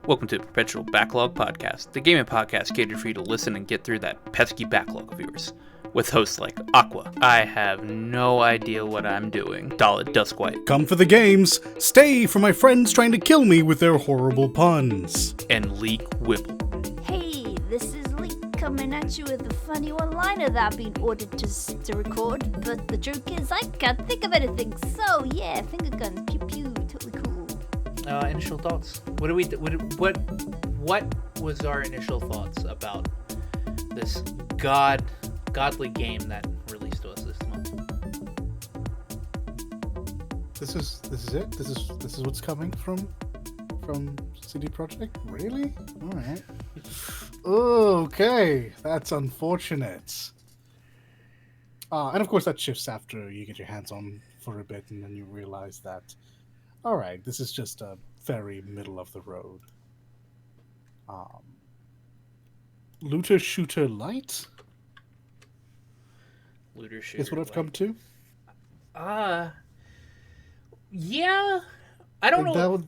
Welcome to Perpetual Backlog Podcast, the gaming podcast catered for you to listen and get through that pesky backlog of yours. With hosts like Aqua, I have no idea what I'm doing, Dollet Duskwhite, Come for the games, stay for my friends trying to kill me with their horrible puns, and Leek Whipple. Hey, this is Leek coming at you with a funny one-liner that I've been ordered to record, but the joke is I can't think of anything, so yeah, finger guns, pew pew, totally cool. Initial thoughts. What was our initial thoughts about this godly game that released to us this month? This is it. This is what's coming from CD Projekt. Really? All right. Okay, that's unfortunate. And of course that shifts after you get your hands on for a bit, and then you realize that, all right, this is just a very middle of the road. Looter shooter light. Looter shooter. Is what I've come to. Yeah. I don't know.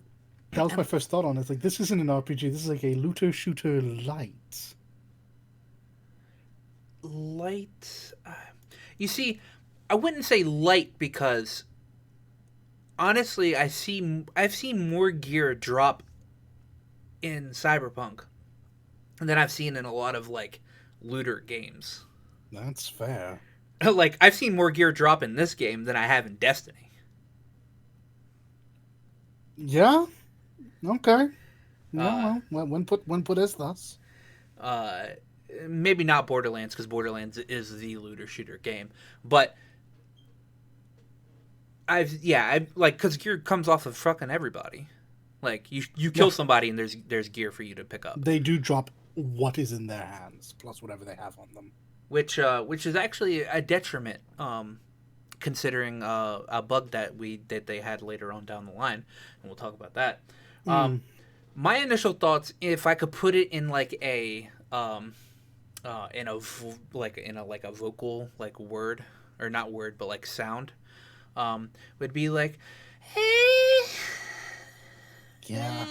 That was my first thought on it. Like, this isn't an RPG. This is like a looter shooter light. Light. You see, I wouldn't say light because honestly, I've seen more gear drop in Cyberpunk than I've seen in a lot of like looter games. That's fair. Like, I've seen more gear drop in this game than I have in Destiny. Yeah. Okay. No, well, when put as thus. Maybe not Borderlands, because Borderlands is the looter shooter game, but I've like, because gear comes off of fucking everybody. Like, you kill somebody and there's gear for you to pick up. They do drop what is in their hands plus whatever they have on them, which is actually a detriment, considering a bug that they had later on down the line, and we'll talk about that. My initial thoughts, if I could put it in like a in a vocal, like, word, or not word but like sound, would be like, hey. Yeah.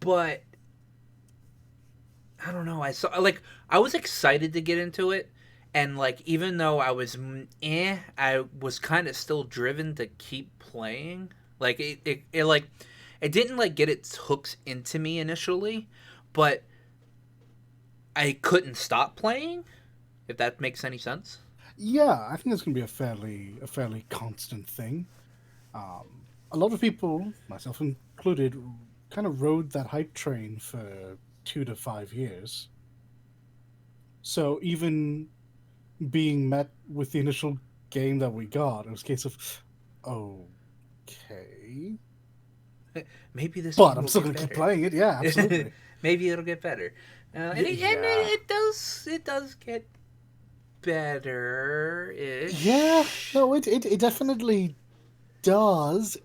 But I don't know. I was excited to get into it, and like, even though I was I was kind of still driven to keep playing. Like, it didn't like get its hooks into me initially, but I couldn't stop playing, if that makes any sense. Yeah, I think it's going to be a fairly constant thing. A lot of people, myself included, kind of rode that hype train for 2 to 5 years. So even being met with the initial game that we got, it was a case of, okay, maybe this. But I'm still going to keep playing it. Yeah, absolutely. Maybe it'll get better, and it does get better-ish. Yeah, no, it definitely does.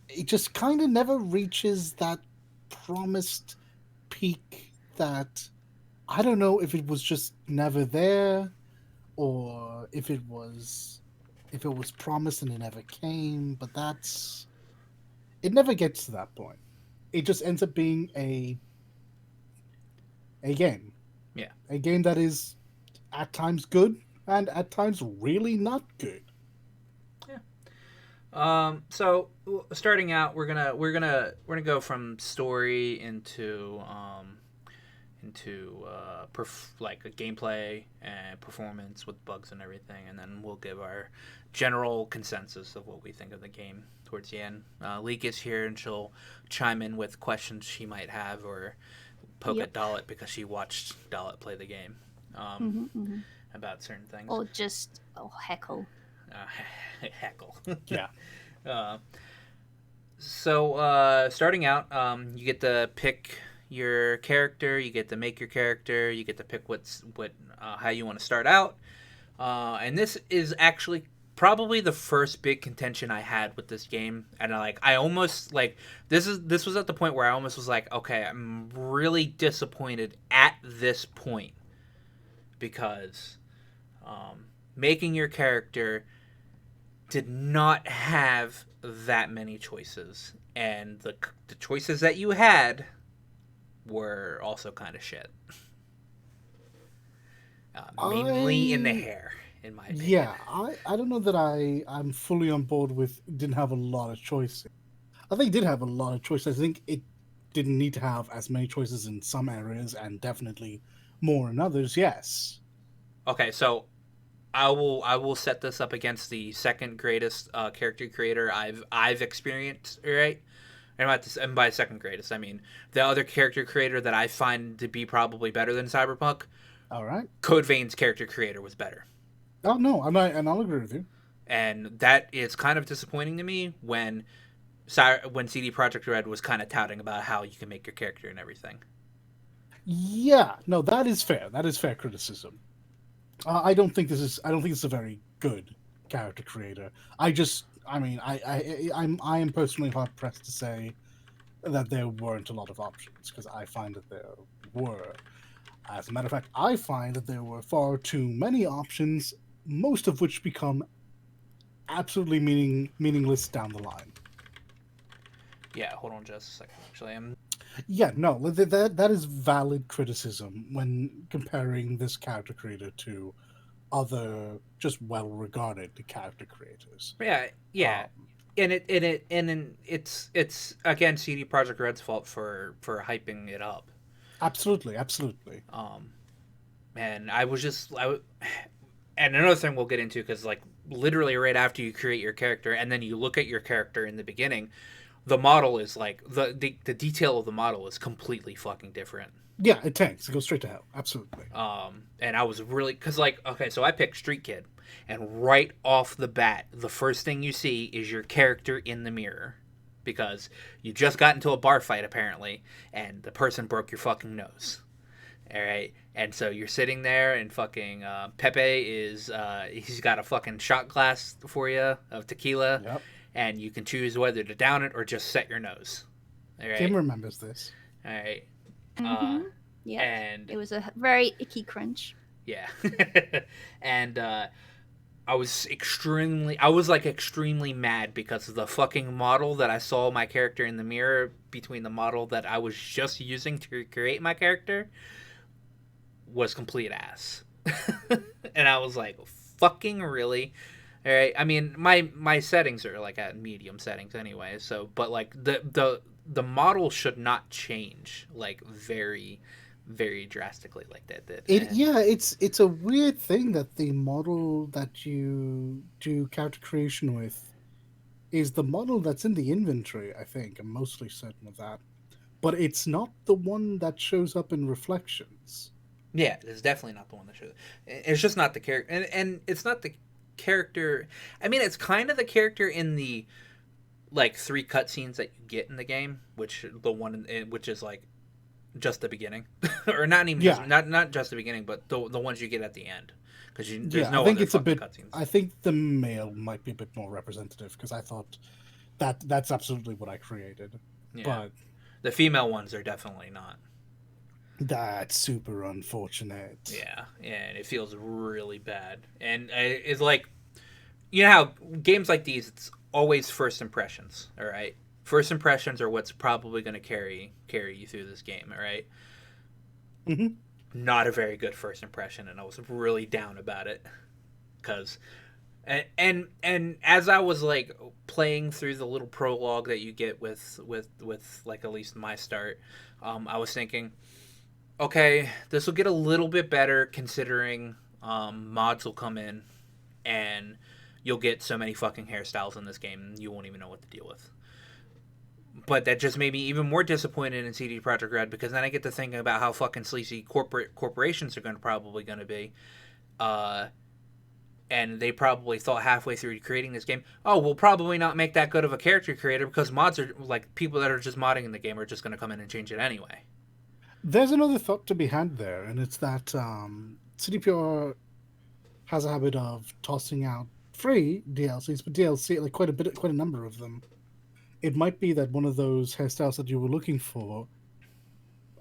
It just kind of never reaches that promised peak that, I don't know if it was just never there, or if it was promised and it never came. But it never gets to that point. It just ends up being a game. Yeah, a game that is at times good and at times really not good. Yeah. So starting out, we're gonna go from story into like a gameplay and performance with bugs and everything, and then we'll give our general consensus of what we think of the game towards the end. Leek is here, and she'll chime in with questions she might have, or poke at Dollet because she watched Dollet play the game. About certain things, or just heckle. Heckle. Yeah. So starting out, you get to pick your character, you get to make your character, you get to pick how you want to start out, and this is actually probably the first big contention I had with this game, and I almost this was at the point where I almost was like, okay, I'm really disappointed at this point, because making your character did not have that many choices, and the choices that you had were also kind of shit. Mainly in the hair, in my opinion. Yeah, I don't know that I'm fully on board with didn't have a lot of choices. I think it did have a lot of choices. I think it didn't need to have as many choices in some areas and definitely more in others, yes. Okay, so I will set this up against the second greatest character creator I've experienced. Right, and by second greatest, I mean the other character creator that I find to be probably better than Cyberpunk. All right. Code Vein's character creator was better, Oh, no, I'm not, and I'll agree with you. and that is kind of disappointing to me when CD Projekt Red was kind of touting about how you can make your character and everything. Yeah, no, that is fair. That is fair criticism. I don't think this is. I don't think it's a very good character creator. I mean, I am personally hard pressed to say that there weren't a lot of options because I find that there were. As a matter of fact, I find that there were far too many options, most of which become absolutely meaningless down the line. Yeah, hold on just a second. Actually, Yeah, no, that is valid criticism when comparing this character creator to other just well-regarded character creators. yeah, and it's again CD Projekt Red's fault for hyping it up. Absolutely, absolutely. And and another thing we'll get into because like literally right after you create your character and then you look at your character in the beginning, the model is like the detail of the model is completely fucking different. Yeah, it tanks. It goes straight to hell. Absolutely. And I was really because like okay, so I picked Street Kid, and right off the bat, the first thing you see is your character in the mirror, because you just got into a bar fight apparently, and the person broke your fucking nose. All right, and so you're sitting there, and fucking Pepe is he's got a fucking shot glass for you of tequila, Yep. and you can choose whether to down it or just set your nose. All right, Kim remembers this. all right. Yeah, And it was a very icky crunch. yeah, and I was extremely mad because of the fucking model that I saw my character in the mirror between the model that I was just using to create my character was complete ass. And I was like, fucking really? All right. I mean, my settings are like at medium settings anyway. So, but like the model should not change like very, very drastically like that did. It's a weird thing that the model that you do character creation with is the model that's in the inventory. I think I'm mostly certain of that, but it's not the one that shows up in reflections. Yeah, it's definitely not the one that should. It's just not the character, and it's not the character. I mean, it's kind of the character in the like 3 cutscenes that you get in the game, which which is like just the beginning, or not even not just the beginning, but the ones you get at the end, because there's no I think other it's a bit. cutscenes. I think the male might be a bit more representative because I thought that's absolutely what I created, but the female ones are definitely not. That's super unfortunate. Yeah, and it feels really bad. And it's like, you know how games like these, it's always first impressions, all right? First impressions are what's probably going to carry you through this game, all right? Mm-hmm. Not a very good first impression, and I was really down about it. Because, and as I was like playing through the little prologue that you get with like at least my start, I was thinking, okay, this will get a little bit better considering mods will come in and you'll get so many fucking hairstyles in this game you won't even know what to deal with. But that just made me even more disappointed in CD Projekt Red, because then I get to thinking about how fucking sleazy corporations are probably going to be. And they probably thought halfway through creating this game, oh, we'll probably not make that good of a character creator because mods are like people that are just modding in the game are just going to come in and change it anyway. There's another thought to be had there, and it's that CDPR has a habit of tossing out free DLCs, but DLC, like quite a number of them. It might be that one of those hairstyles that you were looking for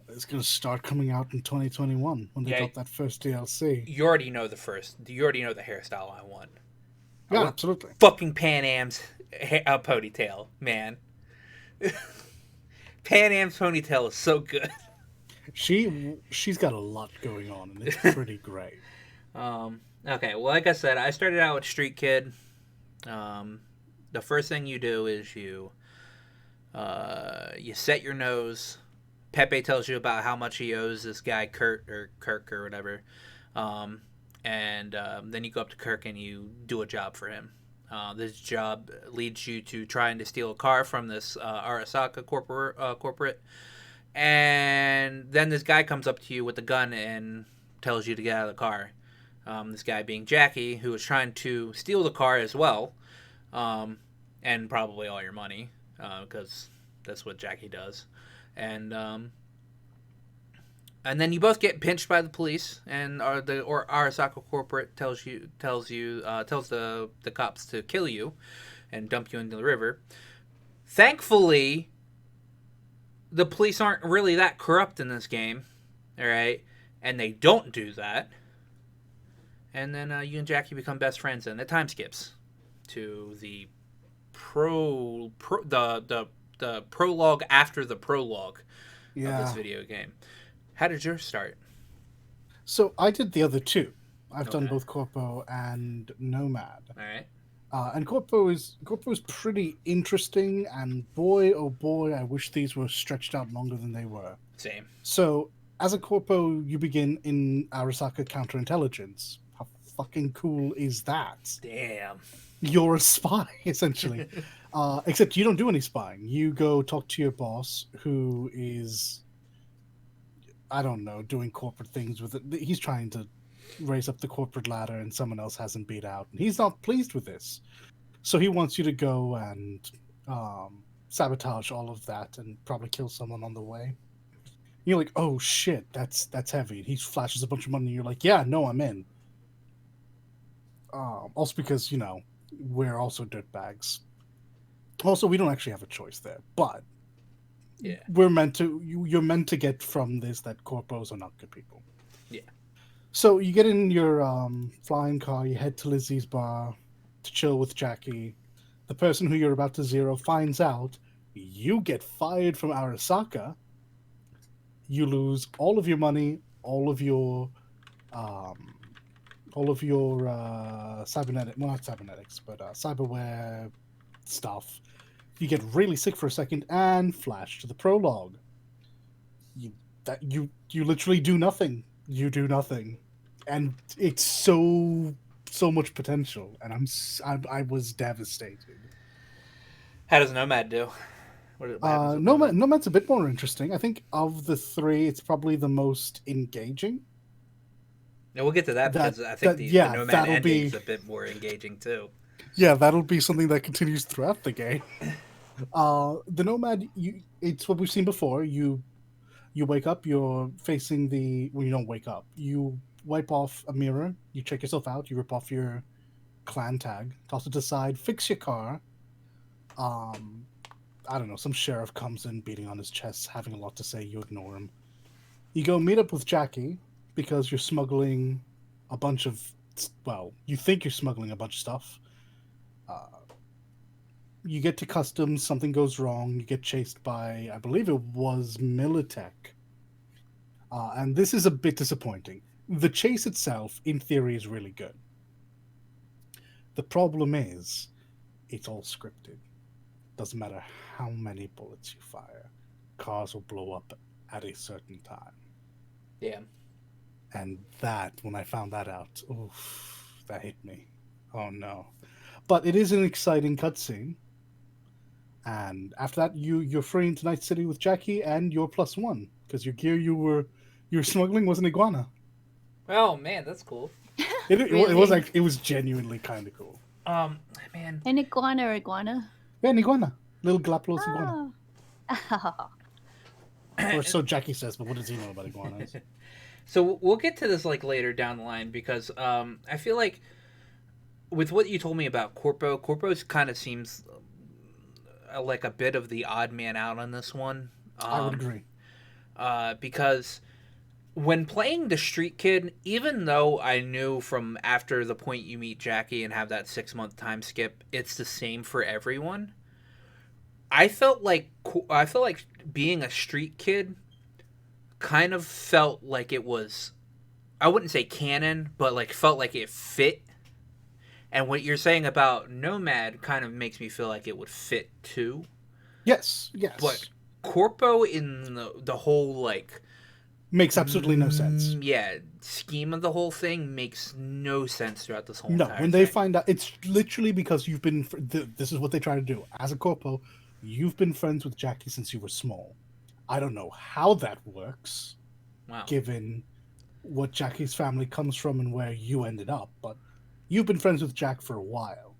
is going to start coming out in 2021 when they drop that first DLC. You already know the hairstyle I want. Yeah, absolutely. Fucking Pan Am's a ponytail, man. Pan Am's ponytail is so good. She's got a lot going on, and it's pretty great. Okay, well, like I said, I started out with Street Kid. The first thing you do is you set your nose. Pepe tells you about how much he owes this guy Kirk or whatever, and then you go up to Kirk and you do a job for him. This job leads you to trying to steal a car from this Arasaka corporate, and then this guy comes up to you with a gun and tells you to get out of the car. This guy being Jackie, who is trying to steal the car as well, and probably all your money, because that's what Jackie does. And then you both get pinched by the police, and Arasaka corporate tells the cops to kill you and dump you into the river. Thankfully, the police aren't really that corrupt in this game, all right, and they don't do that. And then you and Jackie become best friends, and the time skips to the the prologue after the prologue of this video game. How did yours start? So I did the other two. I've done both Corpo and Nomad. All right. And Corpo is pretty interesting, and boy, oh boy, I wish these were stretched out longer than they were. Same. So, as a Corpo, you begin in Arasaka Counterintelligence. How fucking cool is that? Damn. You're a spy, essentially. Except you don't do any spying. You go talk to your boss, who is, I don't know, doing corporate things with it. He's trying to raise up the corporate ladder, and someone else hasn't beat out. And he's not pleased with this. So he wants you to go and sabotage all of that and probably kill someone on the way. You're like, oh shit, that's heavy. He flashes a bunch of money, and you're like, yeah, no, I'm in. Also because, you know, we're also dirtbags. Also, we don't actually have a choice there, but yeah, you're meant to get from this that corpos are not good people. Yeah. So you get in your flying car, you head to Lizzie's bar to chill with Jackie. The person who you're about to zero finds out you get fired from Arasaka. You lose all of your money, all of your cybernetic, well, not cybernetics, but cyberware stuff. You get really sick for a second and flash to the prologue. You literally do nothing. You do nothing, and it's so much potential, and I was devastated. How does Nomad do? What happens with Nomad's a bit more interesting. I think of the three, it's probably the most engaging. Yeah, we'll get to that because I think the Nomad ending is a bit more engaging too. Yeah, that'll be something that continues throughout the game. The Nomad, it's what we've seen before. You wake up, you're facing you don't wake up. You wipe off a mirror, you check yourself out, you rip off your clan tag, toss it aside, fix your car. I don't know, some sheriff comes in beating on his chest, having a lot to say, you ignore him. You go meet up with Jackie because you're smuggling a bunch of, well, you think you're smuggling a bunch of stuff. You get to customs, something goes wrong, you get chased by, I believe it was Militech. And this is a bit disappointing. The chase itself, in theory, is really good. The problem is, it's all scripted. Doesn't matter how many bullets you fire, cars will blow up at a certain time. Yeah. And that, when I found that out, oof, that hit me. Oh no. But it is an exciting cutscene. And after that, you're free into Night City with Jackie, and you're +1 because your gear you were smuggling was an iguana. Oh man, that's cool. It was genuinely kind of cool. Man, An iguana. Yeah, an iguana, little Galapagos iguana. Oh. Or so Jackie says, but what does he know about iguanas? So we'll get to this like later down the line because I feel like with what you told me about Corpo's kind of seems like a bit of the odd man out on this one. I would agree. Because when playing the Street Kid, even though I knew from after the point you meet Jackie and have that 6 month time skip, it's the same for everyone. I felt like being a Street Kid kind of felt like it was, I wouldn't say canon, but like felt like it fit. And what you're saying about Nomad kind of makes me feel like it would fit too. Yes, But yes. Corpo in the whole like Makes absolutely no sense. yeah, scheme of the whole thing makes no sense throughout this whole No, entire when they thing. find out, it's literally because you've been. This is what they try to do. As a corpo, you've been friends with Jackie since you were small. I don't know how that works, Wow. given what Jackie's family comes from and where you ended up, but you've been friends with Jack for a while.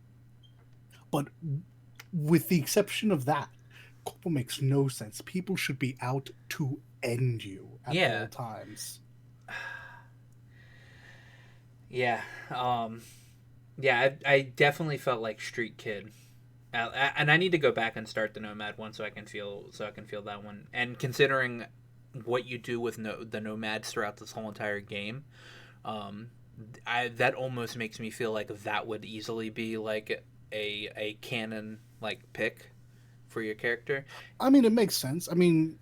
But with the exception of that, corpo makes no sense. People should be out to end you at Yeah. all times. Yeah. Yeah, I definitely felt like Street Kid. And I need to go back and start the Nomad one so I can feel that one. And considering what you do with the Nomads throughout this whole entire game, that almost makes me feel like that would easily be like a canon like pick for your character. I mean, it makes sense. I mean,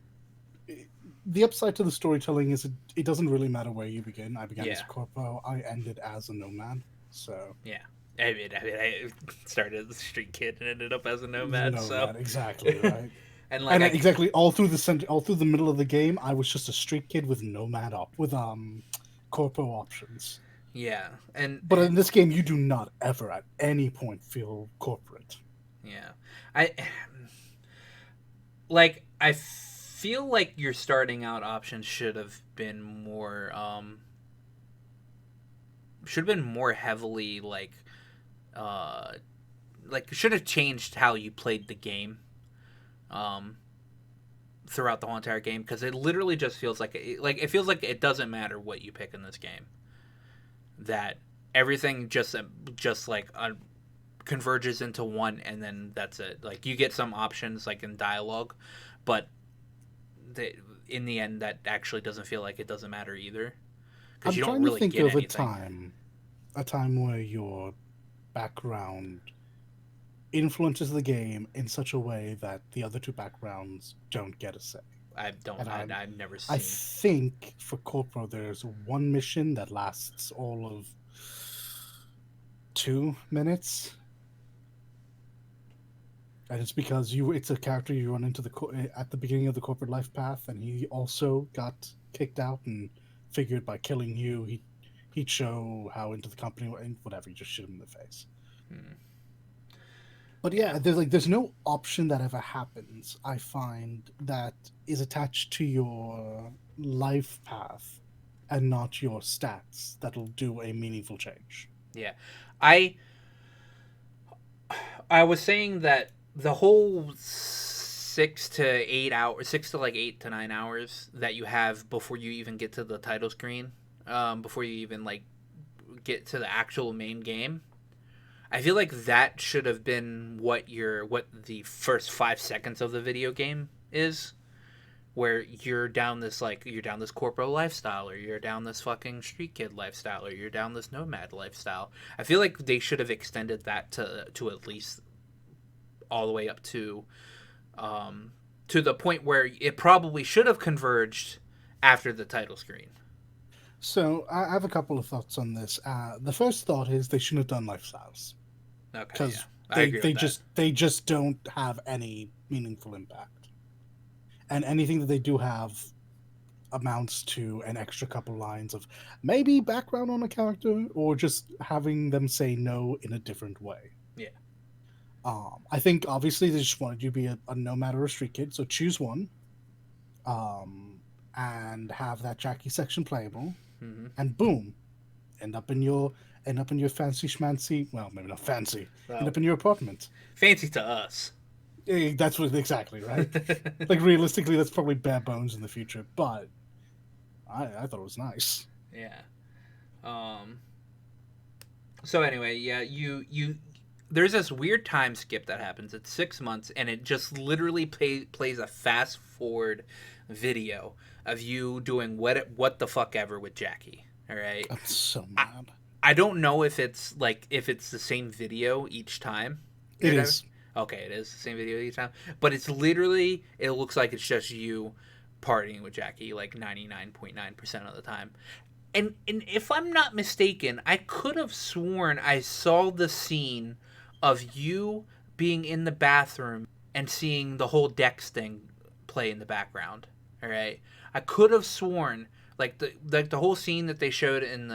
the upside to the storytelling is it doesn't really matter where you begin. I began as a corpo. I ended as a nomad. So yeah, I started as a Street Kid and ended up as a nomad. So exactly right. and like exactly all through the middle of the game, I was just a street kid with nomad with corpo options. Yeah, but in this game, you do not ever at any point feel corporate. Yeah, I feel like your starting out options should have been more heavily should have changed how you played the game throughout the whole entire game, because it literally just feels like it feels like it doesn't matter what you pick in this game, that everything just converges into one, and then that's it. Like, you get some options like in dialogue, but in the end that actually doesn't feel like it doesn't matter either, because you don't really get anything. I'm trying to think of a time where your background influences the game in such a way that the other two backgrounds don't get a say. I've never seen. I think for Corpo there's one mission that lasts all of 2 minutes, and it's because it's a character you run into at the beginning of the corporate life path, and he also got kicked out and figured by killing you he'd show how into the company, and whatever, you just shoot him in the face. But yeah, there's no option that ever happens, I find, that is attached to your life path and not your stats that'll do a meaningful change. Yeah. I was saying that the whole 6 to 8 to 9 hours that you have before you even get to the title screen, before you even get to the actual main game, I feel like that should have been what the first 5 seconds of the video game is, where you're down this corpo lifestyle, or you're down this fucking street kid lifestyle, or you're down this nomad lifestyle. I feel like they should have extended that to at least all the way up to the point where it probably should have converged after the title screen. So I have a couple of thoughts on this. The first thought is they shouldn't have done lifestyles. Okay, because yeah. they just don't have any meaningful impact, and anything that they do have amounts to an extra couple lines of maybe background on a character, or just having them say no in a different way. Yeah. I think obviously they just wanted you to be a nomad or a street kid, so choose one, and have that Jackie section playable, and boom, end up in your fancy schmancy, well, maybe not fancy, end up in your apartment. Fancy to us. That's what exactly, right? Like, realistically, that's probably bare bones in the future, but I thought it was nice. Yeah. So anyway, yeah, you there's this weird time skip that happens. It's 6 months, and it just literally plays a fast forward video of you doing what the fuck ever with Jackie. All right. I'm so mad. I don't know if it's the same video each time. It is. Okay, it is the same video each time. But it's literally, it looks like it's just you partying with Jackie like 99.9% of the time. And if I'm not mistaken, I could have sworn I saw the scene of you being in the bathroom and seeing the whole Dex thing play in the background. All right, I could have sworn the whole scene that they showed in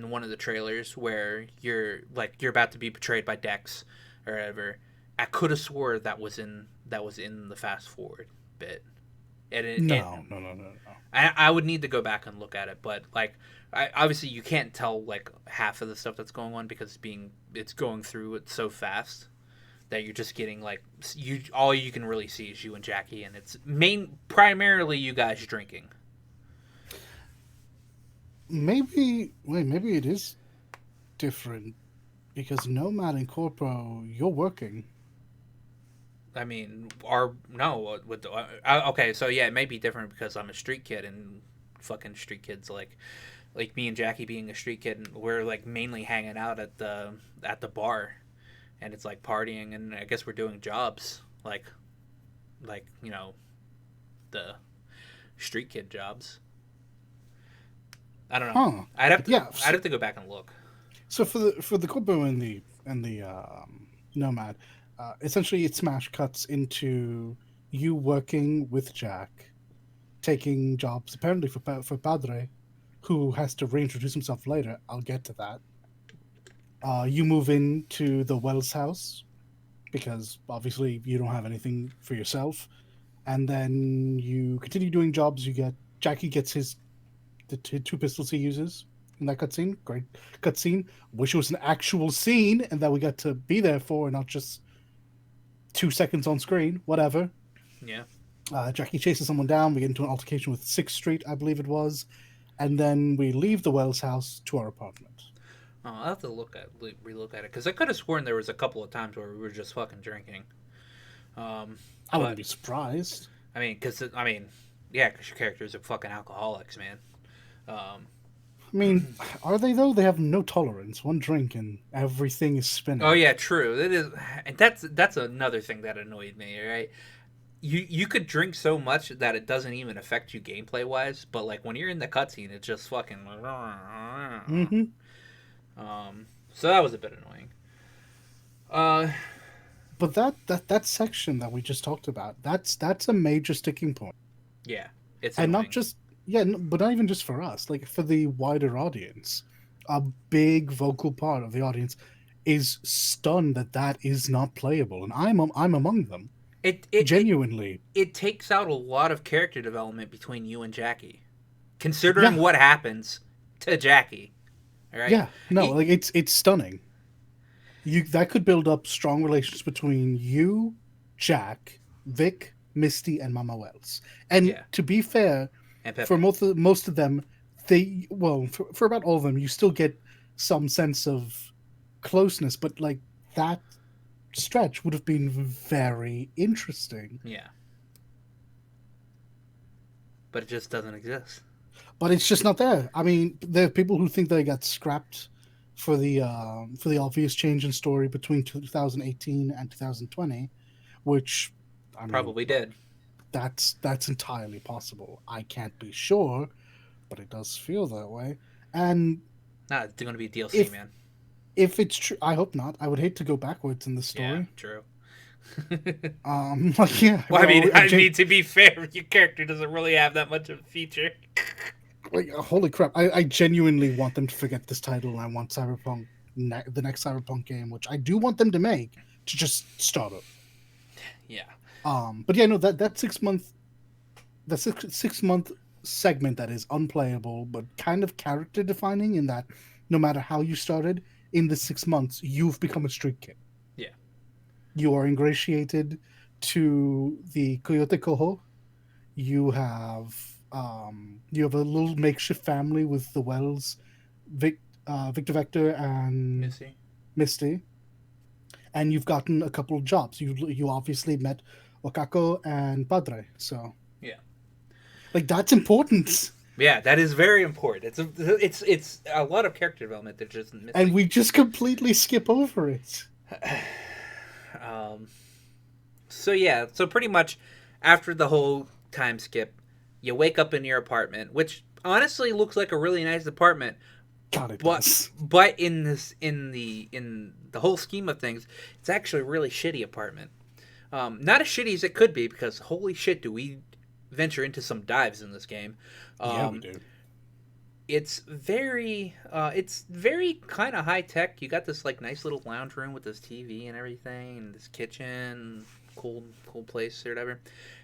one of the trailers where you're about to be betrayed by Dex or whatever. I could have swore that was in the fast forward bit. No. I would need to go back and look at it, but obviously you can't tell like half of the stuff that's going on because it's going through it so fast that you're just getting all you can really see is you and Jackie, and it's primarily you guys drinking. Maybe it is different because Nomad and Corpo, you're working. I mean, okay, so yeah, it may be different because I'm a street kid and fucking street kids like me and Jackie being a street kid, and we're like mainly hanging out at the bar, and it's like partying, and I guess we're doing jobs like the street kid jobs. I don't know. Huh. I'd have to go back and look. So for the Corpo and the Nomad. Essentially, it smash cuts into you working with Jack, taking jobs apparently for Padre, who has to reintroduce himself later. I'll get to that. You move into the Wells house because obviously you don't have anything for yourself, and then you continue doing jobs. Jackie gets the two pistols he uses in that cutscene. Great cutscene. Wish it was an actual scene and that we got to be there for, and not just 2 seconds on screen, whatever. Yeah. Jackie chases someone down. We get into an altercation with 6th Street, I believe it was. And then we leave the Wells house to our apartment. Oh, I'll have to relook at it. Because I could have sworn there was a couple of times where we were just fucking drinking. I wouldn't be surprised. Because your characters are fucking alcoholics, man. Are they though? They have no tolerance. One drink and everything is spinning. Oh yeah, true. It is, and that's another thing that annoyed me. Right, you could drink so much that it doesn't even affect you gameplay wise, but like when you're in the cutscene, it's just fucking. Mm-hmm. So that was a bit annoying. But that section that we just talked about, that's a major sticking point. Yeah, it's and annoying. not just. Yeah, but not even just for us. Like, for the wider audience, a big vocal part of the audience is stunned that is not playable, and I'm among them. It genuinely. It takes out a lot of character development between you and Jackie, considering what happens to Jackie. All right. Yeah. No, it's stunning. That could build up strong relations between you, Jack, Vic, Misty, and Mama Wells. And to be fair. For most of them, for about all of them, you still get some sense of closeness, but like that stretch would have been very interesting. Yeah. But it just doesn't exist. But it's just not there. I mean, there are people who think they got scrapped for the obvious change in story between 2018 and 2020, which probably did. That's entirely possible. I can't be sure, but it does feel that way. And it's going to be DLC, man. If it's true, I hope not. I would hate to go backwards in the story. Yeah, true. Yeah. Well, I mean, to be fair, your character doesn't really have that much of a feature. Holy crap! I genuinely want them to forget this title, and I want Cyberpunk, the next Cyberpunk game, which I do want them to make, to just start it. Yeah. But yeah, no, that 6 month, the 6 month segment that is unplayable but kind of character defining in that no matter how you started in the 6 months, you've become a street kid. Yeah. You are to the Coyote Cojo. You have a little makeshift family with the Wells, Victor Vector and Misty, and you've gotten a couple of jobs. You obviously met Wakako and Padre, so Yeah. like that's important. Yeah, that is very important. It's a lot of character development that just missing. And we just completely skip over it. So yeah, so pretty much after the whole time skip, you wake up in your apartment, which honestly looks like a really nice apartment. God, it does. But in the whole scheme of things, it's actually a really shitty apartment. Not as shitty as it could be, because holy shit, do we venture into some dives in this game. Yeah, we do. It's very kind of high tech. You got this like nice little lounge room with this TV and everything, and this kitchen, cool place or whatever.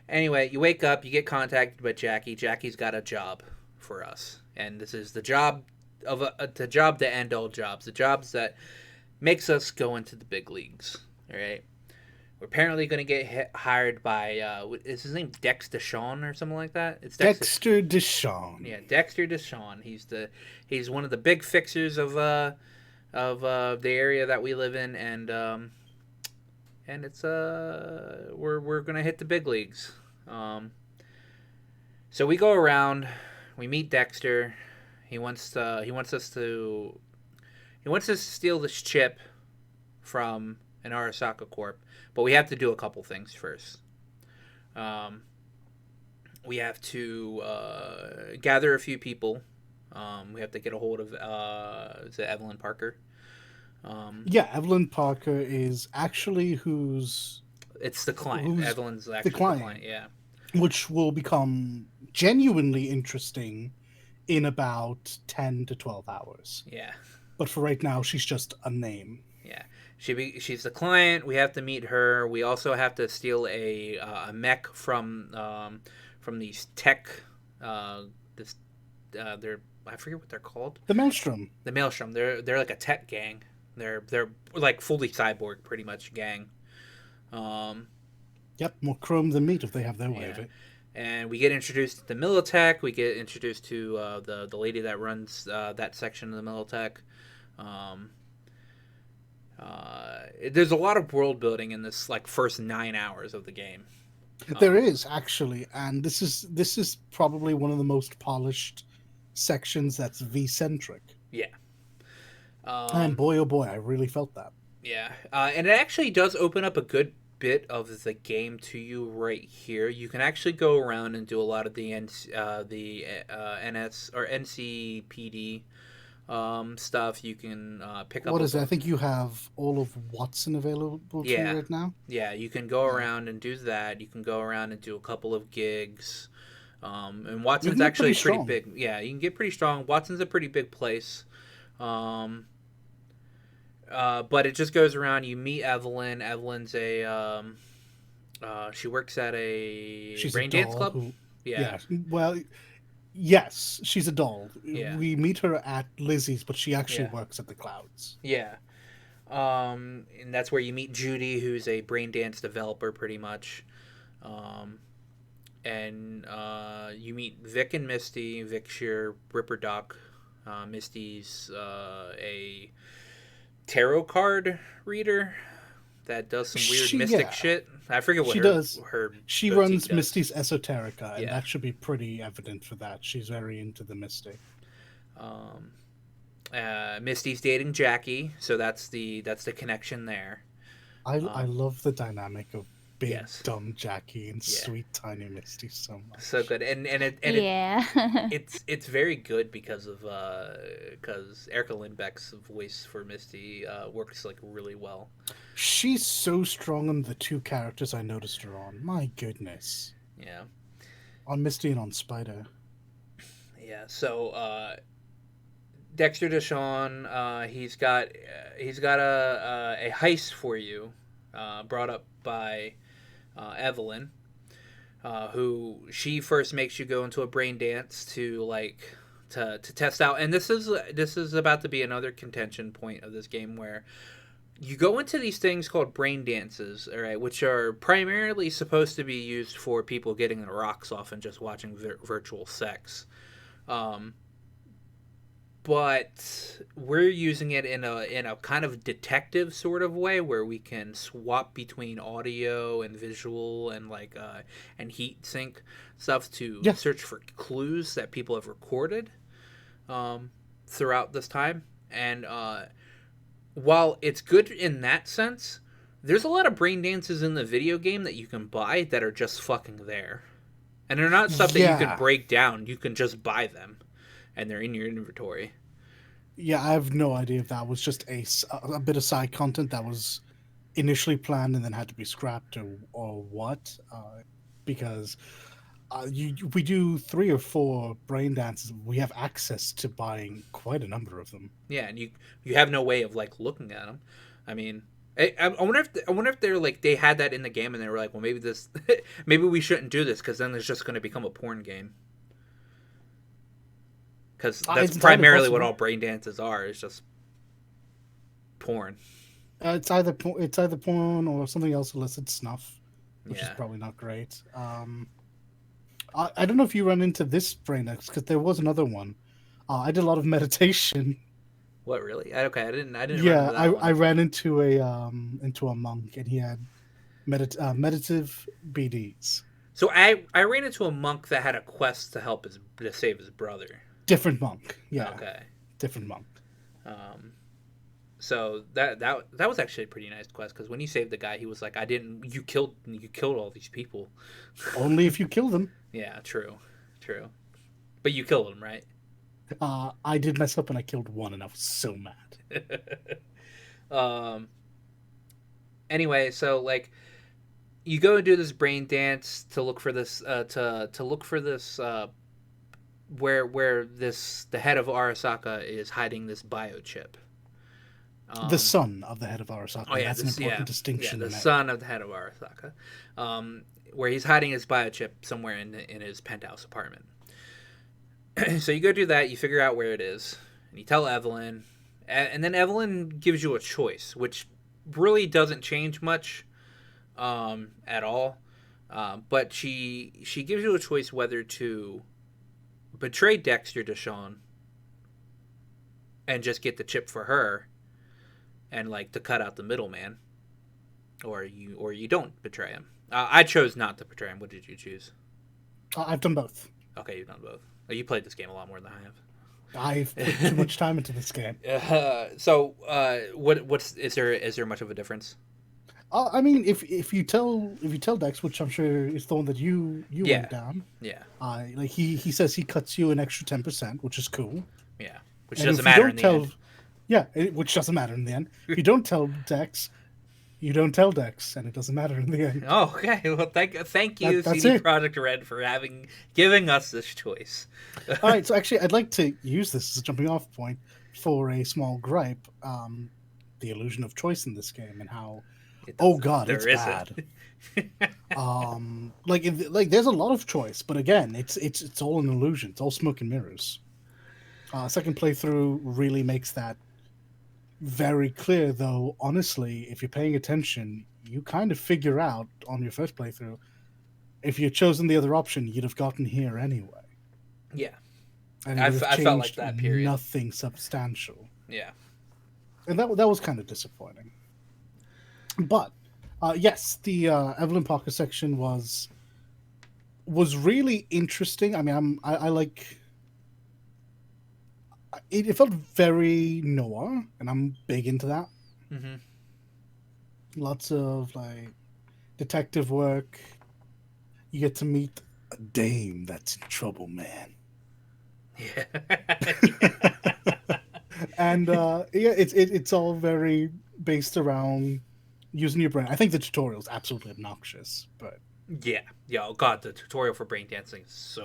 Anyway, you wake up, you get contacted by Jackie. Jackie's got a job for us, and this is the job the job to end all jobs, the jobs that makes us go into the big leagues. All right. We're apparently going to get hired by, is his name Dex Deshawn or something like that? It's Dexter Deshawn. Yeah, Dexter Deshawn. He's one of the big fixers of the area that we live in, and it's we're gonna hit the big leagues. So we go around, we meet Dexter. He wants us to steal this chip from an Arasaka Corp. But we have to do a couple things first. We have to gather a few people. We have to get a hold of is it Evelyn Parker? Yeah, Evelyn Parker is actually It's the client. Evelyn's actually the client. Yeah. Which will become genuinely interesting in about 10 to 12 hours. Yeah. But for right now, she's just a name. Yeah. She's the client. We have to meet her. We also have to steal a mech from these tech. They're I forget what they're called. The Maelstrom. The Maelstrom. They're like a tech gang. They're like fully cyborg, pretty much gang. Yep, more chrome than meat if they have their way of it. And we get introduced to the Militech. We get introduced to the lady that runs that section of the Militech. There's a lot of world building in this like first 9 hours of the game. There is actually, and this is probably one of the most polished sections that's V-centric. Yeah. And boy, oh boy, I really felt that. Yeah, and it actually does open up a good bit of the game to you right here. You can actually go around and do a lot of the NS or NCPD stuff. You can pick up. What is it? I think you have all of Watson available to you right now. Yeah, you can go around and do that. You can go around and do a couple of gigs. And Watson's actually pretty big. Yeah, you can get pretty strong. Watson's a pretty big place. But it just goes around. You meet Evelyn. Evelyn's she works at she's brain dance club. Yeah. Well, yes, she's a doll. Yeah. We meet her at Lizzie's, but she actually works at the Clouds. Yeah. And that's where you meet Judy, who's a brain dance developer, pretty much. And you meet Vic and Misty. Vic's your Ripper Doc. Misty's a tarot card reader that does some weird mystic shit. I forget what she does. She runs does. Misty's Esoterica, and that should be pretty evident for that. She's very into the mystic. Misty's dating Jackie, so that's the connection there. I love the dynamic of big dumb Jackie and sweet tiny Misty so much. So good, and it's very good because Erica Lindbeck's voice for Misty works like really well. She's so strong on the two characters I noticed her on. My goodness. Yeah. On Misty and on Spider. Yeah. So Dexter Deshawn, he's got a heist for you, brought up by Evelyn, who she first makes you go into a brain dance to test out, and this is about to be another contention point of this game, where you go into these things called brain dances, all right, which are primarily supposed to be used for people getting their rocks off and just watching virtual sex. But but we're using it in a kind of detective sort of way where we can swap between audio and visual and and heat sync stuff to Yeah. search for clues that people have recorded throughout this time. And while it's good in that sense, there's a lot of brain dances in the video game that you can buy that are just fucking there. And they're not stuff that you can break down. You can just buy them, and they're in your inventory. Yeah, I have no idea if that was just a bit of side content that was initially planned and then had to be scrapped or what. Because we do 3 or 4 brain dances. We have access to buying quite a number of them. Yeah, and you have no way of looking at them. I mean, I wonder if they're they had that in the game and they were like, well, maybe this maybe we shouldn't do this because then it's just going to become a porn game. Because that's primarily what all brain dances are. It's just porn. It's either porn or something else illicit snuff, which is probably not great. I don't know if you run into this brain dance because there was another one. I did a lot of meditation. What, really? Okay, I didn't. Yeah, I ran into a monk and he had meditative BDs. So I ran into a monk that had a quest to save his brother. Different monk. Yeah. Okay. Different monk. So that was actually a pretty nice quest because when you saved the guy, he was like, you killed all these people. Only if you kill them. Yeah, true. But you killed him, right? I did mess up and I killed one and I was so mad. Anyway, so you go and do this brain dance to look for this where the head of Arasaka is hiding this biochip. The son of the head of Arasaka. Oh, yeah, that's an important distinction. Yeah, the son of the head of Arasaka, where he's hiding his biochip somewhere in his penthouse apartment. So you go do that. You figure out where it is, and you tell Evelyn, and then Evelyn gives you a choice, which really doesn't change much at all. But she gives you a choice whether to betray Dexter to Sean and just get the chip for her and to cut out the middleman, or you don't betray him. I chose not to betray him. What did you choose? I've done both. Okay, you've done both. Oh, you played this game a lot more than I have. I've put too much time into this game. So is there much of a difference? I mean, if you tell Dex, which I'm sure is the one that you went down. Yeah. He says he cuts you an extra 10%, which is cool. Yeah. Which doesn't matter in the end. Yeah, which doesn't matter in the end. If you don't tell Dex, you don't tell Dex, and it doesn't matter in the end. Oh, okay. Well, thank you, CD Projekt Red, for giving us this choice. All right, so actually, I'd like to use this as a jumping off point for a small gripe. The illusion of choice in this game and how, it's bad. There's a lot of choice, but again, it's all an illusion. It's all smoke and mirrors. Second playthrough really makes that very clear, though. Honestly, if you're paying attention, you kind of figure out on your first playthrough, if you'd chosen the other option, you'd have gotten here anyway. Yeah, and I felt like that period. Nothing substantial. Yeah, and that was kind of disappointing. But yes, the Evelyn Parker section was really interesting. I mean, I like. It felt very noir, and I'm big into that. Mm-hmm. Lots of detective work. You get to meet a dame that's in trouble, man. Yeah. And it's all very based around using your brain. I think the tutorial is absolutely obnoxious, but yeah. Oh god, the tutorial for brain dancing is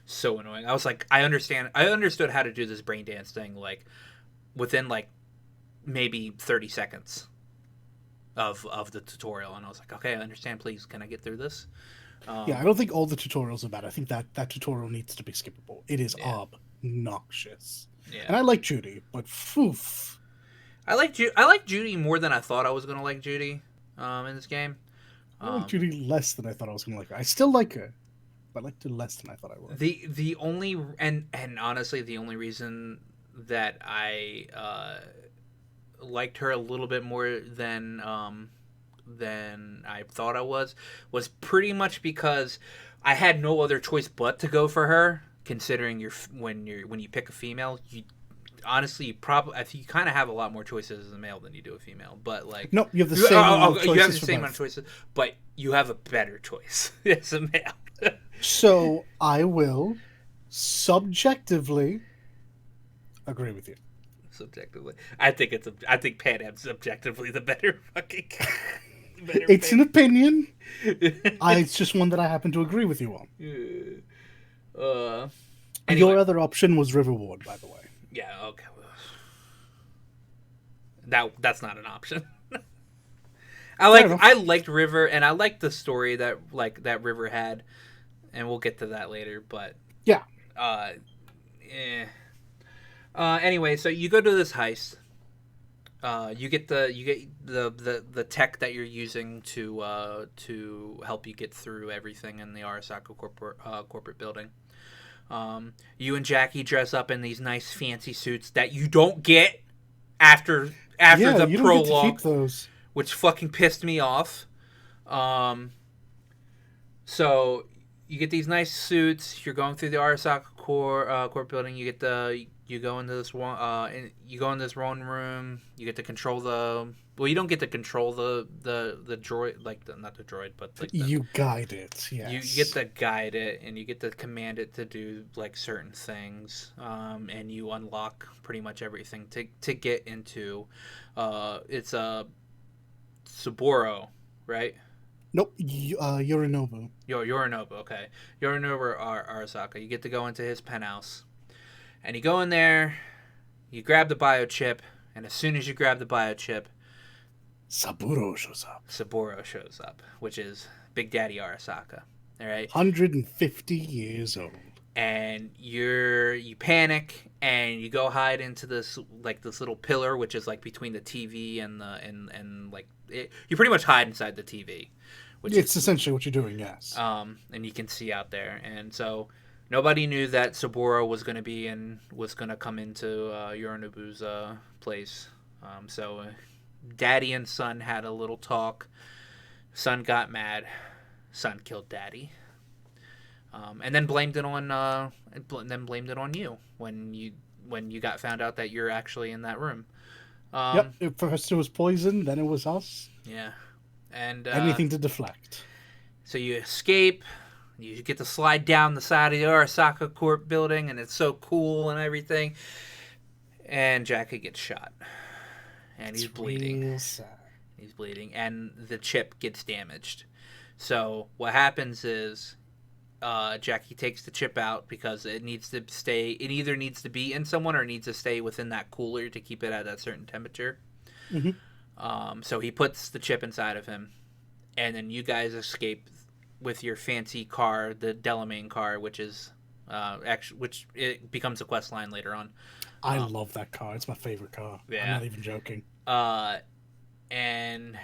so annoying. I was like, I understood how to do this brain dance thing within maybe 30 seconds of the tutorial, and I was like, okay, I understand. Please, can I get through this? Yeah, I don't think all the tutorials are bad. I think that tutorial needs to be skippable. It is obnoxious. Yeah. And I like Judy, but foof. I like Judy more than I thought I was gonna like Judy in this game. I like Judy less than I thought I was gonna like her. I still like her. I liked it less than I thought I would. The only and honestly the only reason that I liked her a little bit more than I thought I was pretty much because I had no other choice but to go for her. Considering when you pick a female, you honestly you kind of have a lot more choices as a male than you do a female. But like, no, you have the same amount of choices. You have the same amount of choices, but you have a better choice as a male. So I will subjectively agree with you. Subjectively, I think Pan Am's objectively the better fucking. It's an opinion. It's just one that I happen to agree with you on. Anyway. Your other option was Riverward, by the way. Yeah. Okay. That's not an option. I liked River, and I liked the story that River had, and we'll get to that later. But yeah. Anyway, so you go to this heist. You get the tech that you're using to help you get through everything in the Arasaka corporate building. You and Jackie dress up in these nice fancy suits that you don't get after the you prologue, don't get to keep those. Which fucking pissed me off. So you get these nice suits. You're going through the Arasaka corporate building. You go into this one. You go in this one room. You get to control you don't get to control the droid, not the droid, but you guide it. Yes. You get to guide it, and you get to command it to do certain things. And you unlock pretty much everything to get into. It's Saburo, right? Nope. Yorinobu. Yorinobu. Okay. Yorinobu Arasaka. You get to go into his penthouse. And you go in there, you grab the biochip, and as soon as you grab the biochip, Saburo shows up, which is Big Daddy Arasaka. All right, 150 years old. And you panic and you go hide into this little pillar, which is between the TV and you pretty much hide inside the TV. It's essentially what you're doing, yes. And you can see out there, and so. Nobody knew that Saburo was going to come into Yorinobu's place. So Daddy and Son had a little talk. Son got mad. Son killed Daddy. And then blamed it on you when you got found out that you're actually in that room. Yep. First it was poison, then it was us. Yeah. And anything to deflect. So you escape. You get to slide down the side of the Arasaka Corp building, and it's so cool and everything. And Jackie gets shot. And he's bleeding. Real sad. He's bleeding, and the chip gets damaged. So what happens is Jackie takes the chip out because it needs to stay. It either needs to be in someone or it needs to stay within that cooler to keep it at that certain temperature. Mm-hmm. So he puts the chip inside of him, and then you guys escape with your fancy car, the Delamain car, which is which it becomes a quest line later on. I love that car. It's my favorite car. Yeah. I'm not even joking. And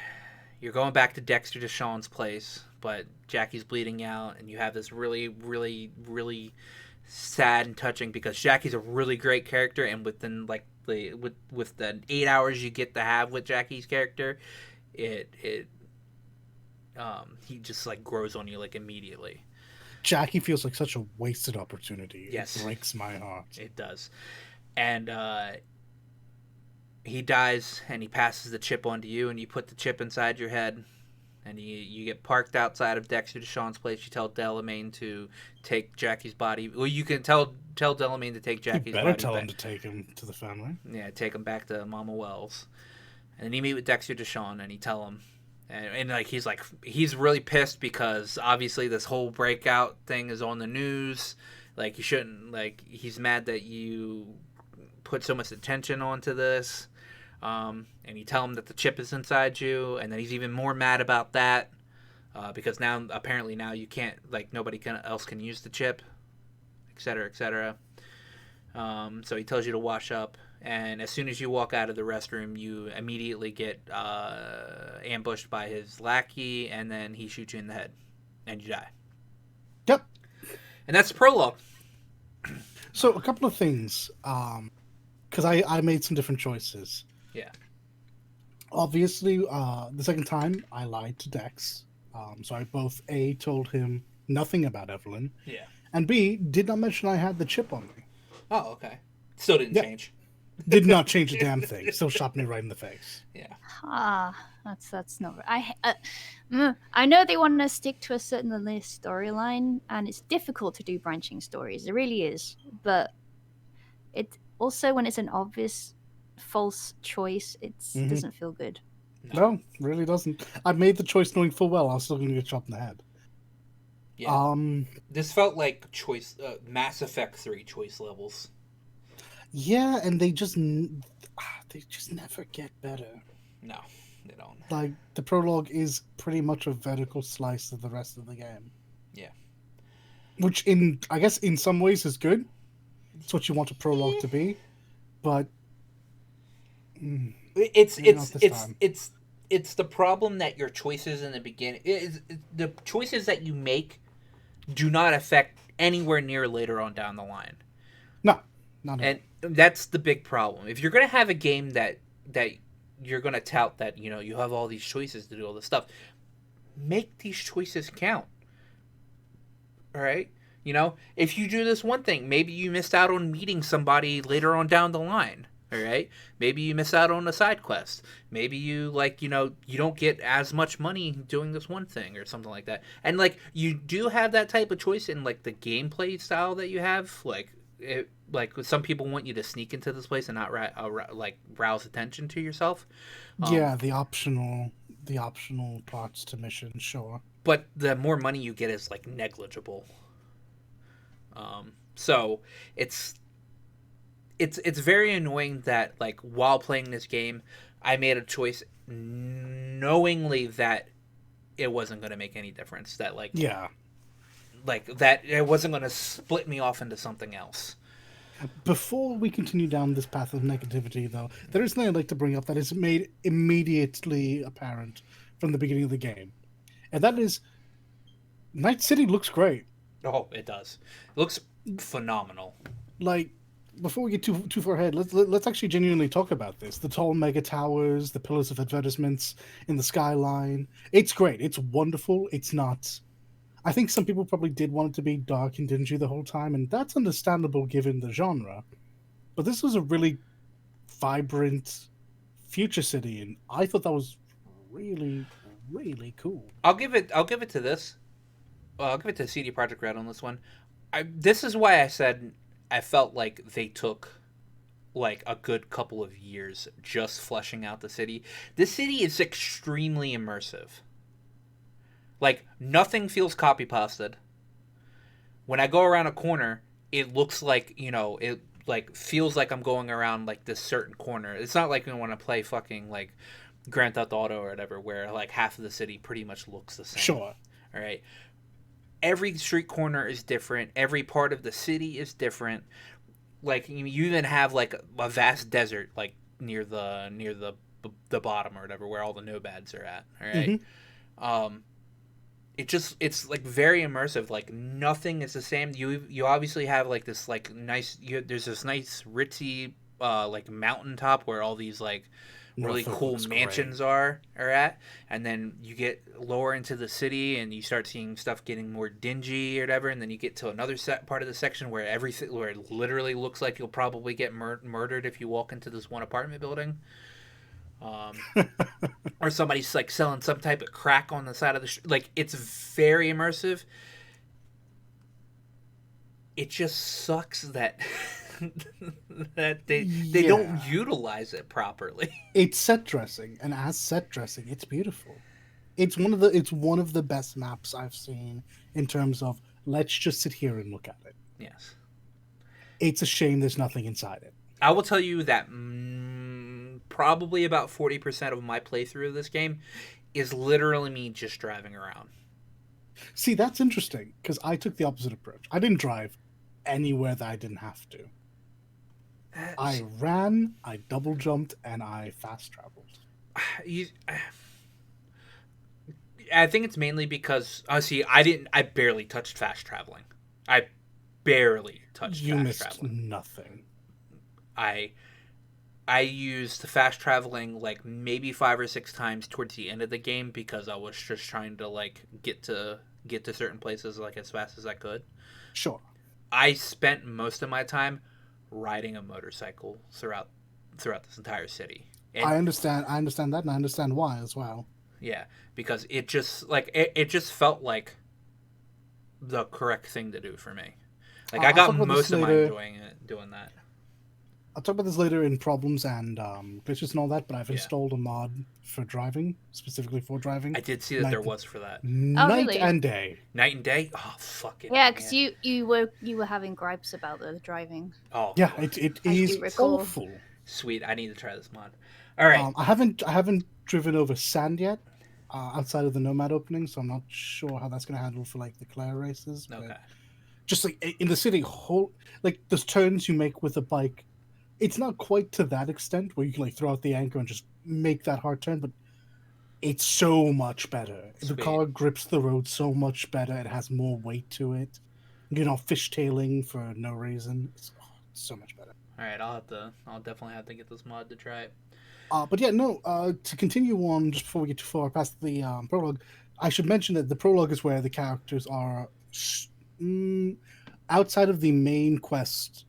you're going back to Dexter Deshawn's place, but Jackie's bleeding out, and you have this really, really, really sad and touching because Jackie's a really great character, and within with the 8 hours you get to have with Jackie's character, he just grows on you immediately. Jackie feels like such a wasted opportunity. Yes. It breaks my heart. It does. And he dies, and he passes the chip onto you, and you put the chip inside your head, and you get parked outside of Dexter Deshawn's place. You tell Delamain to take Jackie's body. Well, you can tell Delamain to take Jackie's body. You better tell him to take him to the family. Yeah, take him back to Mama Wells. And then you meet with Dexter Deshawn, and you tell him. And he's really pissed because obviously this whole breakout thing is on the news. You shouldn't, he's mad that you put so much attention onto this. And you tell him that the chip is inside you, and then he's even more mad about that because apparently now you can't, nobody else can use the chip, etc., etc. So he tells you to wash up. And as soon as you walk out of the restroom, you immediately get ambushed by his lackey, and then he shoots you in the head, and you die. Yep. And that's the prologue. So a couple of things. because I made some different choices. Yeah. Obviously, the second time I lied to Dex. So I both A, told him nothing about Evelyn, Yeah. and B, did not mention I had the chip on me. Oh, okay. Still didn't Yeah. change. Did not change a damn thing. Still shot me right in the face. Yeah. That's not. I know they want to stick to a certain storyline, and it's difficult to do branching stories. It really is, but it also when it's an obvious false choice, it doesn't feel good. No, really doesn't. I made the choice knowing full well I was still going to get shot in the head. Yeah. This felt like Mass Effect 3 choice levels. Yeah, and they just never get better. No, they don't. Like, the prologue is pretty much a vertical slice of the rest of the game. Yeah. Which, I guess, in some ways is good. It's what you want a prologue to be. But... It's the problem that your choices in the beginning... the choices that you make do not affect anywhere near later on down the line. No. Not at all. And that's the big problem. If you're going to have a game that you're going to tout that, you have all these choices to do all this stuff, make these choices count. All right? If you do this one thing, maybe you missed out on meeting somebody later on down the line. All right? Maybe you miss out on a side quest. Maybe you, you don't get as much money doing this one thing or something like that. And, you do have that type of choice in, the gameplay style that you have. Some people want you to sneak into this place and not rouse attention to yourself. Yeah, the optional parts to missions, sure. But the more money you get is negligible. So it's very annoying that while playing this game, I made a choice knowingly that it wasn't going to make any difference. That that it wasn't going to split me off into something else. Before we continue down this path of negativity, though, there is something I'd like to bring up that is made immediately apparent from the beginning of the game. And that is, Night City looks great. Oh, it does. It looks phenomenal. Before we get too far ahead, let's actually genuinely talk about this. The tall mega towers, the pillars of advertisements in the skyline. It's great. It's wonderful. It's not... I think some people probably did want it to be dark and dingy the whole time, and that's understandable given the genre. But this was a really vibrant future city, and I thought that was really, really cool. I'll give it to this. I'll give it to CD Projekt Red on this one. This is why I said I felt like they took a good couple of years just fleshing out the city. This city is extremely immersive. Nothing feels copy pasted. When I go around a corner, it looks it feels like I'm going around this certain corner. It's not like when I play fucking Grand Theft Auto or whatever, where half of the city pretty much looks the same. Sure. All right. Every street corner is different. Every part of the city is different. You even have a vast desert near the bottom or whatever, where all the nomads are at. All right. Mm-hmm. It's very immersive. Nothing is the same. You obviously have this nice. There's this nice ritzy mountaintop where all these really cool mansions are at, and then you get lower into the city and you start seeing stuff getting more dingy or whatever, and then you get to another part of the section where it literally looks like you'll probably get murdered if you walk into this one apartment building. Or somebody's selling some type of crack on the side of the street. It's very immersive. It just sucks that that they don't utilize it properly. It's set dressing, and as set dressing, it's beautiful. It's one of the best maps I've seen in terms of let's just sit here and look at it. Yes. It's a shame there's nothing inside it. I will tell you that probably about 40% of my playthrough of this game is literally me just driving around. See, that's interesting, because I took the opposite approach. I didn't drive anywhere that I didn't have to. I ran, I double jumped, and I fast traveled. I think it's mainly because I barely touched fast traveling. I barely touched fast traveling. You missed nothing. I used fast traveling like maybe 5 or 6 times towards the end of the game because I was just trying to like get to certain places like as fast as I could. Sure. I spent most of my time riding a motorcycle throughout this entire city. And I understand that, and I understand why as well. yeah, because it just like it just felt like the correct thing to do for me. Like I I'll got talk about this most of my later. enjoying it doing that. I'll talk about this later in problems and glitches and all that. But I've Yeah. installed a mod for driving, specifically for driving, I did see that night, there was for that. Oh, night really? and day. Night and day? Oh fucking Yeah, man. because you were having gripes about the driving. Oh Yeah, it I is do recall. awful. sweet. I need to try this mod. All right. I haven't driven over sand yet, outside of the Nomad opening, so I'm not sure how that's going to handle for like the Claire races. But Okay. just like in the city, whole like those turns you make with a bike, it's not quite to that extent where you can like throw out the anchor and just make that hard turn, but it's so much better. The Sweet. car grips the road so much better. It has more weight to it. You're not fishtailing for no reason. It's so much better. All right. I'll definitely have to get this mod to try it. But yeah, no. To continue on, just before we get too far past the prologue, I should mention that the prologue is where the characters are outside of the main quest.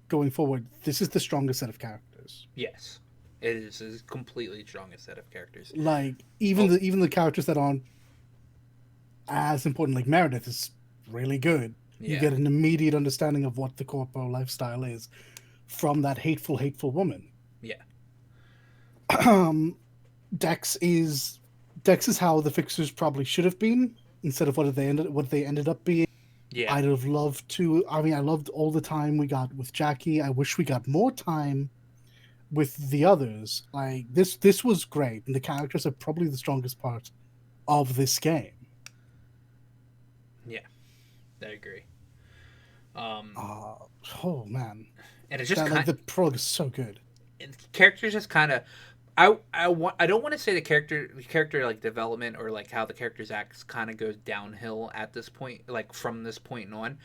Going forward, this is the strongest set of characters. Yes. It is completely strongest set of characters. Like even the characters that aren't as important, like Meredith, is really good. Yeah. You get an immediate understanding of what the corpo lifestyle is from that hateful woman. Yeah. Dex is how the fixers probably should have been instead of what they ended up being. Yeah. I'd have loved to. I mean, I loved all the time we got with Jackie. I wish we got more time with the others. Like this was great, and the characters are probably the strongest part of this game. Yeah. I agree. Oh man, And it's just like the prologue is so good. characters just kind of I don't want to say the character like development or like how the characters act kind of goes downhill at this point, like from this point on,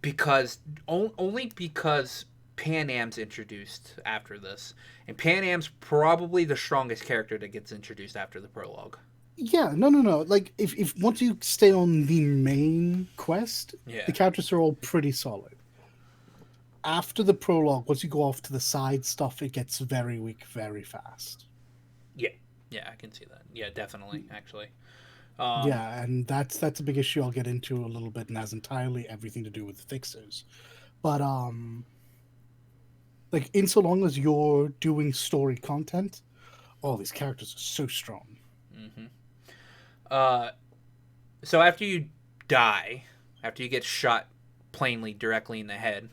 because only because Pan Am's introduced after this, and Pan Am's probably the strongest character that gets introduced after the prologue. Yeah, no. Like if once you stay on the main quest, Yeah. the characters are all pretty solid. After the prologue, once you go off to the side stuff, it gets very weak very fast. Yeah, I can see that. Yeah, definitely, actually. Yeah, and that's a big issue I'll get into a little bit, and has entirely everything to do with the fixers. But like in so long as you're doing story content, all these characters are so strong. So after you die, after you get shot plainly directly in the head,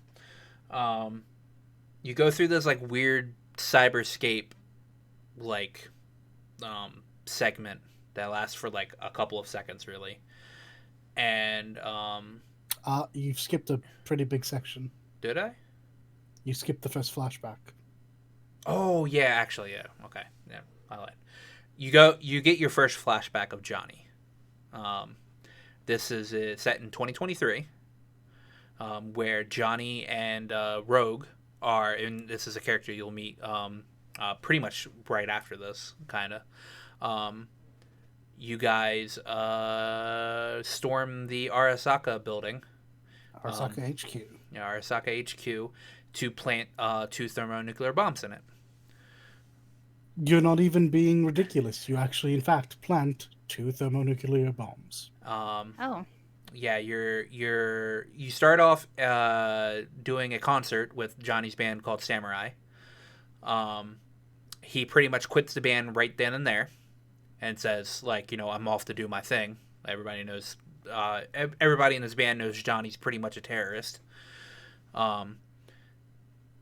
you go through this like weird cyberscape like segment that lasts for like a couple of seconds really, and You've skipped a pretty big section. did I? You skipped the first flashback. Oh yeah, actually yeah. Okay, yeah, I lied. You get your first flashback of Johnny. This is set in 2023, where Johnny and Rogue are, and this is a character you'll meet pretty much right after this, kind of. You guys storm the Arasaka building. Arasaka HQ. Yeah, Arasaka HQ to plant 2 thermonuclear bombs in it. You're not even being ridiculous. You actually, in fact, plant 2 thermonuclear bombs. Oh. Yeah, you start off doing a concert with Johnny's band called Samurai. He pretty much quits the band right then and there, and says like, I'm off to do my thing. Everybody knows. Everybody in this band knows Johnny's pretty much a terrorist.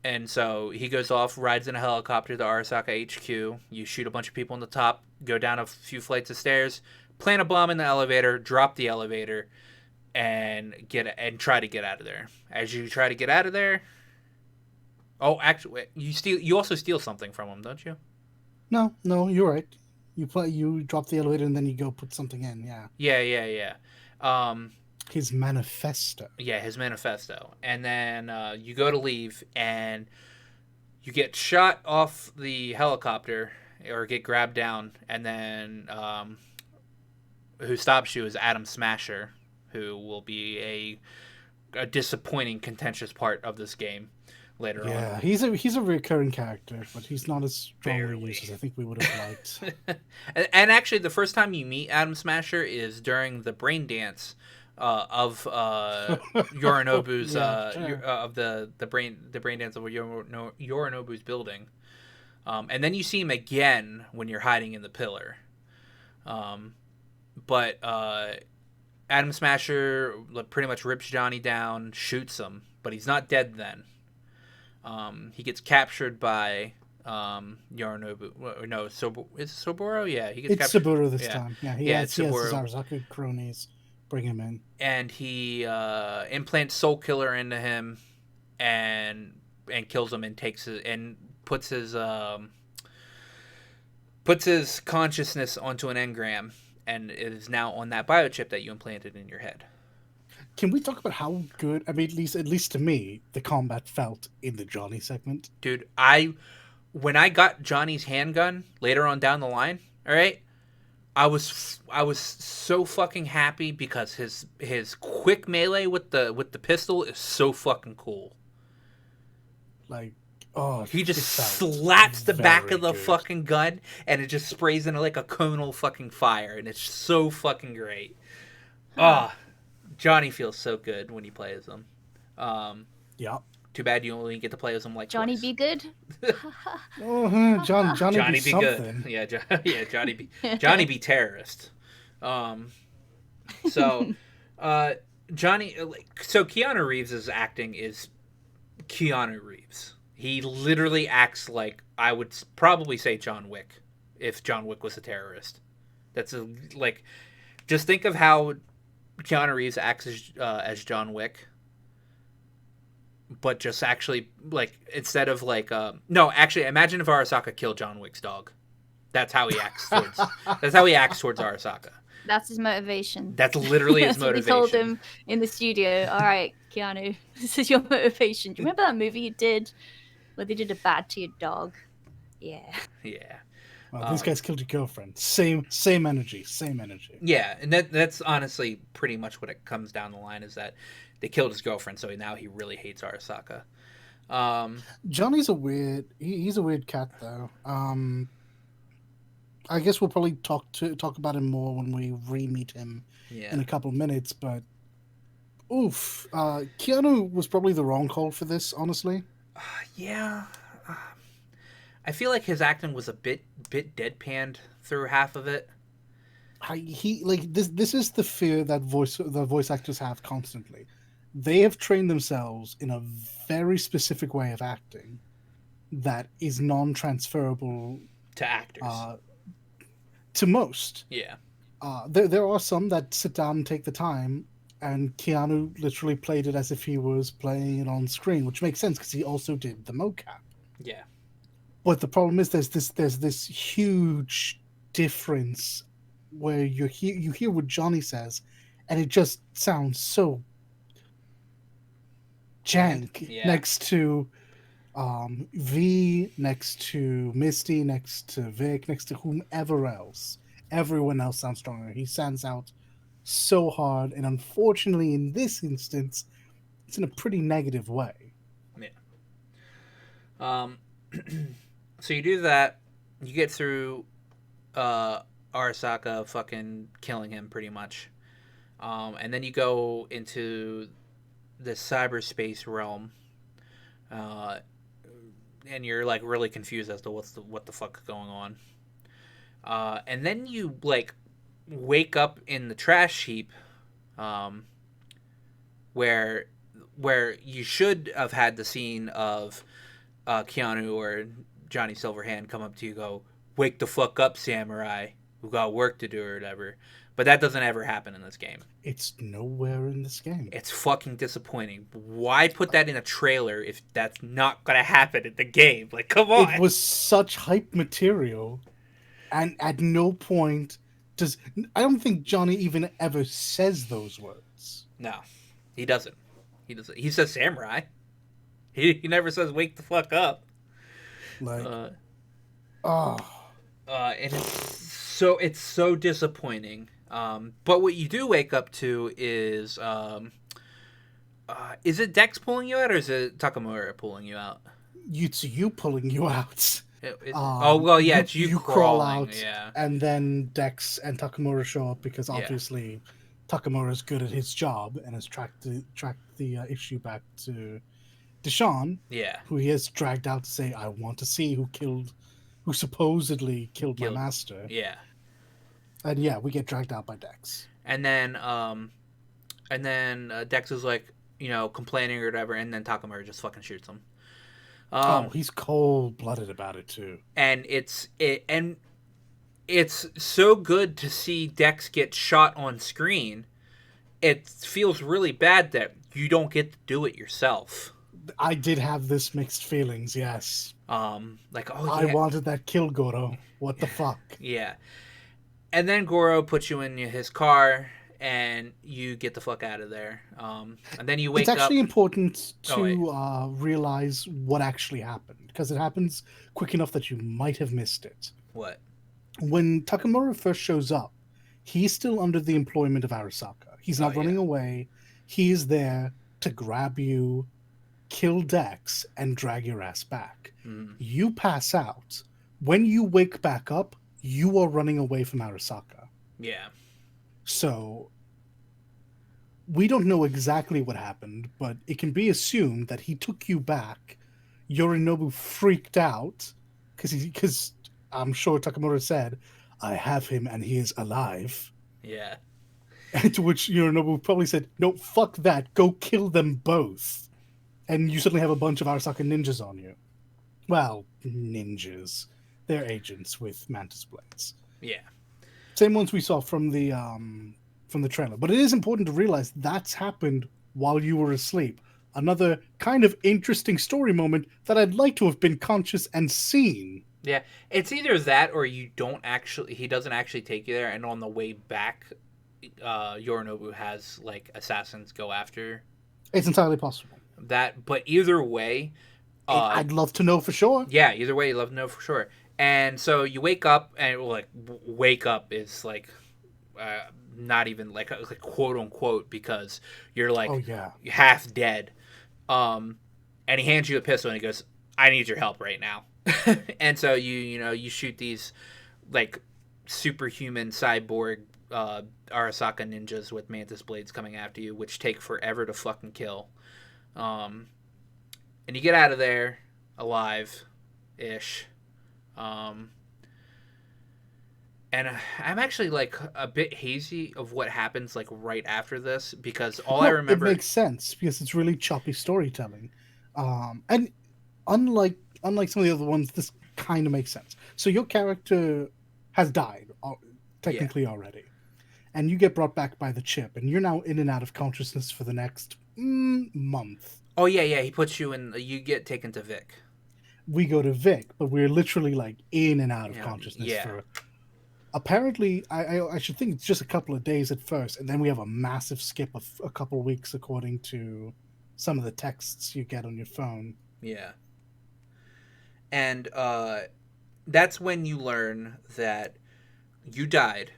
And so he goes off, rides in a helicopter to Arasaka HQ. You shoot a bunch of people on the top, go down a few flights of stairs, plant a bomb in the elevator, drop the elevator, and try to get out of there. As you try to get out of there, actually, you also steal something from him, don't you? No, you're right. You drop the elevator and then you go put something in. Yeah. Yeah. His manifesto. Yeah, his manifesto. And then you go to leave, and you get shot off the helicopter or get grabbed down, and then who stops you is Adam Smasher, who will be a disappointing, contentious part of this game later on. Yeah, he's a recurring character, but he's not as strongly Barely. used as I think we would have liked. And actually, the first time you meet Adam Smasher is during the brain dance of Yorinobu's of the brain dance of Yorinobu's building, and then you see him again when you're hiding in the pillar. But Adam Smasher pretty much rips Johnny down, shoots him, but he's not dead then. He gets captured by Yorinobu. No, is it Soboro? Yeah, he gets It's captured. Saburo this time. Yeah, he has his Saburo. Arasaka cronies bring him in. And he implants Soul Killer into him and kills him and puts his consciousness onto an engram, and it is now on that biochip that you implanted in your head. Can we talk about how good, I mean, at least to me, the combat felt in the Johnny segment? Dude, when I got Johnny's handgun later on down the line, all right, I was so fucking happy because his quick melee with the pistol is so fucking cool. Like, oh, he just slaps the back of the good. fucking gun and it just sprays into like a conal fucking fire, and it's so fucking great. Johnny feels so good when he plays him. Yeah. Too bad you only get to play as him like Johnny twice. be good. Johnny be something. Good. Yeah, Johnny be terrorist. So Johnny, so Keanu Reeves' acting is Keanu Reeves. He literally acts like, I would probably say, John Wick, if John Wick was a terrorist. Just think of how Keanu Reeves acts as John Wick, but just actually, like, instead of like no, actually, imagine if Arasaka killed John Wick's dog. That's how he acts towards Arasaka. That's his motivation. That's literally his motivation. We told him in the studio, all right, Keanu, this is your motivation. Do you remember that movie you did where they did a bad to your dog? Yeah. Yeah. Well, these guys killed your girlfriend. Same energy. Yeah, and that's honestly pretty much what it comes down the line, is that they killed his girlfriend, so now he really hates Arasaka. Johnny's he's a weird cat though. I guess we'll probably talk about him more when we re-meet him in a couple of minutes, but Keanu was probably the wrong call for this, honestly. Yeah. I feel like his acting was a bit deadpanned through half of it. This is the fear that voice actors have constantly. They have trained themselves in a very specific way of acting that is non-transferable to actors. To most. Yeah. There are some that sit down and take the time, and Keanu literally played it as if he was playing it on screen, which makes sense because he also did the mocap. Yeah. But the problem is there's this huge difference where you hear what Johnny says, and it just sounds so jank next to V, next to Misty, next to Vic, next to whomever else. Everyone else sounds stronger. He stands out so hard, and unfortunately in this instance, it's in a pretty negative way. Yeah. So you do that, you get through Arasaka fucking killing him pretty much. And then you go into the cyberspace realm. And you're like really confused as to what the fuck is going on. And then you like wake up in the trash heap, where you should have had the scene of Keanu or Johnny Silverhand come up to you and go, "Wake the fuck up, samurai. We've got work to do," or whatever. But that doesn't ever happen in this game. It's nowhere in this game. It's fucking disappointing. Why put that in a trailer if that's not gonna happen in the game? Like, come on. It was such hype material, and at no point I don't think Johnny even ever says those words. No, he doesn't. He says samurai. He never says wake the fuck up. Like, uh, oh, and it's so disappointing. But what you do wake up to is it Dex pulling you out, or is it Takamura pulling you out? it's you pulling you out. Oh well, yeah, You it's you you crawl crawling. out, Yeah, and then Dex and Takamura show up because yeah, obviously Takamura's good at his job and has tracked the issue back to Deshaun, yeah. who he has dragged out to say, "I want to see who supposedly killed my Killed. master." Yeah, And yeah, we get dragged out by Dex. and then Dex is like, complaining or whatever, and then Takamura just fucking shoots him. Oh, Um, he's cold blooded about it too. and it's so good to see Dex get shot on screen. It feels really bad that you don't get to do it yourself. I did have this mixed feelings. Yes, Like, oh I yeah, wanted that kill, Goro. What the fuck? yeah. And then Goro puts you in his car, and you get the fuck out of there. And then you It's wake up. actually important Oh wait, to realize what actually happened because it happens quick enough that you might have missed it. what? When Takamura first shows up, he's still under the employment of Arasaka. He's Oh not running yeah. away. He is there to grab you, kill Dex, and drag your ass back. Mm, You pass out. When you wake back up, you are running away from Arasaka. yeah. So we don't know exactly what happened, but it can be assumed that he took you back. Yorinobu freaked out because I'm sure Takamura said, "I have him and he is alive." Yeah. And to which Yorinobu probably said, "No, fuck that. Go kill them both." And you suddenly have a bunch of Arasaka ninjas on you. Well, ninjas. They're agents with mantis blades. Yeah. Same ones we saw from the trailer. But it is important to realize that's happened while you were asleep. Another kind of interesting story moment that I'd like to have been conscious and seen. Yeah. It's either that or he doesn't actually take you there, and on the way back, Yorinobu has like assassins go after It's entirely possible. that. But either way, I'd love to know for sure. yeah, either way, you love to know for sure. And so you wake up, and like wake up is like not even like quote unquote, because you're like Oh yeah. half dead. And he hands you a pistol, and he goes, "I need your help right now." And so you shoot these like superhuman cyborg Arasaka ninjas with mantis blades coming after you, which take forever to fucking kill. And you get out of there alive ish. And I'm actually like a bit hazy of what happens like right after this, because all I remember. It makes sense because it's really choppy storytelling. And unlike some of the other ones, this kind of makes sense. So your character has died technically already, and you get brought back by the chip, and you're now in and out of consciousness for the next month. Oh yeah, he puts you in. You get taken to Vic. We go to Vic, but we're literally like in and out of Yeah, consciousness yeah. for. Apparently, I should think it's just a couple of days at first, and then we have a massive skip of a couple of weeks, according to some of the texts you get on your phone. Yeah. And that's when you learn that you died,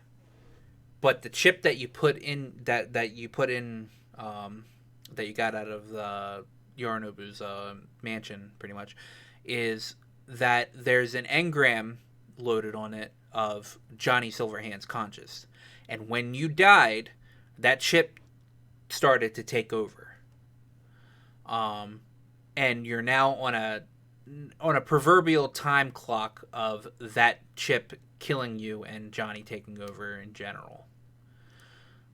but the chip that you put in that you got out of the Yorinobu's mansion, pretty much, is that there's an engram loaded on it of Johnny Silverhand's conscious, and when you died, that chip started to take over. And you're now on a proverbial time clock of that chip killing you and Johnny taking over in general.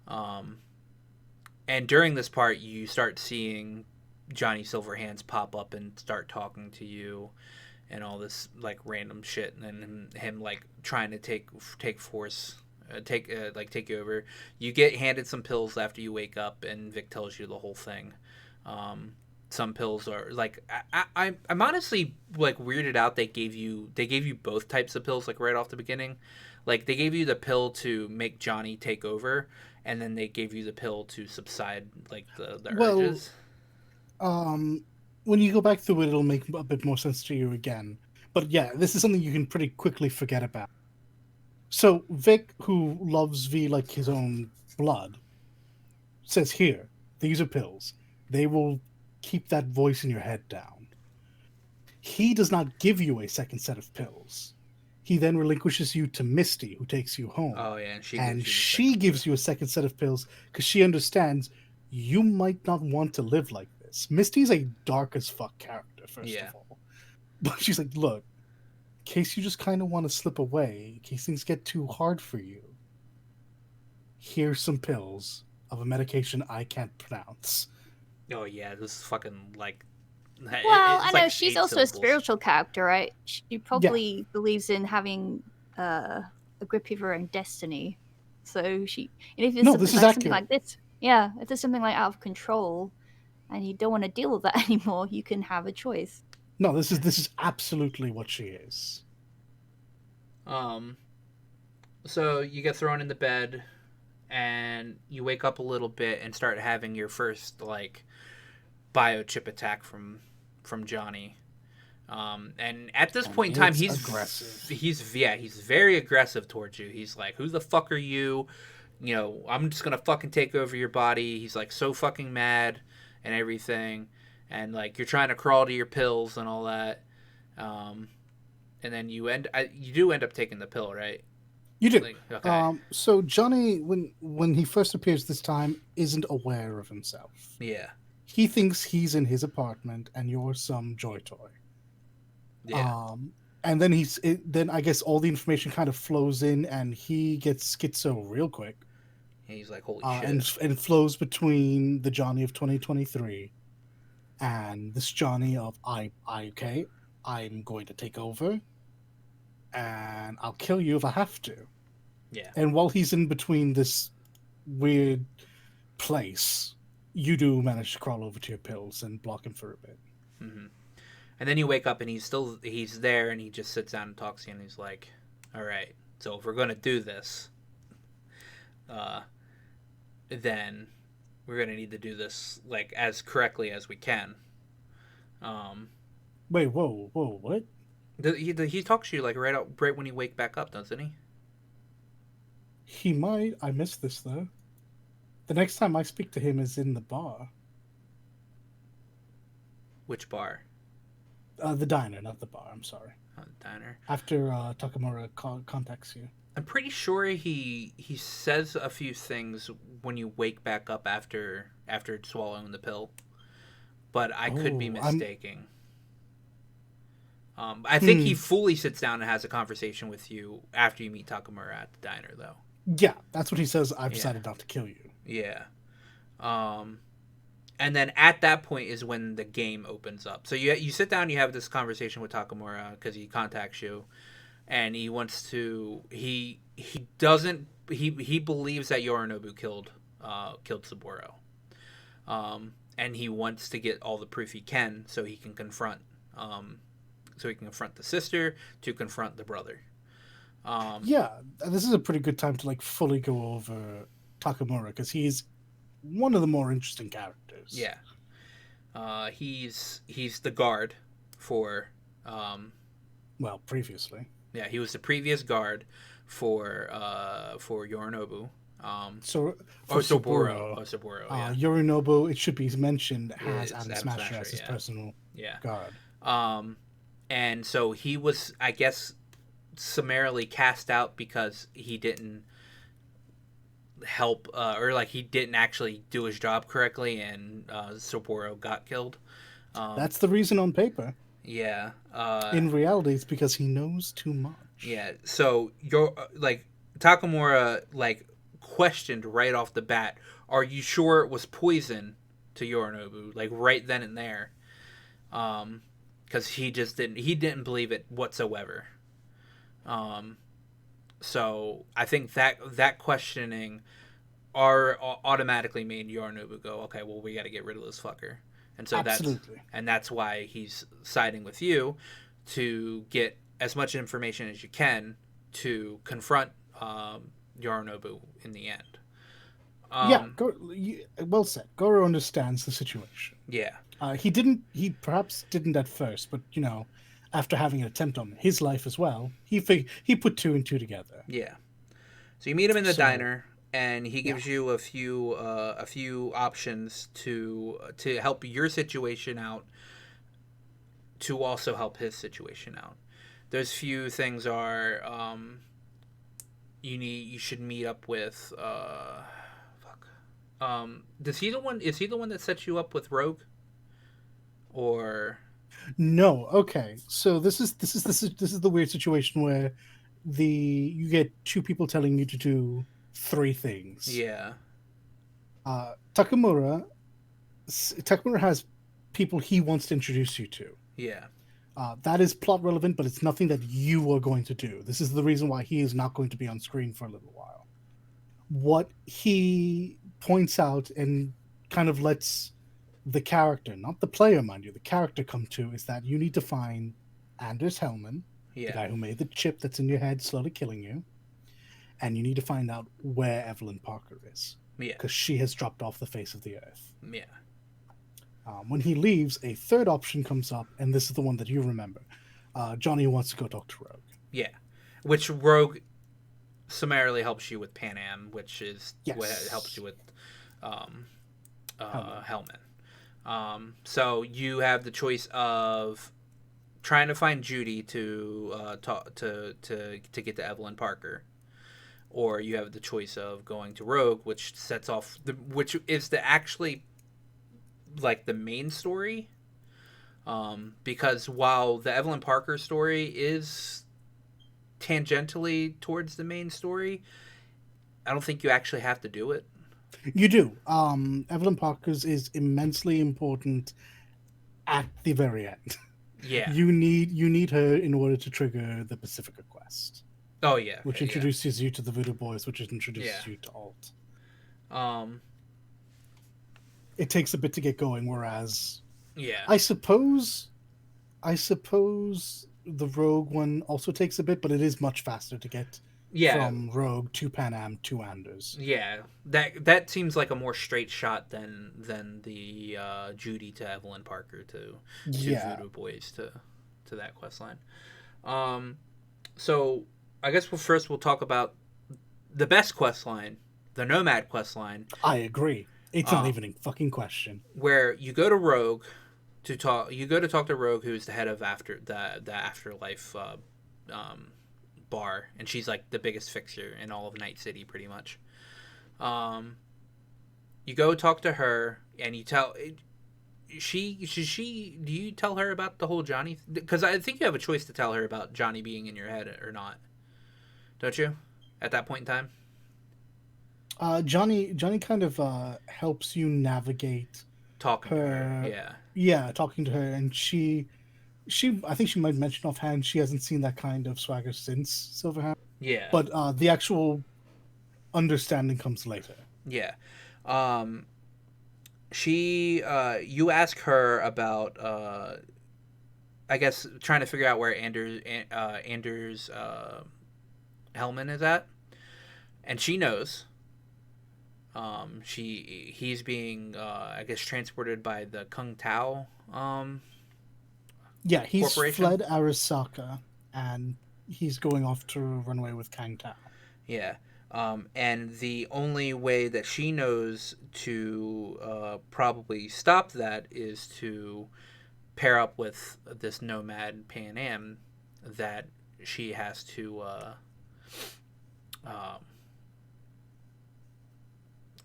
And during this part, you start seeing Johnny Silverhands pop up and start talking to you, and all this like random shit, and then him like trying to take you over. You get handed some pills after you wake up, and Vic tells you the whole thing. Some pills are like I'm honestly like weirded out. They gave you both types of pills like right off the beginning. Like they gave you the pill to make Johnny take over, and then they gave you the pill to subside like the urges. When you go back through it, it'll make a bit more sense to you again. But yeah, this is something you can pretty quickly forget about. So Vic, who loves V like his own blood, says, "Here, these are pills. They will keep that voice in your head down." He does not give you a second set of pills. He then relinquishes you to Misty, who takes you home. Oh yeah, and she And gives you the she second gives set. you a second set of pills because she understands you might not want to live like this. Misty's a dark as fuck character, first Yeah. of all. But she's like, look, in case you just kind of want to slip away, in case things get too hard for you, here's some pills of a medication I can't pronounce. Oh yeah, this is fucking like. Well, I It's know like she's 8 also a syllables. spiritual character, right? She Yeah, probably believes in having a grip of her own destiny. So she, and if it's no, this is something accurate. like this, yeah, if there's something like out of control, and you don't want to deal with that anymore, you can have a choice. No, this is absolutely what she is. Um. So you get thrown in the bed, and you wake up a little bit and start having your first like biochip attack from Johnny. And at this And point in time, it's aggressive. he's very aggressive towards you. He's like, "Who the fuck are you? You know, I'm just gonna fucking take over your body." He's like so fucking mad and everything, and like you're trying to crawl to your pills and all that. Um, and then you do end up taking the pill, right? You do. Like, okay, So Johnny, when he first appears this time, isn't aware of himself. yeah, He thinks he's in his apartment and you're some joy toy. yeah, And then then I guess all the information kind of flows in, and he gets schizo real quick, and he's like, "Holy shit!" and flows between the Johnny of 2023 and this Johnny of okay, I'm going to take over, and I'll kill you if I have to. Yeah, And while he's in between this weird place, you do manage to crawl over to your pills and block him for a bit. hmm and then you wake up and he's there and he just sits down and talks to you and he's like, "All right, so if we're gonna do this, uh, then we're gonna need to do this like as correctly as we can." Um, Wait, whoa, what? he talks to you like right when you wake back up, doesn't he? He might. I missed this though. The next time I speak to him is in the bar. Which bar? The diner, not the bar. I'm sorry. Diner. After Takamura contacts you. I'm pretty sure he says a few things when you wake back up after swallowing the pill, but I could be Oh, I'm. mistaking. I think he fully sits down and has a conversation with you after you meet Takamura at the diner, though. Yeah, that's what he says. I've Yeah. decided not to kill you. Yeah. And then at that point is when the game opens up. So you sit down, you have this conversation with Takamura because he contacts you, and he wants to. He doesn't. He believes that Yorinobu killed Saburo, and he wants to get all the proof he can so he can confront. So he can confront the sister, to confront the brother. Yeah, this is a pretty good time to like fully go over Takamura because he's one of the more interesting characters. Yeah. He's the guard for. Well, previously. Yeah, he was the previous guard for Yorinobu. So Or for Saburo. Saburo, Saburo. Yeah. Yorinobu, it should be mentioned, has It's Adam Adam Smasher Smasher, as his yeah. personal Yeah. guard. And so he was, I guess, summarily cast out because he didn't help, or like he didn't actually do his job correctly, and Saburo got killed. That's the reason on paper. Yeah. In reality, it's because he knows too much. Yeah. So you're like Takamura like questioned right off the bat, "Are you sure it was poison to Yorinobu?" Like right then and there. Because he didn't believe it whatsoever. So I think that questioning automatically made Yorinobu go, "Okay, well we got to get rid of this fucker," and so Absolutely. that's why he's siding with you to get as much information as you can to confront Yorinobu in the end. Well said. Goro understands the situation. Yeah. He perhaps didn't at first, but after having an attempt on his life as well, he put two and two together. Yeah. So you meet him in the So, diner, and he yeah. gives you a few options to help your situation out, to also help his situation out. Those few things are you should meet up with does he the one is he the one that sets you up with Rogue? Or No, okay. So this is the weird situation where you get two people telling you to do three things. yeah. Takamura has people he wants to introduce you to. Yeah. That is plot relevant, but it's nothing that you are going to do. This is the reason why he is not going to be on screen for a little while. What he points out and kind of lets the character, not the player, mind you, the character come to is that you need to find Anders Hellman, the guy who made the chip that's in your head slowly killing you, and you need to find out where Evelyn Parker is. Yeah. Because she has dropped off the face of the earth. Yeah. When he leaves, a third option comes up, and this is the one that you remember. Johnny wants to go talk to Rogue. Yeah. Which Rogue summarily helps you with Pan Am, which is Yes. what helps you with Hellman. So you have the choice of trying to find Judy to talk to get to Evelyn Parker, or you have the choice of going to Rogue, which sets off which is the actually like the main story. Because while the Evelyn Parker story is tangentially towards the main story, I don't think you actually have to do it. You do. Evelyn Parker's is immensely important at the very end. Yeah. You need her in order to trigger the Pacifica quest. Oh yeah. Which introduces you to the Voodoo Boys, which introduces you to Alt. It takes a bit to get going, whereas I suppose the Rogue one also takes a bit, but it is much faster to get from Rogue to Pan Am to Anders. Yeah, that seems like a more straight shot than the Judy to Evelyn Parker to Voodoo Boys to that quest line. So I guess we'll talk about the best quest line, the Nomad quest line. I agree. It's not even a fucking question. Where you go to Rogue to talk. You go to talk to Rogue, who's the head of the Afterlife bar, and she's like the biggest fixer in all of Night City, pretty much. You go talk to her, and you tell she. Do you tell her about the whole Johnny? Because I think you have a choice to tell her about Johnny being in your head or not, don't you? At that point in time. Johnny kind of helps you navigate talking to her. Yeah, talking to her, and she I think she might mention offhand she hasn't seen that kind of swagger since Silverhand. Yeah. But the actual understanding comes later. Yeah. You ask her about I guess trying to figure out where Anders Hellman is at, and she knows. He's being I guess transported by the Kung Tao yeah, he's fled Arasaka and he's going off to run away with Kang Tao. Yeah. And the only way that she knows to probably stop that is to pair up with this Nomad Pan Am that she has to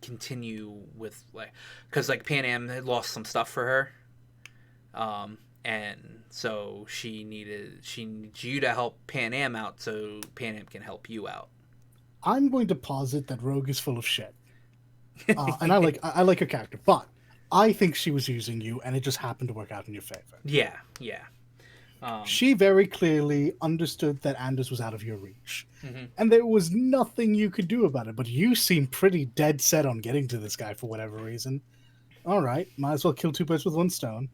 continue with, like, because like Pan Am had lost some stuff for her, and so she needs you to help Pan Am out so Pan Am can help you out. I'm going to posit that Rogue is full of shit, and I like her character, but I think she was using you, and it just happened to work out in your favor. Yeah. She very clearly understood that Anders was out of your reach, mm-hmm. and there was nothing you could do about it. But you seem pretty dead set on getting to this guy for whatever reason. All right, might as well kill two birds with one stone.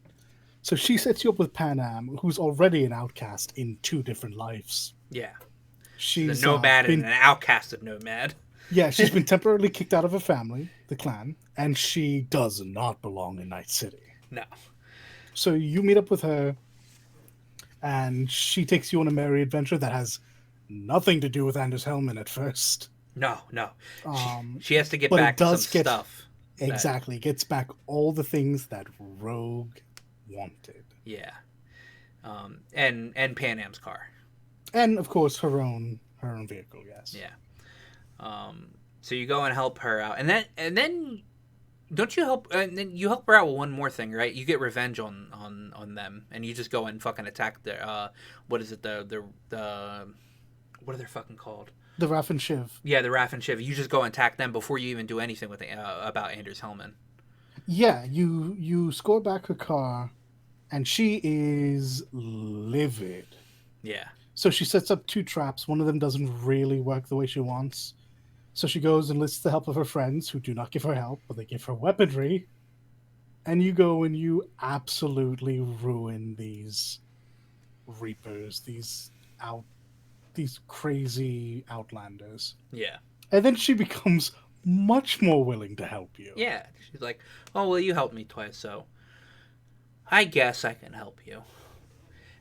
So she sets you up with Pan Am, who's already an outcast in two different lives. Yeah. She's the Nomad and an outcast of Nomad. Yeah, she's been temporarily kicked out of her family, the clan, and she does not belong in Night City. No. So you meet up with her, and she takes you on a merry adventure that has nothing to do with Anders Hellman at first. No, no. Um, She has to get but back it does some get stuff. exactly gets back all the things that Rogue wanted, Yeah. And Pan Am's car. and of course her own vehicle. Yes. Yeah. So you go and help her out, and then don't you help? And then you help her out with one more thing, right? You get revenge on them, and you just go and fucking attack their what is it the what are they fucking called? The Raff and Shiv. Yeah, the Raff and Shiv. You just go and attack them before you even do anything with about Anders Hellman. Yeah, you score back her car, and she is livid. Yeah. So she sets up two traps. One of them doesn't really work the way she wants. So she goes and enlists the help of her friends, who do not give her help, but they give her weaponry. And you go and you absolutely ruin these Reapers, these crazy Outlanders. Yeah. And then she becomes much more willing to help you. Yeah. She's like, oh well, you helped me twice, so I guess I can help you.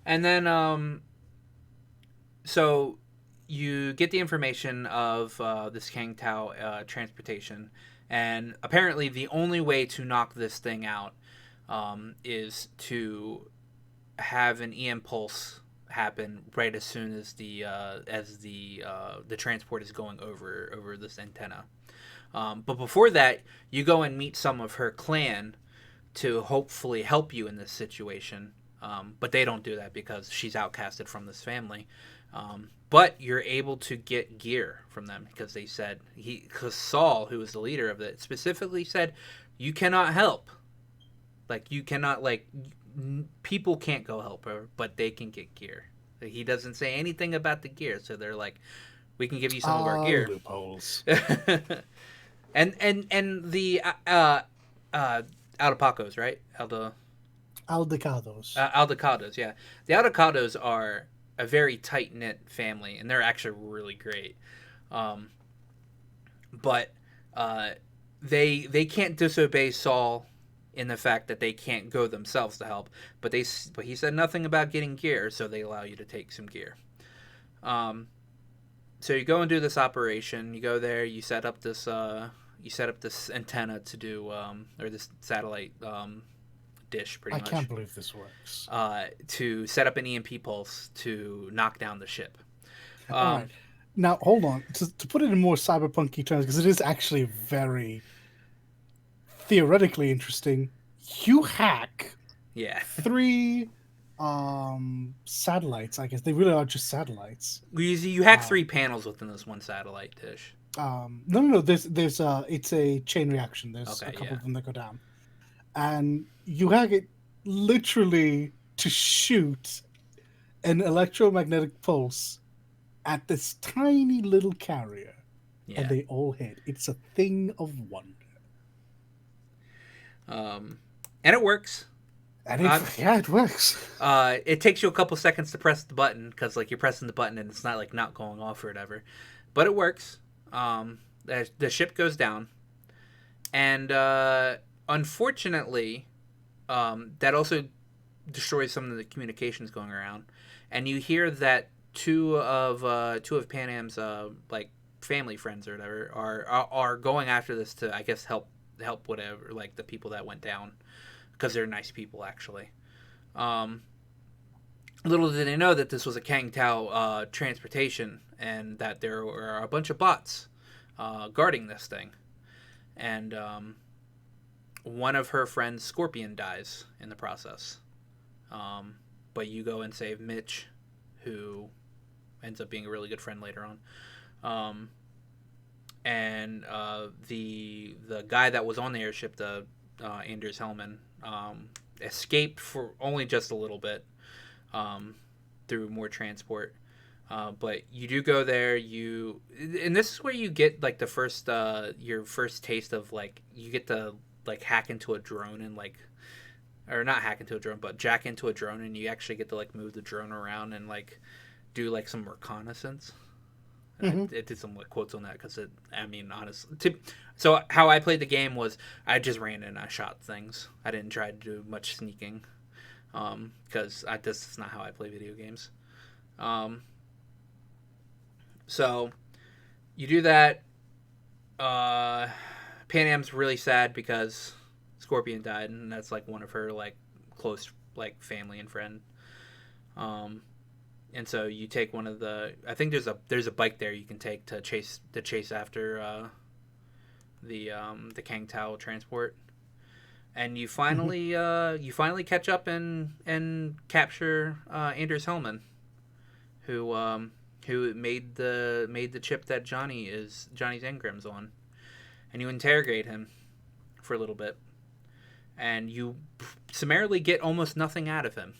And then so you get the information of this Kang Tao transportation, and apparently the only way to knock this thing out is to have an EM pulse happen right as soon as the transport is going over this antenna. But before that, you go and meet some of her clan to hopefully help you in this situation. But they don't do that because she's outcasted from this family. But you're able to get gear from them because they said because Saul, who was the leader of it, specifically said, "You cannot help. Like you cannot people can't go help her, but they can get gear." He doesn't say anything about the gear, so they're like, "We can give you some of our gear." Loopholes. and the Aldepacos, right? Aldecados. Aldecados, yeah. The Aldecados are a very tight knit family, and they're actually really great. But they can't disobey Saul in the fact that they can't go themselves to help. But he said nothing about getting gear, so they allow you to take some gear. So you go and do this operation. You go there. You set up this antenna to do or this satellite dish pretty much. I can't believe this works. To set up an EMP pulse to knock down the ship. All right. Now, hold on. To put it in more cyberpunky terms, because it is actually very theoretically interesting, you hack Yeah. 3 satellites, I guess. They really are just satellites. You hack 3 panels within this one satellite dish. No. There's it's a chain reaction. There's Okay, a couple yeah. of them that go down. And you hack it literally to shoot an electromagnetic pulse at this tiny little carrier, Yeah. and they all hit. It's a thing of wonder. And it works. And it works. It takes you a couple seconds to press the button because you're pressing the button and it's not not going off or whatever, but it works. The ship goes down, and unfortunately, that also destroys some of the communications going around, and you hear that two of Pan Am's family friends or whatever are going after this to, I guess, help whatever the people that went down, because they're nice people actually. Little did they know that this was a Kang Tao transportation, and that there were a bunch of bots guarding this thing, and one of her friends, Scorpion, dies in the process. But you go and save Mitch, who ends up being a really good friend later on. And the guy that was on the airship, the Anders Hellman, escaped for only just a little bit through more transport. But you do go there, and this is where you get the first your first taste of you get to hack into a drone and or not hack into a drone, but jack into a drone, and you actually get to move the drone around and do some reconnaissance. Mm-hmm. It did some quotes on that because honestly, so how I played the game was I just ran in and I shot things. I didn't try to do much sneaking. because this is not how I play video games. So you do that. Pan Am's really sad because Scorpion died, and that's like one of her like close like family and friend. And so you take one of the. I think there's a bike there you can take to chase after the Kang Tao transport, and you finally catch up and capture Anders Hellman, who made the chip that Johnny's engram's on, and you interrogate him for a little bit, and you summarily get almost nothing out of him.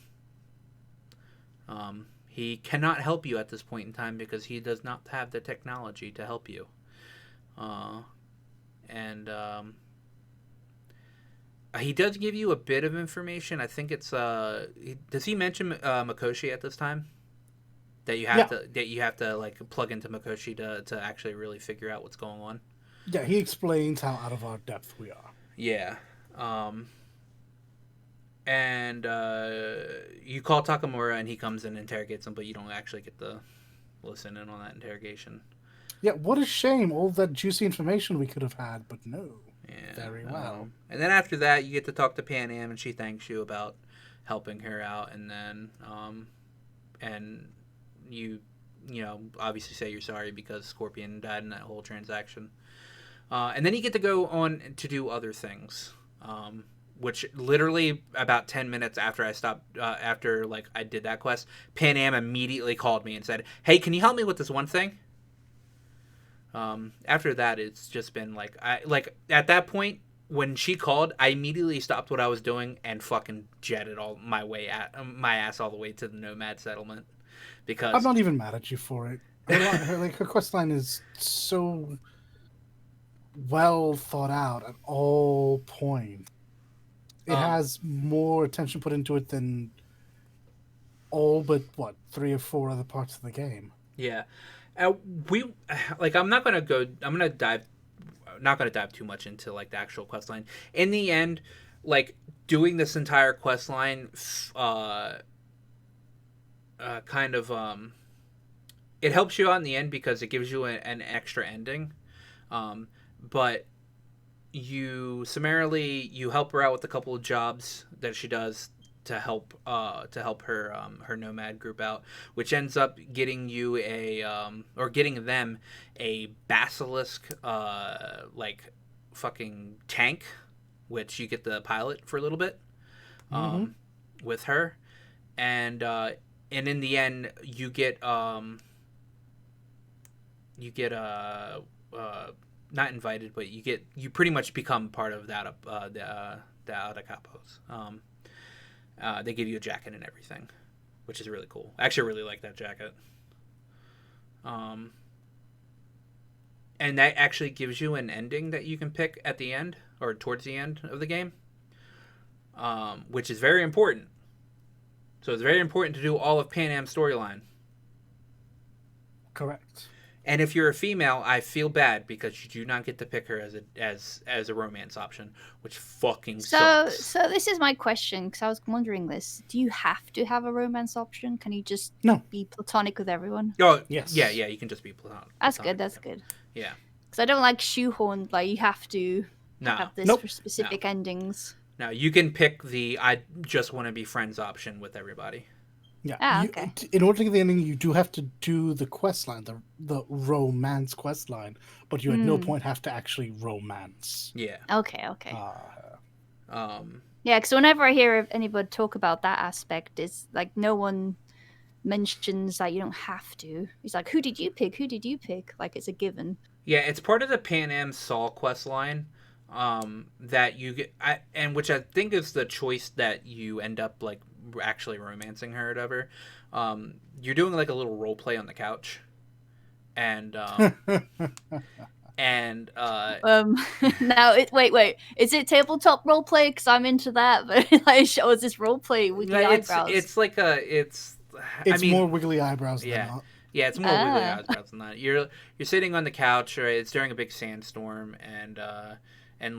He cannot help you at this point in time because he does not have the technology to help you. And he does give you a bit of information. I think it's does he mention Makoshi at this time? That you have to like plug into Makoshi to actually really figure out what's going on. Yeah, he explains how out of our depth we are. Yeah. And you call Takamura and he comes and interrogates him, but you don't actually get to listen in on that interrogation. Yeah, what a shame. All that juicy information we could have had, but no. Yeah. Very well. And then after that, you get to talk to Pan Am, and she thanks you about helping her out, and then and you obviously say you're sorry because Scorpion died in that whole transaction. And then you get to go on to do other things. Which literally about 10 minutes after I stopped, after like I did that quest, Pan Am immediately called me and said, "Hey, can you help me with this one thing?" After that, it's just been like at that point when she called, I immediately stopped what I was doing and fucking jetted all my ass all the way to the Nomad settlement because I'm not even mad at you for it. Her quest line is so well thought out at all points. It has more attention put into it than all but 3 or 4 other parts of the game. Yeah, I'm not gonna dive too much into like the actual quest line. In the end, like doing this entire quest line, it helps you out in the end because it gives you an extra ending, but. You help her out with a couple of jobs that she does to help her nomad group out, which ends up getting you getting them a basilisk like fucking tank, which you get the pilot for a little bit with her, and in the end you get not invited, but you pretty much become part of that the Atacapos. They give you a jacket and everything, which is really cool. I actually really like that jacket. And that actually gives you an ending that you can pick at the end or towards the end of the game, which is very important. So it's very important to do all of Pan Am's storyline. Correct. And if you're a female, I feel bad because you do not get to pick her as a romance option, which fucking sucks. So this is my question because I was wondering this: do you have to have a romance option? Can you just be platonic with everyone? Oh yes, yeah, you can just be platonic. That's good. That's good. Yeah, because I don't like shoehorned. Like you have to have this for specific endings. No, you can pick the I just want to be friends option with everybody. Yeah. Okay. In order to get the ending, you do have to do the quest line, the romance quest line, but you at no point have to actually romance. Yeah. Okay. Yeah, because whenever I hear anybody talk about that aspect, it's like no one mentions that you don't have to. It's like, who did you pick? Who did you pick? Like it's a given. Yeah, it's part of the Pan Am Saul quest line. That you get, and which I think is the choice that you end up like actually romancing her or whatever. You're doing like a little role play on the couch, and now wait, is it tabletop role play? Because I'm into that, but like shows this role play with the eyebrows. It's like it's more wiggly eyebrows than not. Yeah, it's more wiggly eyebrows than that. You're sitting on the couch, right? It's during a big sandstorm, and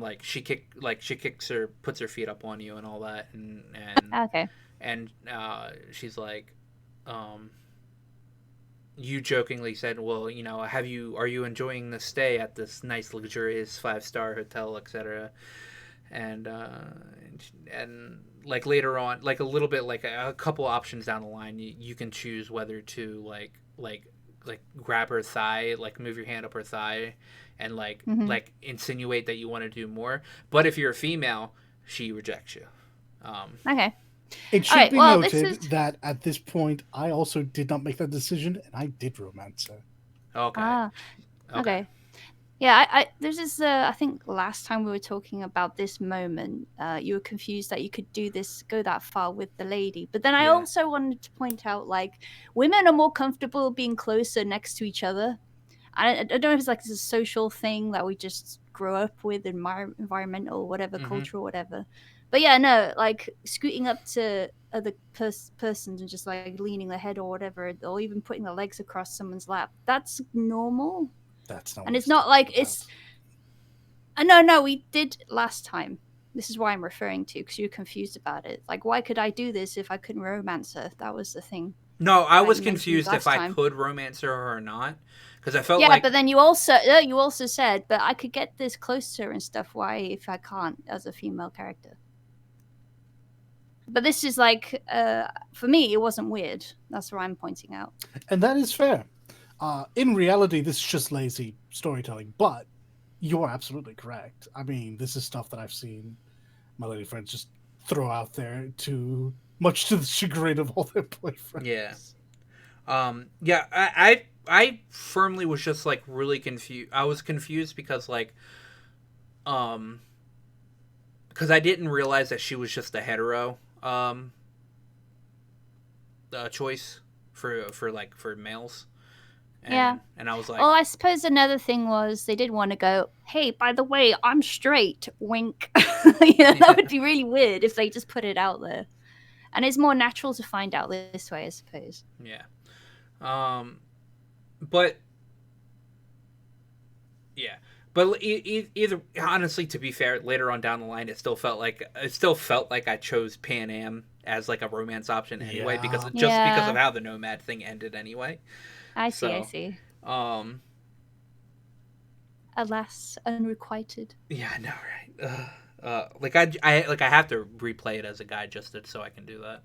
like she puts her feet up on you and all that, and okay. and she's like, you jokingly said, well, are you enjoying the stay at this nice luxurious 5-star hotel, etc. and like later on, like a little bit, like a couple options down the line, you can choose whether to like grab her thigh, like move your hand up her thigh, and Mm-hmm. like insinuate that you want to do more. But if you're a female, she rejects you. Okay. It All should right. be Well, this is. noted that at this point, I also did not make that decision, and I did romance her. Okay. Ah. Okay. Okay. Yeah, I there's this. I think last time we were talking about this moment, you were confused that you could do this, go that far with the lady. But then I Yeah. also wanted to point out, like, women are more comfortable being closer next to each other. I don't know if it's like it's a social thing that we just grow up with, environmental, whatever, Mm-hmm. cultural, whatever. But yeah, no, like scooting up to other persons and just like leaning their head or whatever, or even putting their legs across someone's lap, that's normal. That's not And what it's he's not talking like about. it's no, we did last time. This is why I'm referring to, because you were confused about it. Like, why could I do this if I couldn't romance her? That was the thing No, I that was you mentioned confused if last I time. could romance her or not, because I felt Yeah, like but then you also said, but I could get this closer and stuff. Why if I can't as a female character? But this is like, for me, it wasn't weird. That's what I'm pointing out. And that is fair. In reality, this is just lazy storytelling, but you're absolutely correct. I mean, this is stuff that I've seen my lady friends just throw out there to much to the chagrin of all their boyfriends. yeah. Yeah, I firmly was just like really confused. I was confused because um because I didn't realize that she was just a hetero choice for males. Yeah. And I was like, Well, I suppose another thing was they did want to go, hey, by the way, I'm straight. Wink. That would be really weird if they just put it out there. And it's more natural to find out this way, I suppose. yeah. But yeah. But either honestly, to be fair, later on down the line, it still felt like I chose Pan Am as like a romance option anyway, because Yeah. just because Yeah. of how the Nomad thing ended anyway. I So, see. um, Alas, unrequited. yeah, I know, right? I have to replay it as a guy so I can do that.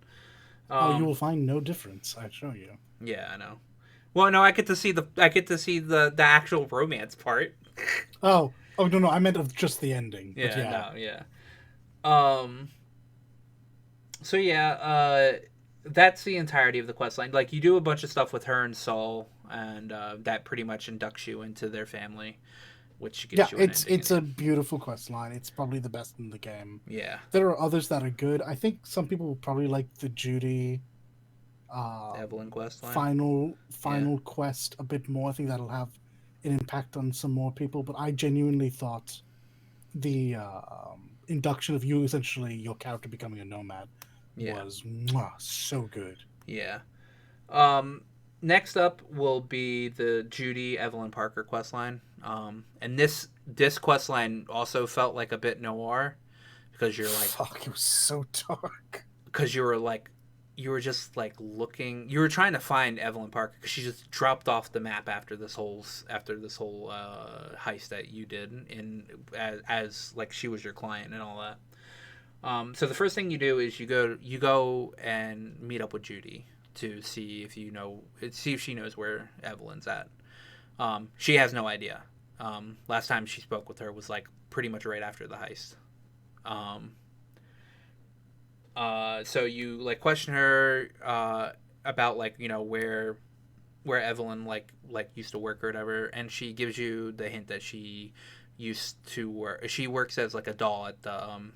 Oh, you will find no difference, I assure you. Yeah, I know. Well, no, I get to see the actual romance part. Oh, no, I meant of just the ending. But Yeah, yeah. no, yeah. Um. So yeah, that's the entirety of the quest line. Like, you do a bunch of stuff with her and Saul, and that pretty much inducts you into their family, which Yeah, gives you an ending. it's a beautiful quest line. It's probably the best in the game. Yeah, There are others that are good. I think some people will probably like the Judy Evelyn quest line. final quest a bit more. I think that'll have an impact on some more people. But I genuinely thought the induction of you, essentially your character becoming a nomad, was so good. Yeah. Next up will be the Judy Evelyn Parker questline. And this questline also felt like a bit noir, because you're like, fuck, it was so dark. Because you were just like looking, you were trying to find Evelyn Parker because she just dropped off the map after this whole heist that you did as like she was your client and all that. So the first thing you do is you go and meet up with Judy to see if she knows where Evelyn's at. She has no idea. Last time she spoke with her was like pretty much right after the heist. So you like question her about like where Evelyn like used to work or whatever, and she gives you the hint that she used to work. She works as like a doll at the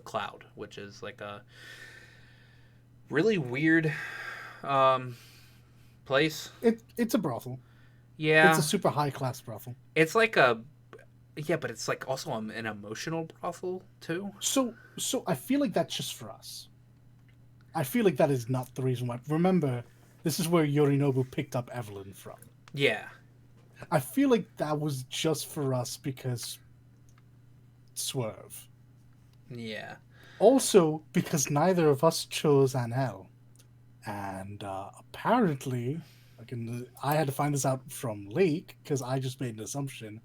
Cloud, which is like a really weird place. It's a brothel. Yeah, it's a super high class brothel. It's like but it's like also an emotional brothel too. So I feel like that's just for us. I feel like that is not the reason why. Remember, this is where Yorinobu picked up Evelyn from. Yeah. I feel like that was just for us because Swerve. Yeah. Also, because neither of us chose Anel, and apparently, I had to find this out from Lake because I just made an assumption.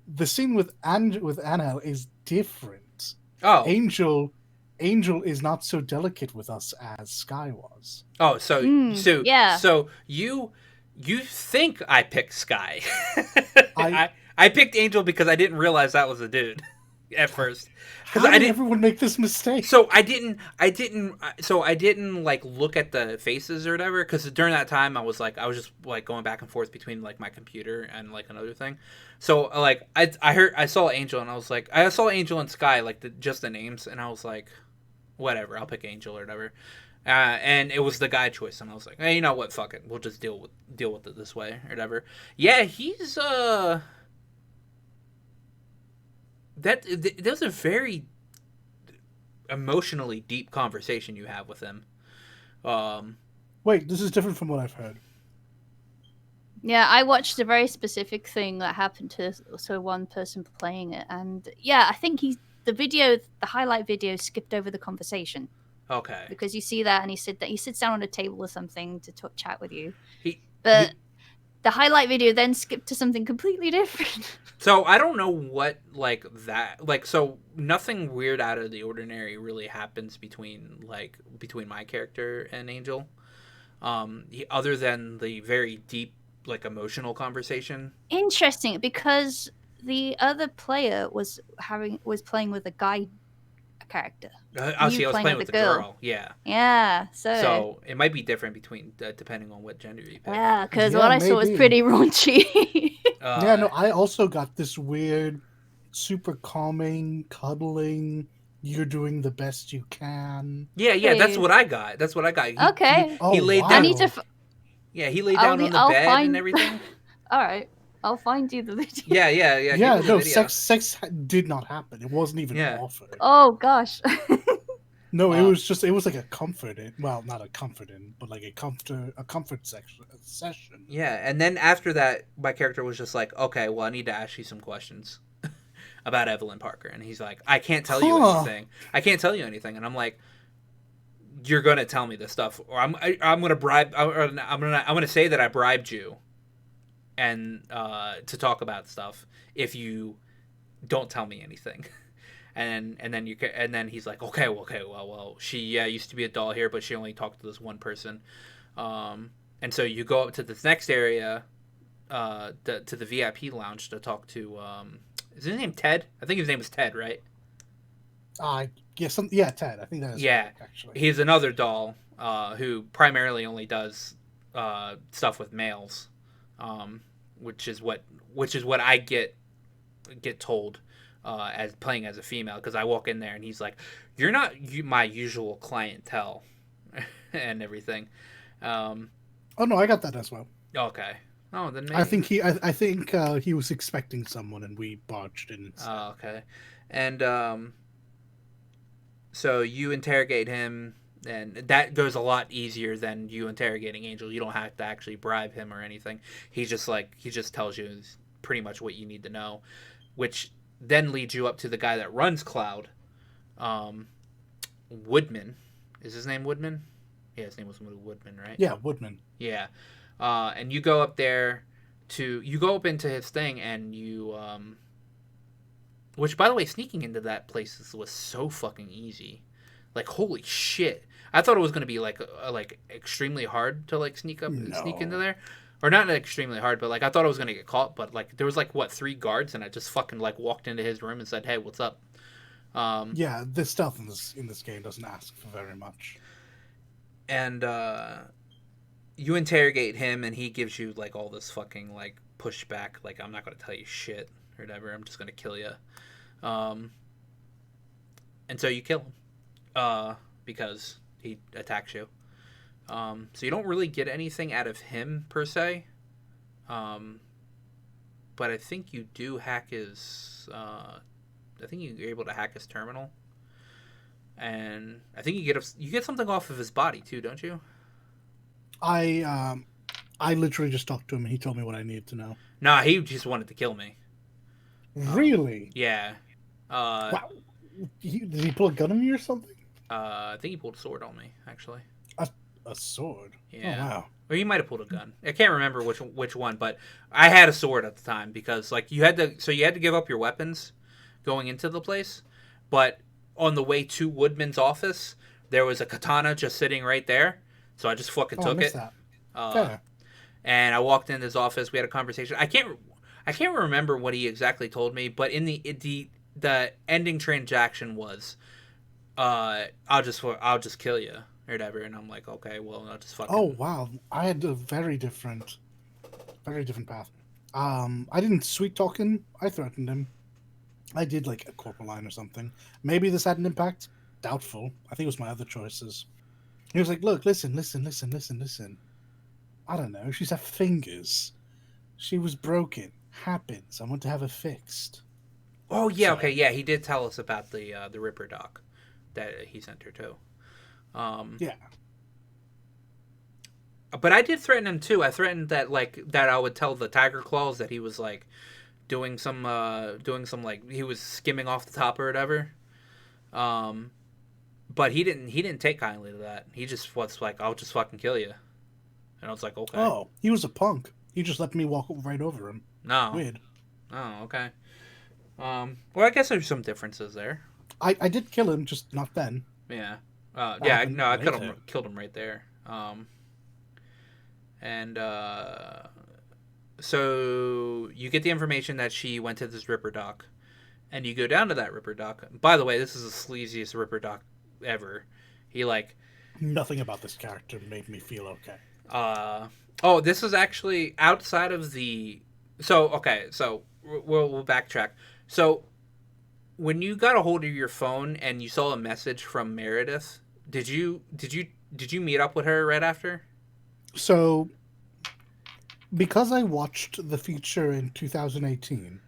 The scene with Anel is different. Oh, Angel Angel is not so delicate with us as Sky was. oh, so Mm, so yeah. so you think I picked Sky? I I picked Angel because I didn't realize that was a dude at first because How I did didn't. everyone make this mistake? So I didn't like look at the faces or whatever because during that time I was just like going back and forth between like my computer and like another thing. So like I saw Angel and I saw Angel and Sky like just the names and I was like, whatever, I'll pick Angel or whatever. And it was the guy choice, and I was like, hey, you know what? Fuck it, we'll just deal with it this way or whatever. Yeah, he's there's a very emotionally deep conversation you have with him. Um, Wait, this is different from what I've heard. Yeah, I watched a very specific thing that happened to one person playing it, and yeah, I think the highlight video skipped over the conversation okay, because you see that, and he sits down on a table or something to chat with you, he but the highlight video then skipped to something completely different. so I don't know what like that like so nothing weird out of the ordinary really happens between my character and Angel. Other than the very deep like emotional conversation. Interesting, because the other player was playing with a guy character. I You see. I was playing playing with with a the girl. girl. Yeah. Yeah, So it might be different between depending on what gender you pick. yeah, because Yeah, what I saw was maybe. pretty raunchy. Yeah, no, I also got this weird, super calming, cuddling. You're doing the best you can. yeah. That's what I got. That's what I got. Okay. Oh He laid I down. need to. wow! Yeah, he laid down on the I'll bed and find. everything. All right, I'll find you the video. Yeah. Give Yeah, me the no, video. sex did not happen. It wasn't even Yeah. offered. Oh gosh. No, Uh, it was like a comforting. Well, not a comforting, but like a comfort section session. yeah, and then after that, my character was just like, okay, well, I need to ask you some questions about Evelyn Parker, and he's like, I can't tell you Huh. anything. I can't tell you anything, and I'm like, you're gonna tell me this stuff, or I'm gonna bribe. I'm gonna say that I bribed you, and to talk about stuff if you don't tell me anything. And then he's like, well, she used to be a doll here, but she only talked to this one person. And so you go up to this next area, to the VIP lounge to talk to. Is his name Ted? I think his name was Ted, right? Yeah, Ted. I think that is Yeah, correct, actually. he's another doll who primarily only does stuff with males, which is what I get told as playing as a female because I walk in there and he's like, "You're not my usual clientele," and everything. Oh no, I got that as well. Okay. Oh, then maybe. I think he was expecting someone, and we barged in instead. Oh, okay. And so you interrogate him, and that goes a lot easier than you interrogating Angel. You don't have to actually bribe him or anything. He just tells you pretty much what you need to know, which then leads you up to the guy that runs Cloud, Woodman. Is his name Woodman? Yeah, his name was Woodman, right? Yeah, Woodman. Yeah. And you go up there you go up into his thing and you which by the way, sneaking into that place was so fucking easy. Like holy shit. I thought it was going to be like extremely hard to like sneak into there. Or not extremely hard, but like I thought I was going to get caught, but like there was like 3 guards and I just fucking like walked into his room and said, "Hey, what's up?" Yeah, the stealth in this game doesn't ask for very much. And you interrogate him and he gives you like all this fucking like pushback, like I'm not going to tell you shit or whatever, I'm just going to kill you. And so you kill him because he attacks you. So you don't really get anything out of him per se. But I think you do hack his I think you're able to hack his terminal. And I think you get something off of his body too, don't you? I literally just talked to him and he told me what I needed to know. Nah, he just wanted to kill me. Really? Yeah. Wow. Did he pull a gun on you or something? I think he pulled a sword on me, actually. A, a sword? Oh, Yeah. wow. Or he might have pulled a gun. I can't remember which one, but I had a sword at the time because like you had to give up your weapons going into the place, but on the way to Woodman's office, there was a katana just sitting right there, so I just fucking Oh, I took missed it. that. Uh, Fair. and I walked in his office. We had a conversation. I can't remember what he exactly told me, but the ending transaction was, I'll just kill you or whatever. And I'm like, okay, well, I'll just Oh, fucking. wow. I had a very different path. I didn't sweet talk him. I threatened him. I did like a corporal line or something. Maybe this had an impact. Doubtful. I think it was my other choices. He was like, "Look, listen. I don't know. She's had fingers. She was broken. Happens. I want to have her fixed." Oh yeah, okay, So yeah, he did tell us about the Ripper doc that he sent her to. Um, yeah. but I did threaten him too. I threatened that I would tell the Tiger Claws that he was like doing some like he was skimming off the top or whatever. Um, but he didn't take kindly to that. He just was like, I'll just fucking kill you. And I was like, okay. Oh, he was a punk. He just let me walk right over him. No. Weird. Oh, okay. Well, I guess there's some differences there. I did kill him, just not then. Yeah. That Yeah. happened No, I later. killed him right there. And so you get the information that she went to this Ripper doc, and you go down to that Ripper doc. By the way, this is the sleaziest Ripper doc ever. He like, Nothing about this character made me feel okay. oh, this is actually outside of the. So okay, so we'll backtrack. So when you got a hold of your phone and you saw a message from Meredith, did you meet up with her right after? So, because I watched the feature in 2018,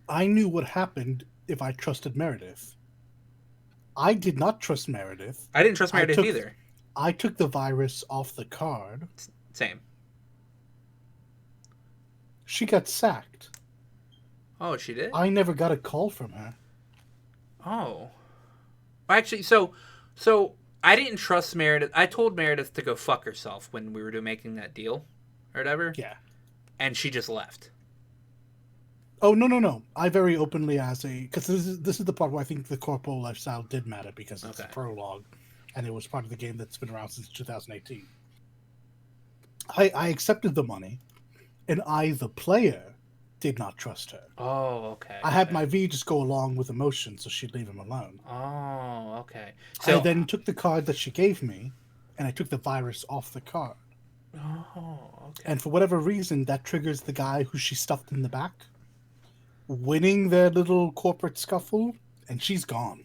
I knew what happened if I trusted Meredith. I did not trust Meredith. I didn't trust I Meredith took either. I took the virus off the card. Same. She got sacked. Oh, she did. I never got a call from her. Oh, actually, so I didn't trust Meredith. I told Meredith to go fuck herself when we were making that deal, or whatever, Yeah. and she just left. Oh no. I very openly as a because this is the part where I think the corporal lifestyle did matter because it's Okay. a prologue, and it was part of the game that's been around since 2018. I accepted the money, and I, the player, did not trust her. Oh, okay. I had Okay. my V just go along with emotion, so she'd leave him alone. Oh, okay. I So. then took the card that she gave me, and I took the virus off the card. Oh, okay. And for whatever reason, that triggers the guy who she stuffed in the back, winning their little corporate scuffle, and she's gone.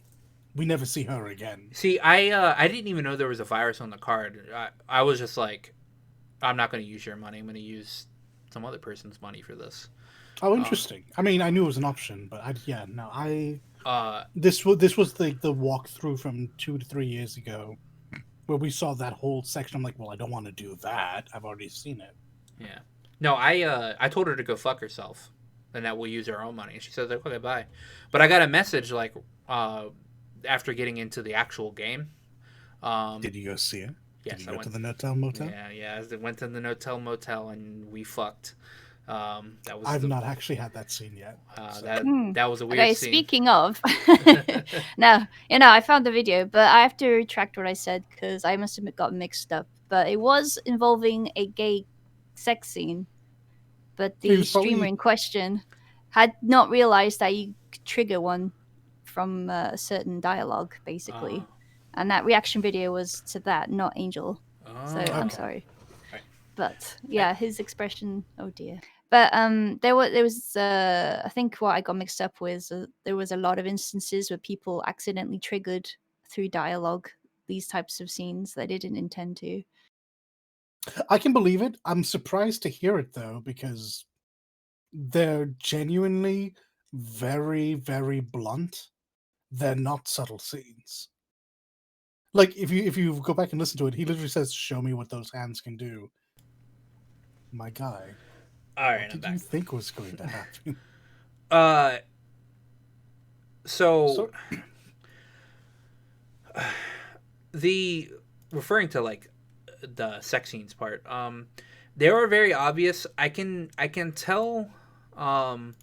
We never see her again. See, I didn't even know there was a virus on the card. I was just like, I'm not going to use your money. I'm going to use some other person's money for this. Oh, interesting. I mean, I knew it was an option, but I Uh, this was the walkthrough from 2 to 3 years ago, where we saw that whole section. I'm like, well, I don't want to do that. I've already seen it. yeah. No, I told her to go fuck herself, and that we'll use our own money. And she said, like, okay, bye. But I got a message like after getting into the actual game. Did you go see it? Yes, Did you I go went to the Notel Motel? Yeah. I went to the Notel Motel and we fucked. That was I've not actually had that scene yet. So. that was a weird Okay, scene. speaking of, now I found the video, but I have to retract what I said because I must have got mixed up. But it was involving a gay sex scene, but He the was streamer probably in question had not realized that you could trigger one from a certain dialogue, basically, and that reaction video was to that, not Angel. So I'm Okay. sorry, Right. but yeah, his expression. Oh dear. But there was I think what I got mixed up with there was a lot of instances where people accidentally triggered through dialogue these types of scenes they didn't intend to. I can believe it. I'm surprised to hear it though, because they're genuinely very, very blunt. They're not subtle scenes. Like if you go back and listen to it, he literally says, "Show me what those hands can do." My guy, All right, what I'm did you back. think was going to happen? Uh, So So the referring to like the sex scenes part, they are very obvious. I can tell. Um,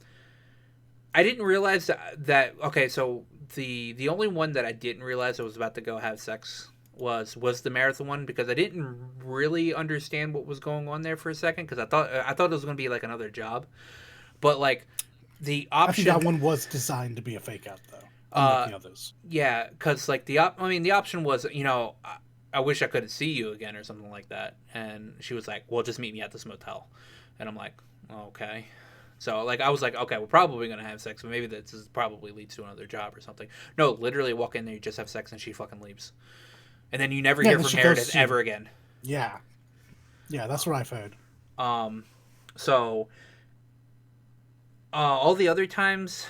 I didn't realize that. Okay, so the only one that I didn't realize I was about to go have sex was the marathon one, because I didn't really understand what was going on there for a second, because I thought it was going to be like another job, but like the I think that option. one was designed to be a fake out, though, unlike Uh, the others. yeah, because like I mean, the option was, I wish I could see you again or something like that, and she was like, well, just meet me at this motel, and I'm like, okay. So like I was like, okay, we're probably gonna have sex, but maybe this is probably leads to another job or something. No, literally walk in there, you just have sex, and she fucking leaves, and then you never Yeah, hear then from she goes Meredith to. ever again. Yeah, yeah, that's what I've heard. Um, so all the other times,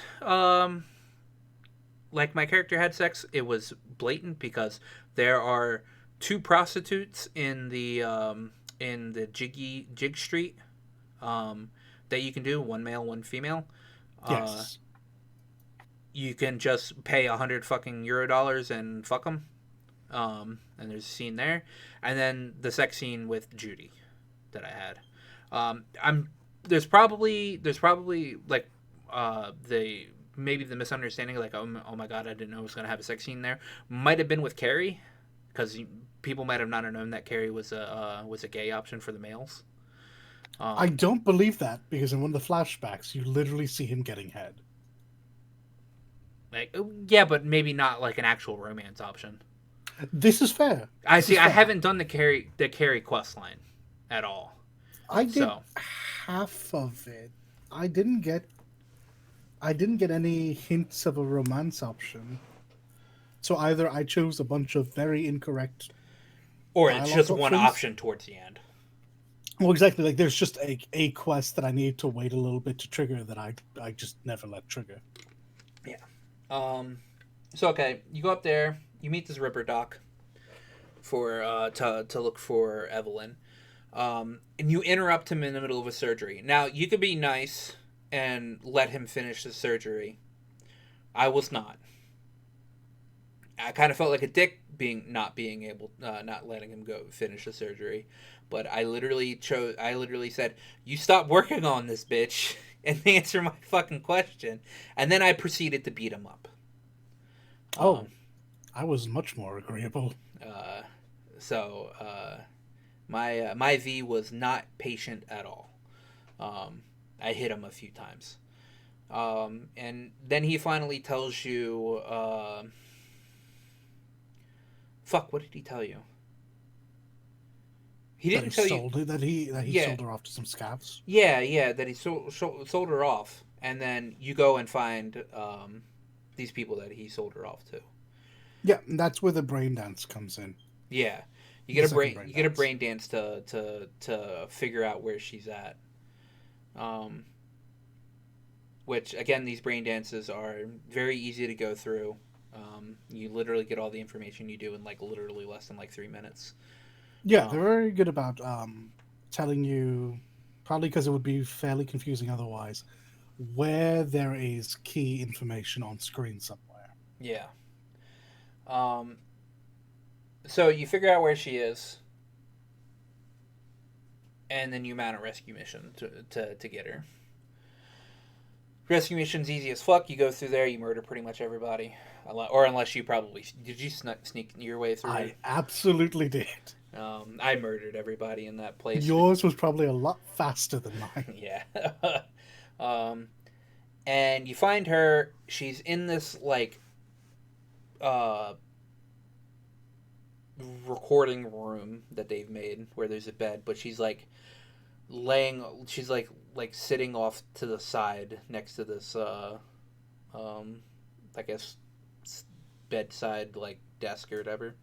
like my character had sex, it was blatant, because there are two prostitutes in the jig street, um, that you can do, one male, one female. Uh, Yes. you can just pay 100 fucking euro dollars and fuck them. And there's a scene there, and then the sex scene with Judy that I had. I'm there's probably like the maybe the misunderstanding, like, oh my god, I didn't know I was gonna have a sex scene there, might have been with Carrie, because people might have not known that Carrie was a gay option for the males. I Um, don't believe that because in one of the flashbacks, you literally see him getting head. like, yeah, but maybe not like an actual romance option. This is fair. I This see. is I fair. haven't done the Carrie quest line at all. I did So half of it. I didn't get. I didn't get any hints of a romance option. So either I chose a bunch of very incorrect or it's dialogue just one options. option towards the end. Well, exactly. Like there's just a quest that I need to wait a little bit to trigger that I just never let trigger. Yeah. So okay, you go up there, you meet this Ripper Doc for to look for Evelyn, and you interrupt him in the middle of a surgery. Now you could be nice and let him finish the surgery. I was not. I kind of felt like a dick not being able, not letting him go finish the surgery, but I literally said, "You stop working on this bitch and answer my fucking question," and then I proceeded to beat him up. Oh, Um, I was much more agreeable. uh, so my V was not patient at all. I hit him a few times, and then he finally tells you, "Fuck, what did he tell you?" He That didn't he tell you. sold it. That he Yeah, sold her off to some scavs. yeah, that he sold her off, and then you go and find these people that he sold her off to. Yeah, and that's where the brain dance comes in. Yeah, The second brain you get a dance. brain dance to figure out where she's at. Um, which again, these brain dances are very easy to go through. You literally get all the information you do in like literally less than like 3 minutes. Yeah, they're Um, very good about telling you, probably because it would be fairly confusing otherwise, where there is key information on screen somewhere. yeah. Um, so you figure out where she is, and then you mount a rescue mission to get her. Rescue mission's easy as fuck. You go through there, you murder pretty much everybody, or unless you probably did. You sneak your way through. I absolutely did. I murdered everybody in that place. Yours was probably a lot faster than mine. Yeah. um, and you find her. She's in this like uh recording room that they've made where there's a bed, but she's like laying. She's like sitting off to the side next to this um I guess bedside like desk or whatever.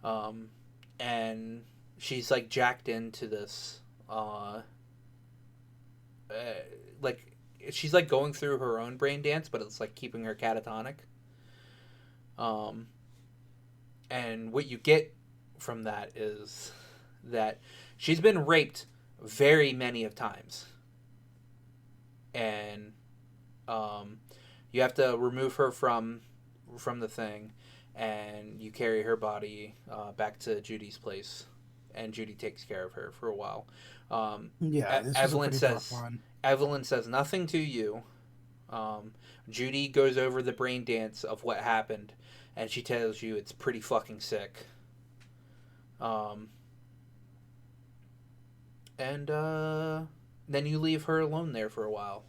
Um, and she's like jacked into this uh, like she's like going through her own brain dance, but it's like keeping her catatonic. Um, and what you get from that is that she's been raped very many of times, and um, You have to remove her from the thing, and you carry her body back to Judy's place, and Judy takes care of her for a while. Um, Yeah, this was a Evelyn pretty rough says one. Evelyn says nothing to you. Judy goes over the brain dance of what happened, and she tells you it's pretty fucking sick. Um, and then you leave her alone there for a while.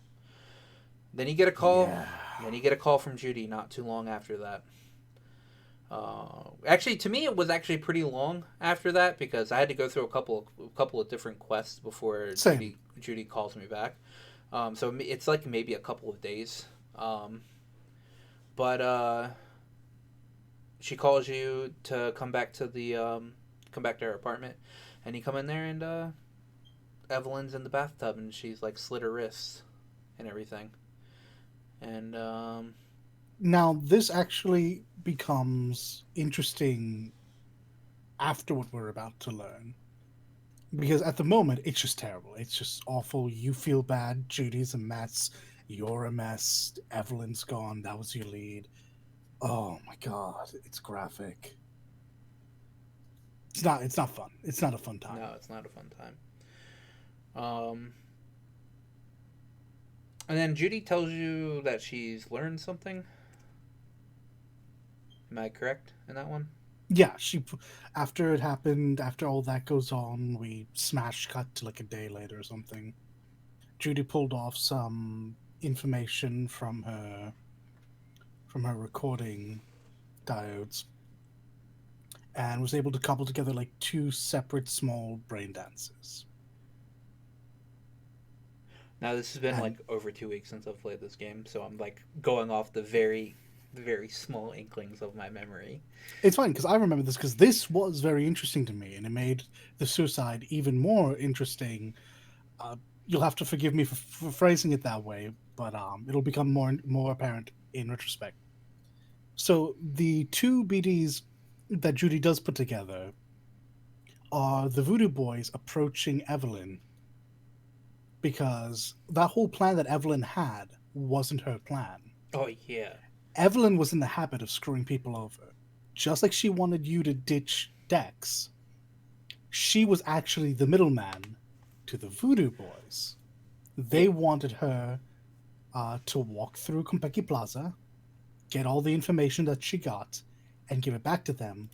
Then you get a call. Yeah. Then you get a call from Judy not too long after that. Actually, to me, it was actually pretty long after that because I had to go through a couple of different quests before Same. Judy calls me back. So it's like maybe a couple of days. But she calls you to come back to come back to her apartment, and you come in there, and Evelyn's in the bathtub, and she's like slit her wrists and everything. And Now, this actually becomes interesting after what we're about to learn. Because at the moment, it's just terrible. It's just awful. You feel bad. Judy's a mess. You're a mess. Evelyn's gone. That was your lead. Oh my god, it's graphic. It's not fun. It's not a fun time. no, it's not a fun time. Um, and then Judy tells you that she's learned something. Am I correct in that one? Yeah, after it happened, after all that goes on, we smash cut to like a day later or something. Judy pulled off some information from her recording diodes and was able to cobble together like two separate small brain dances. Now this has been And like over 2 weeks since I've played this game, so I'm like going off the very small inklings of my memory. it's fine because I remember this because this was very interesting to me and it made the suicide even more interesting. You'll have to forgive me for phrasing it that way, but it'll become more apparent in retrospect. So the two BDs that Judy does put together are the Voodoo Boys approaching Evelyn because that whole plan that Evelyn had wasn't her plan. Oh yeah, Evelyn was in the habit of screwing people over. Just like she wanted you to ditch Dex, she was actually the middleman to the Voodoo Boys. They yeah, wanted her to walk through Compeki Plaza, get all the information that she got, and give it back to them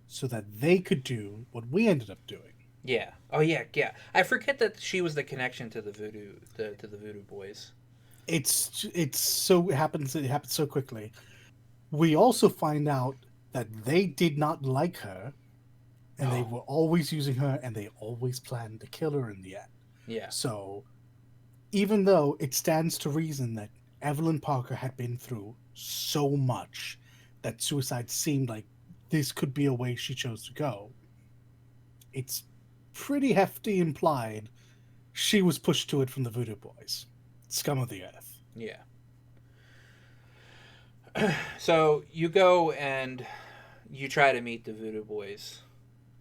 so that they could do what we ended up doing. yeah. Oh yeah, yeah. I forget that she was the connection to the Voodoo Boys. It happens so quickly. We also find out that they did not like her and they Oh were always using her and they always planned to kill her in the end. yeah, So even though it stands to reason that Evelyn Parker had been through so much that suicide seemed like this could be a way she chose to go, it's pretty hefty implied she was pushed to it from the Voodoo Boys, scum of the earth. yeah. So you go and you try to meet the Voodoo Boys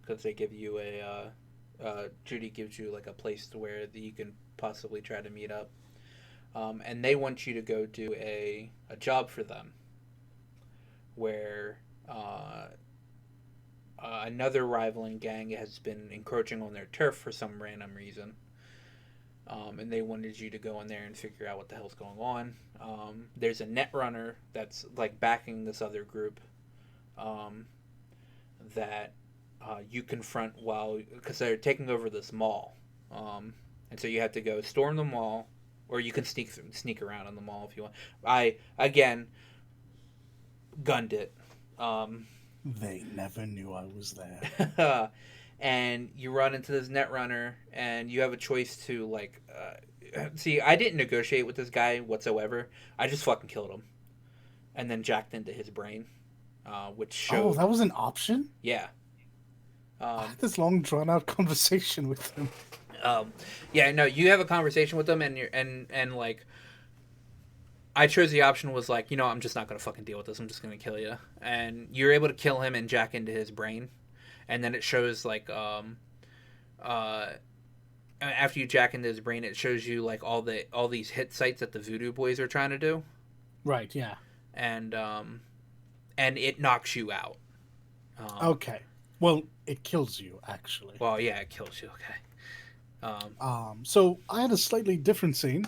because they give you Judy gives you like a place to where you can possibly try to meet up. And they want you to go do a job for them where another rivaling gang has been encroaching on their turf for some random reason. And they wanted you to go in there and figure out what the hell's going on. There's a net runner that's like backing this other group that you confront because they're taking over this mall, and so you have to go storm the mall, or you can sneak around in the mall if you want. I again gunned it. They never knew I was there. And you run into this net runner, and you have a choice to like. See, I didn't negotiate with this guy whatsoever. I just fucking killed him, and then jacked into his brain, which Oh, showed. that was an option? Yeah. I had this long drawn out conversation with him. Um, yeah. No, you have a conversation with them, and like. I chose the option was like, I'm just not gonna fucking deal with this. I'm just gonna kill you, and you're able to kill him and jack into his brain, and then it shows like after you jack into his brain, it shows you like all these hit sites that the Voodoo Boys are trying to do, Right. Yeah. and it knocks you out. Okay. Well, it kills you actually. Well, yeah, it kills you. Okay. So I had a slightly different scene.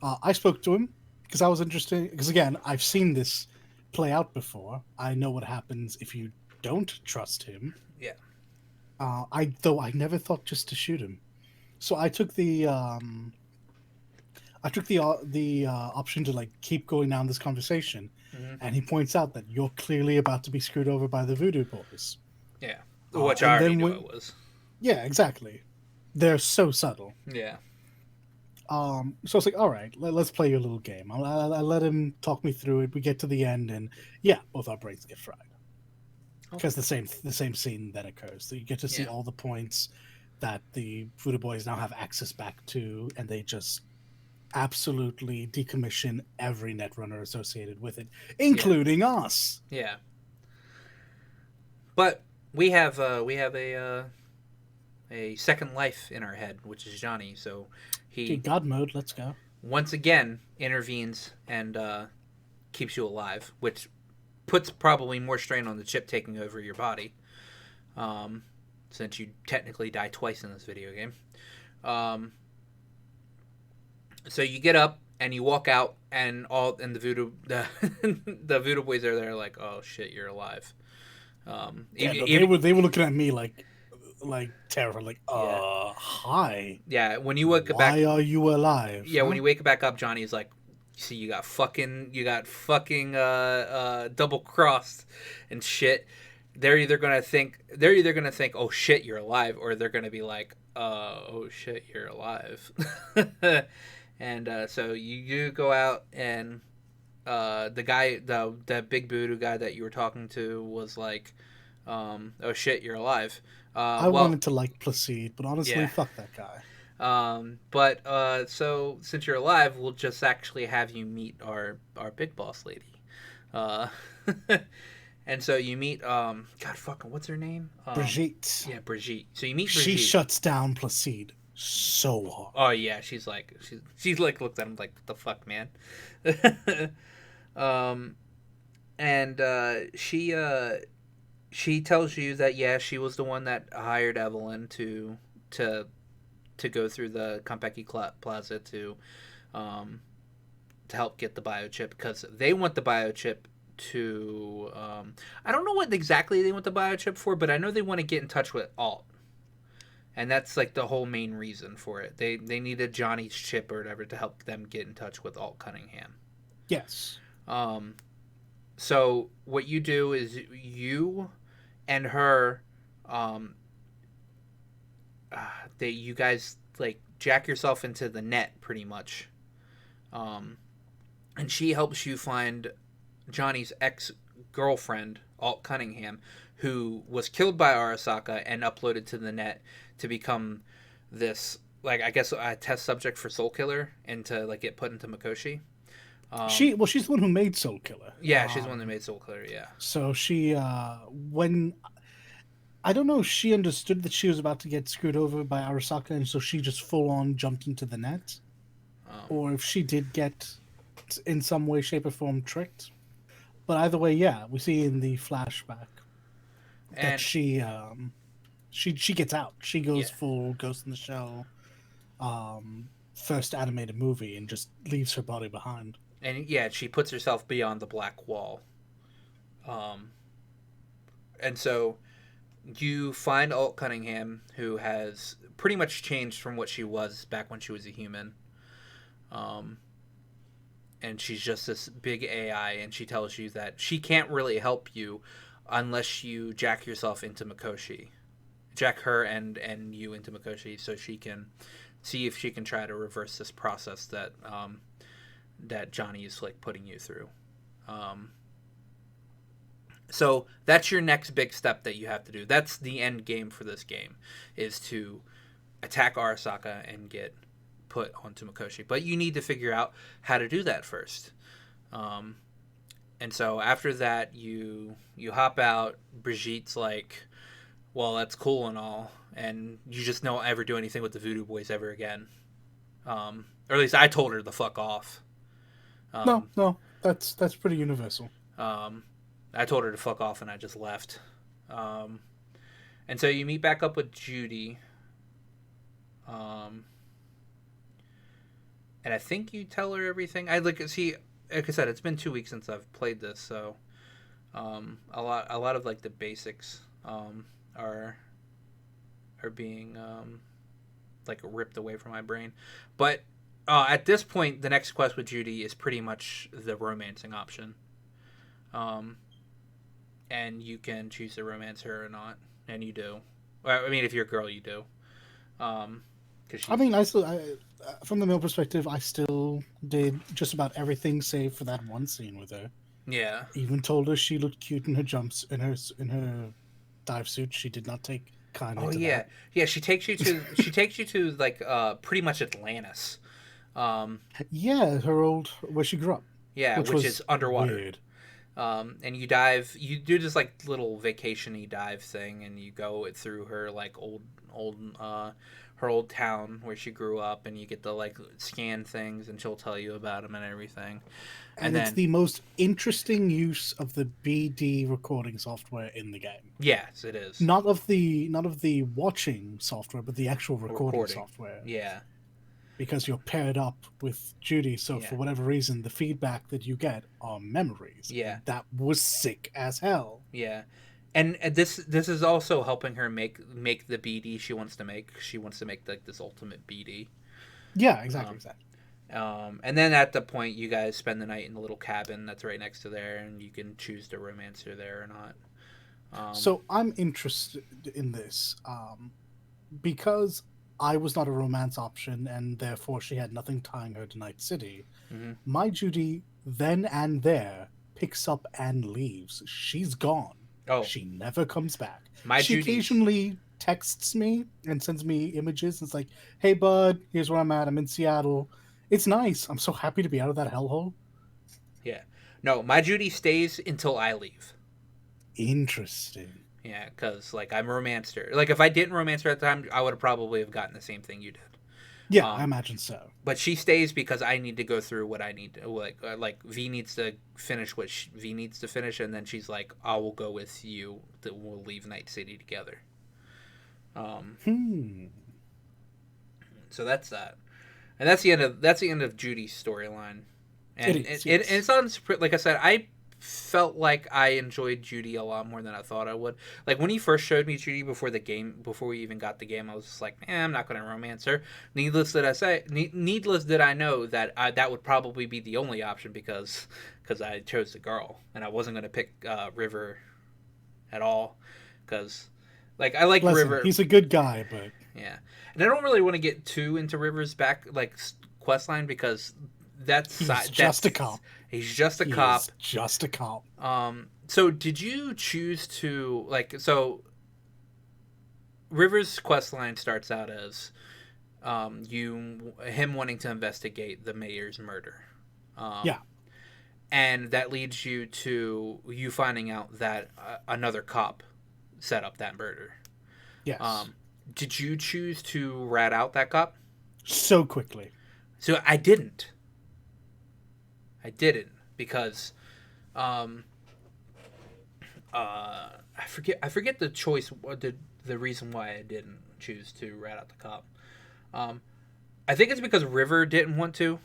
I spoke to him because I was interested. Because again, I've seen this play out before. I know what happens if you don't trust him. Yeah. I never thought just to shoot him. So I took the option to like keep going down this conversation, Mm-hmm. and he points out that you're clearly about to be screwed over by the Voodoo Boys. Yeah. Which I And already then knew when it was. Yeah, exactly. They're so subtle. Yeah. So I was like, all right, let's play your little game. I let him talk me through it. We get to the end, and yeah, both our brains get fried because the same scene that occurs. So you get to see Yeah. all the points that the Voodoo Boys now have access back to, and they just absolutely decommission every netrunner associated with it, including us. Yeah. But we have a second life in our head, which is Johnny. So Okay, he God mode, let's go. once again intervenes and keeps you alive, which puts probably more strain on the chip taking over your body, since you technically die twice in this video game. So you get up and you walk out, and the voodoo boys are there, like, oh shit, you're alive. Yeah, no, they were looking at me like terrified, like, Yeah. hi. Yeah, when you wake back, Why are you alive? yeah, huh? when you wake back up, Johnny's like, see, you got fucking double crossed and shit. They're either gonna think, oh shit, you're alive, or they're gonna be like, oh shit, you're alive. And so you go out, and the guy, the big voodoo guy that you were talking to was like, oh shit, you're alive. I Well, wanted to like Placide, but honestly, yeah. fuck that guy. But so since you're alive, we'll just actually have you meet our big boss lady. Uh, and so you meet God fucking what's her name? Brigitte. Yeah, Brigitte. So you meet She Brigitte. shuts down Placide so hard. Oh yeah, she's like looked at him like, what the fuck, man. um, and she tells you that yeah, she was the one that hired Evelyn to go through the Konpeki Plaza to help get the biochip, because they want the biochip to I don't know what exactly they want the biochip for, but I know they want to get in touch with Alt, and that's like the whole main reason for it. They needed Johnny's chip or whatever to help them get in touch with Alt Cunningham. Yes. So what you do is you and her you guys like jack yourself into the net pretty much, and she helps you find Johnny's ex-girlfriend Alt Cunningham, who was killed by Arasaka and uploaded to the net to become this, like, I guess a test subject for Soul Killer, and to like get put into Mikoshi. She's the one who made Soul Killer. Yeah, she's the one that made Soul Killer. Yeah. So she when I don't know if she understood that she was about to get screwed over by Arasaka, and so she just full on jumped into the net, or if she did get in some way, shape, or form tricked. But either way, yeah, we see in the flashback that And she gets out. She goes Yeah. full Ghost in the Shell, first animated movie, and just leaves her body behind. and yeah, she puts herself beyond the black wall. And so you find Alt Cunningham, who has pretty much changed from what she was back when she was a human. And she's just this big AI, and she tells you that she can't really help you unless you jack yourself into Mikoshi. Jack her and you into Mikoshi, so she can see if she can try to reverse this process that that Johnny is like putting you through. So that's your next big step that you have to do. That's the end game for this game, is to attack Arasaka and get put onto Mikoshi. But you need to figure out how to do that first. And so after that, you hop out. Brigitte's like, well, that's cool and all, and you just don't ever do anything with the Voodoo Boys ever again. Or at least I told her to fuck off. No. That's pretty universal. I told her to fuck off, and I just left. Um, and so you meet back up with Judy. Um, and I think you tell her everything. Like I said, it's been 2 weeks since I've played this, so a lot of like the basics are being like ripped away from my brain. But at this point, the next quest with Judy is pretty much the romancing option. Um, and you can choose to romance her or not, and you do. Well, I mean, if you're a girl, you do. Cause I mean, from the male perspective, I still did just about everything save for that one scene with her. yeah. Even told her she looked cute in her in her dive suit. She did not take kindly Oh to yeah, that. yeah. She takes you to like pretty much Atlantis. Um, Yeah, her old where she grew up, yeah, which which is was underwater. weird. And you dive. You do this like little vacationy dive thing, and you go through her like old her old town where she grew up, and you get to like scan things, and she'll tell you about them and everything. And And it's then the most interesting use of the BD recording software in the game. yes, it is Not of the watching software, but the actual a recording recording. software. Yeah, Because you're paired up with Judy, so yeah, for whatever reason, the feedback that you get are memories. yeah, And that was sick as hell. yeah. And this is also helping her make the BD she wants to make. She wants to make like this ultimate BD. Yeah, exactly, Um, exactly. and then at the point, you guys spend the night in the little cabin that's right next to there, and you can choose to romance her there or not. So I'm interested in this because I was not a romance option, and therefore she had nothing tying her to Night City. Mm-hmm. My Judy then and there picks up and leaves. She's gone. Oh, She never comes back. my She Judy's. occasionally texts me and sends me images. It's like, hey, bud, here's where I'm at. I'm in Seattle. It's nice. I'm so happy to be out of that hellhole. Yeah, no, my Judy stays until I leave. Interesting. Yeah, because like I'm romanced her. Like if I didn't romance her at the time, I would have probably have gotten the same thing you did. Yeah, I Um, imagine so. but she stays because I need to go through what I need to like V needs to finish what V needs to finish, and then she's like, I will go with you. That we'll leave Night City together. Um, Hmm. so that's that, and that's the end of Judy's storyline, and It is, it's on like I said, I felt like I enjoyed Judy a lot more than I thought I would. Like when he first showed me Judy before we even got the game, I was just like, I'm not going to romance her. Needless did I know that that would probably be the only option because I chose the girl and I wasn't going to pick River at all because like I like Listen, River. he's a good guy, but Yeah, and I don't really want to get too into River's back like quest line because he's just a cop. He's just a He cop. is just a cop. So did you choose to River's quest line starts out as him wanting to investigate the mayor's murder. Yeah. And that leads you to you finding out that another cop set up that murder. Yes. Did you choose to rat out that cop? So quickly. So I didn't. Because I forget the choice the reason why I didn't choose to rat out the cop. I think it's because River didn't want to,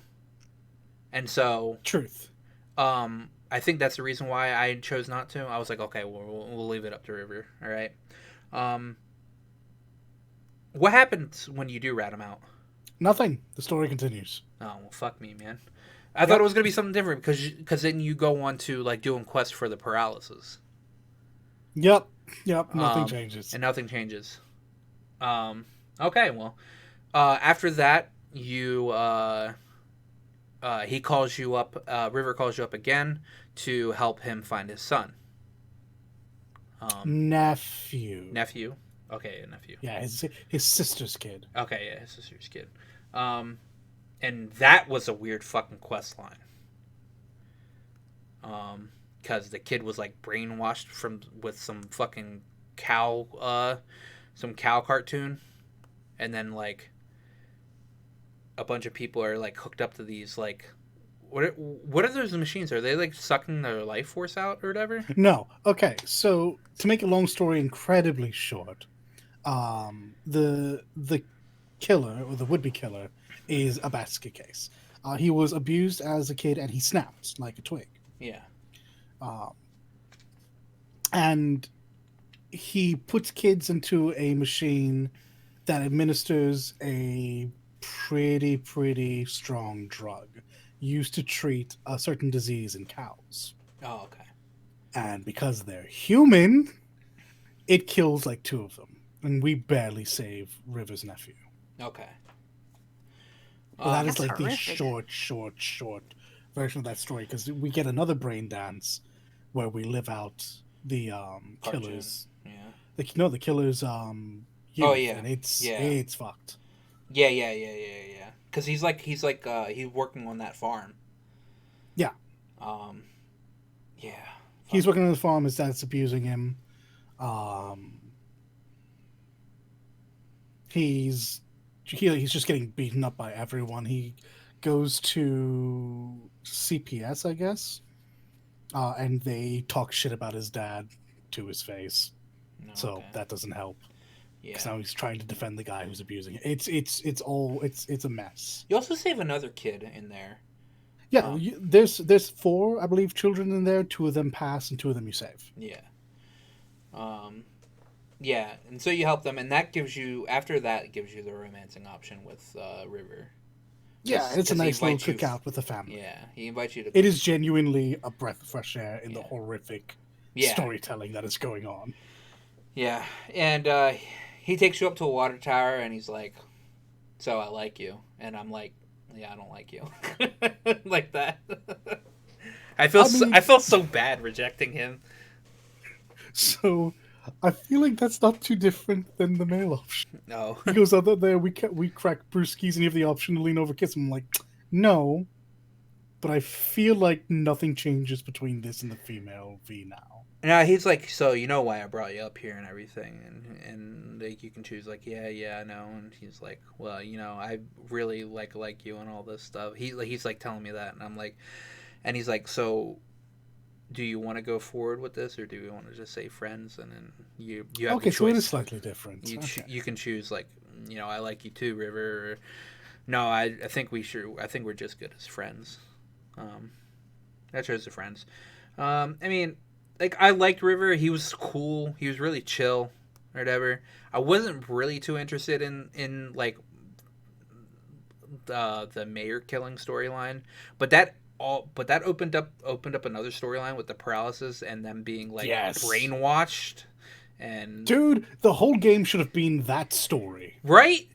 and so Truth. I think that's the reason why I chose not to. I was like, okay, we'll leave it up to River. All right. What happens when you do rat him out? Nothing. The story continues. Oh well, fuck me, man. I thought it was gonna be something different because then you go on to like doing quests for the paralysis. Yep. Nothing changes. And nothing changes. Okay, well, after that, he calls you up. River calls you up again to help him find his son. Nephew. Okay, nephew. Yeah, his sister's kid. Okay, yeah, his sister's kid. And that was a weird fucking quest line. Because the kid was like brainwashed with some fucking cow cartoon, and then like a bunch of people are like hooked up to these like what are those machines? Are they like sucking their life force out or whatever? No. Okay, so to make a long story incredibly short, the killer or the would-be killer is a basket case. He was abused as a kid and he snapped like a twig. Yeah. Um, and he puts kids into a machine that administers a pretty strong drug used to treat a certain disease in cows. Oh, okay. And because they're human, it kills like two of them. And we barely save River's nephew. Okay. But that is That's like the horrific. short version of that story because we get another brain dance where we live out the Cartoon. killer's Yeah. the killer's youth, Oh yeah. and it's Yeah. it's fucked. Yeah. Because he's working on that farm. Yeah, Um. Yeah. he's Fuck. working on the farm. His dad's abusing him. Um, he's just getting beaten up by everyone. He goes to CPS, I guess, and they talk shit about his dad to his face. No. So Okay. that doesn't help because Yeah. now he's trying to defend the guy who's abusing it. It's a mess. You also save another kid in there. Yeah, there's four, I believe, children in there. Two of them pass, and two of them you save. Yeah. Um. Yeah, and so you help them, and that gives you after that it gives you the romancing option with River. Yeah, it's a 'Cause he nice little invites you. cookout with the family. Yeah, he invites you to. It is genuinely a breath of fresh air in the Yeah. horrific Yeah. storytelling that is going on. Yeah, and he takes you up to a water tower, and he's like, "So I like you," and I'm like, "Yeah, I don't like you," like that. I felt so bad rejecting him. So I feel like that's not too different than the male option. No. He goes out there, we crack brewskis, and you have the option to lean over, kiss him. I'm like, no, but I feel like nothing changes between this and the female V now. Now he's like, so you know why I brought you up here and everything, and like you can choose like, yeah, I know, and he's like, well, you know, I really like you and all this stuff. He's like telling me that, and I'm like, and he's like, so do you want to go forward with this, or do we want to just say friends? And then you have Okay, the so it is choice. slightly different. Okay. You can choose like, you know, I like you too, River. Or, no, I think we should. I think we're just good as friends. Um, I chose the friends. I mean, like I liked River. He was cool. He was really chill, or whatever. I wasn't really too interested in like the mayor killing storyline, but that opened up another storyline with the paralysis and them being like Yes. brainwashed and Dude, the whole game should have been that story. right.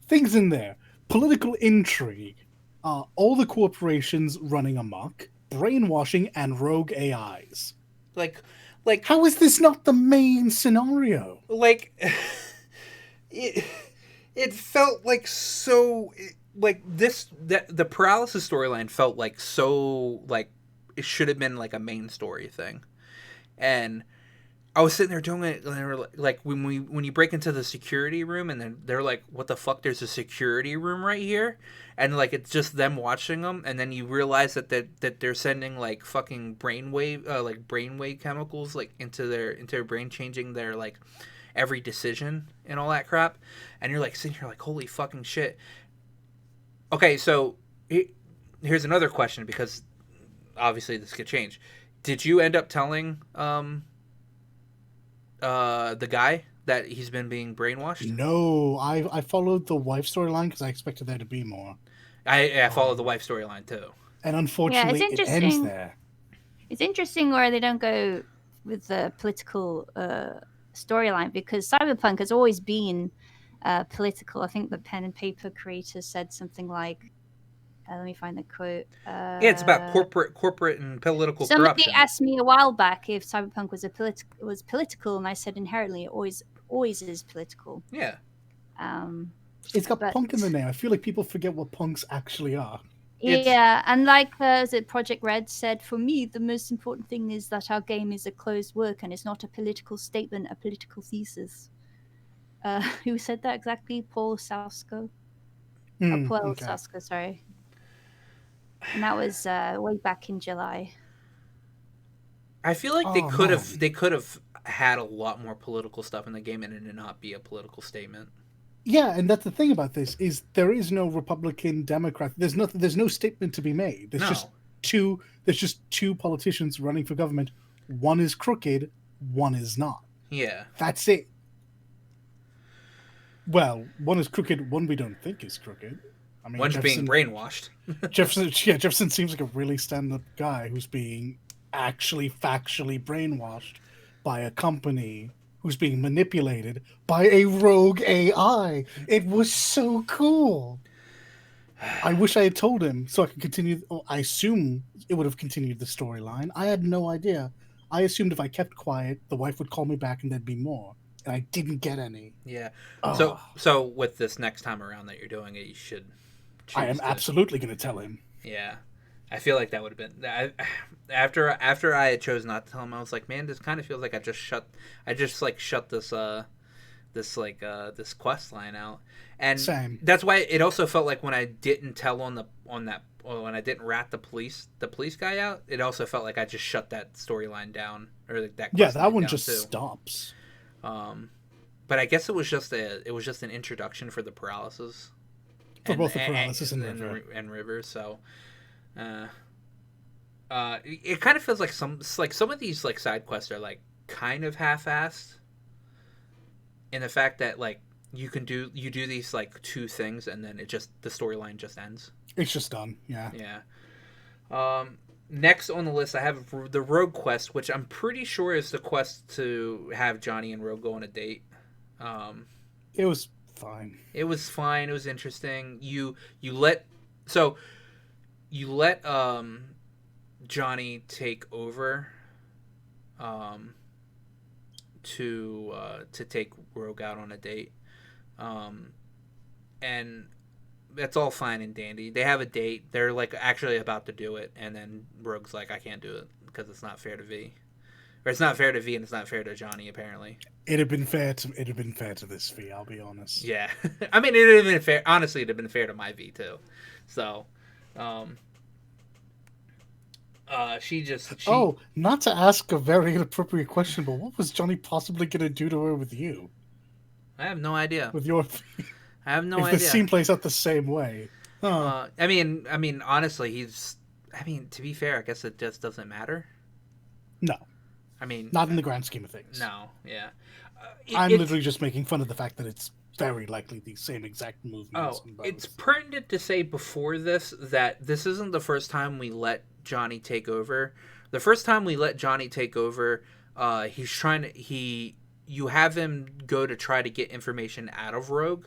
Things in there. Political intrigue. All the corporations running amok. Brainwashing and rogue AIs. like How is this not the main scenario? like it it felt like so like this that the paralysis storyline felt like so like it should have been like a main story thing. And I was sitting there doing it, and they were like, when you break into the security room, and then they're like, "What the fuck? There's a security room right here," and like it's just them watching them, and then you realize that they're sending like fucking brainwave chemicals like into their brain, changing their like every decision and all that crap, and you're like sitting here like, "Holy fucking shit!" Okay, so here's another question because obviously this could change. Did you end up telling the guy that he's been being brainwashed? No, I followed the wife storyline because I expected there to be more. I followed the wife storyline too. And unfortunately, it ends interesting. there. It's interesting where they don't go with the political storyline because Cyberpunk has always been political. I think the pen and paper creator said something like, let me find the quote. Yeah, it's about corporate and political Somebody corruption. asked me a while back if Cyberpunk was political, and I said inherently it always is political. Yeah. It's got punk in the name. I feel like people forget what punks actually are. Yeah, and like Project Red said, for me, the most important thing is that our game is a closed work and it's not a political statement, a political thesis. Who said that exactly? Paul Sasko? Paul Sasko, sorry. and that was way back in July. I feel like Oh, man. they could have had a lot more political stuff in the game and it not be a political statement. Yeah, and that's the thing about this is there is no Republican Democrat. There's nothing. There's no statement to be made. No. There's just two politicians running for government. One is crooked, one is not. Yeah. That's it. Well, one is crooked, one we don't think is crooked. I mean, One's being brainwashed. Jefferson seems like a really stand-up guy who's being actually factually brainwashed by a company who's being manipulated by a rogue AI. It was so cool. I wish I had told him so I could continue. I assume it would have continued the storyline. I had no idea. I assumed if I kept quiet, the wife would call me back and there'd be more. And I didn't get any. Yeah. Oh, So with this next time around that you're doing it, you should choose I am absolutely going to tell him. Yeah. I feel like that would have been after I had chose not to tell him. I was like, man, this kind of feels like I just shut this quest line out, and Same. that's why it also felt like when I didn't tell when I didn't rat the police guy out, it also felt like I just shut that storyline down or like that. Yeah, that one down just too. stops. But I guess it was just an introduction for the paralysis. For both the paralysis and River. So, it kind of feels like some of these like side quests are like kind of half-assed. In the fact that like you do these like two things and then the storyline just ends. It's just done. Yeah. Yeah. Next on the list, I have the Rogue quest, which I'm pretty sure is the quest to have Johnny and Rogue go on a date. It was fine. It was fine. It was interesting. You let Johnny take over to take Rogue out on a date. And that's all fine and dandy. They have a date. They're like actually about to do it, and then Rogue's like, I can't do it because it's not fair to V. Or it's not fair to V and it's not fair to Johnny, apparently. It'd have been fair to this V, I'll be honest. Yeah. I mean, it'd have been fair. Honestly, it'd have been fair to my V too. So, Oh, not to ask a very inappropriate question, but what was Johnny possibly going to do to her with you? I have no idea. With your I have no if idea. the scene plays out the same way. I mean, honestly, to be fair, I guess it just doesn't matter. No. I mean, not in the grand scheme of things. No, yeah. I'm literally just making fun of the fact that it's very likely the same exact movements. Oh, it's pertinent to say before this that this isn't the first time we let Johnny take over. The first time we let Johnny take over, you have him go to try to get information out of Rogue,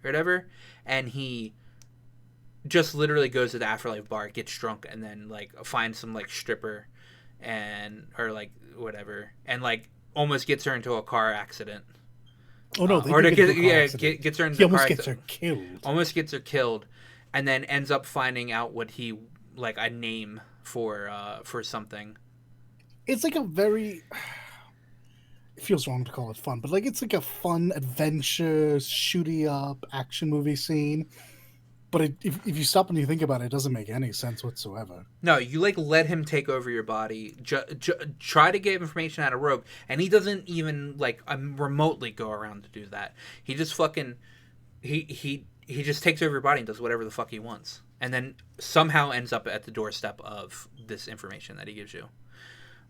or whatever, and he just literally goes to the Afterlife bar, gets drunk, and then like finds some like stripper, or like whatever, and like almost gets her into a car accident. Oh no! Gets her into he almost gets her killed. Almost gets her killed, and then ends up finding out what he like a name for something. It's like a very. It feels wrong to call it fun, but like it's like a fun adventure, shooty up action movie scene. But if you stop and you think about it, it doesn't make any sense whatsoever. No, you like let him take over your body, try to get information out of Rogue, and he doesn't even like remotely go around to do that. He just fucking he just takes over your body and does whatever the fuck he wants, and then somehow ends up at the doorstep of this information that he gives you.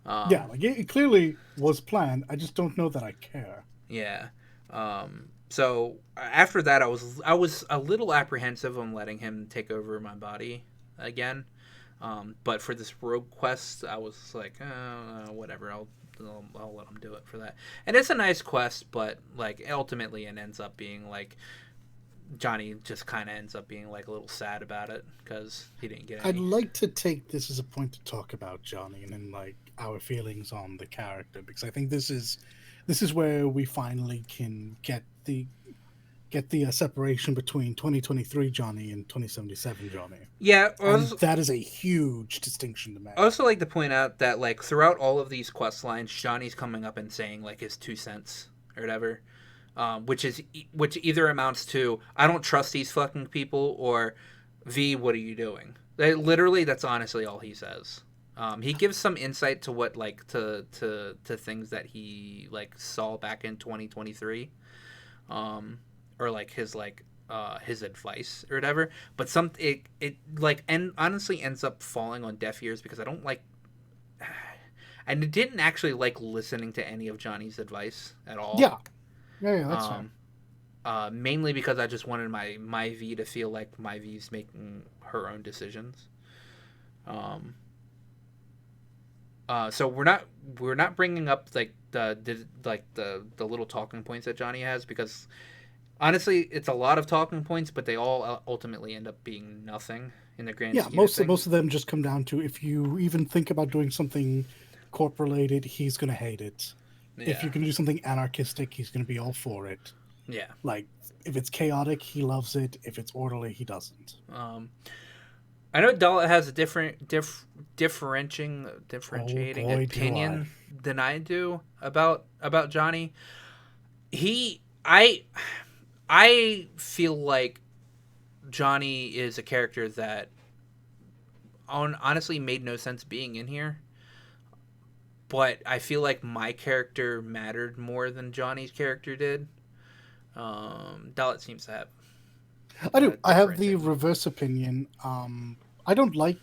Yeah, like it clearly was planned. I just don't know that I care. Yeah. So after that, I was a little apprehensive on letting him take over my body again. But for this Rogue quest, I was like, whatever. I'll let him do it for that. And it's a nice quest, but like ultimately, it ends up being like Johnny just kind of ends up being like a little sad about it because he didn't get any. I'd like to take this as a point to talk about Johnny and then like our feelings on the character, because I think this is where we finally can get the separation between 2023 Johnny and 2077 Johnny. Yeah, that is a huge distinction to make. I also like to point out that like throughout all of these quest lines, Johnny's coming up and saying like his 2 cents or whatever, which either amounts to I don't trust these fucking people or V, what are you doing? Literally, that's honestly all he says. He gives some insight to what like to things that he like saw back in 2023, or like his advice or whatever. But it like and honestly ends up falling on deaf ears because I don't like. And it didn't actually like listening to any of Johnny's advice at all. Yeah, that's fine. Mainly because I just wanted my V to feel like my V's making her own decisions. So we're not bringing up like the little talking points that Johnny has because honestly it's a lot of talking points, but they all ultimately end up being nothing in the grand scheme of things. Most of them just come down to if you even think about doing something corp related, he's gonna hate it. Yeah. If you're gonna do something anarchistic, he's gonna be all for it. Yeah. Like if it's chaotic, he loves it. If it's orderly, he doesn't. I know Dollet has a differentiating opinion than I do about Johnny. I feel like Johnny is a character that honestly made no sense being in here. But I feel like my character mattered more than Johnny's character did. Dollet seems to have. I do. I have the reverse opinion. I don't like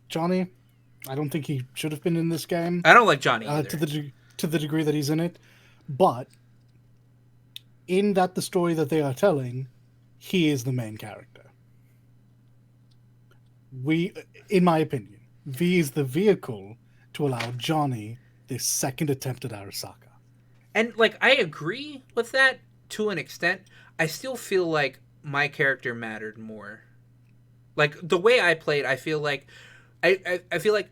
Johnny. I don't think he should have been in this game. I don't like Johnny either. To the degree that he's in it, but in that the story that they are telling, he is the main character. In my opinion, V is the vehicle to allow Johnny this second attempt at Arasaka. And like I agree with that to an extent. I still feel like my character mattered more. Like the way I played, I feel like I feel like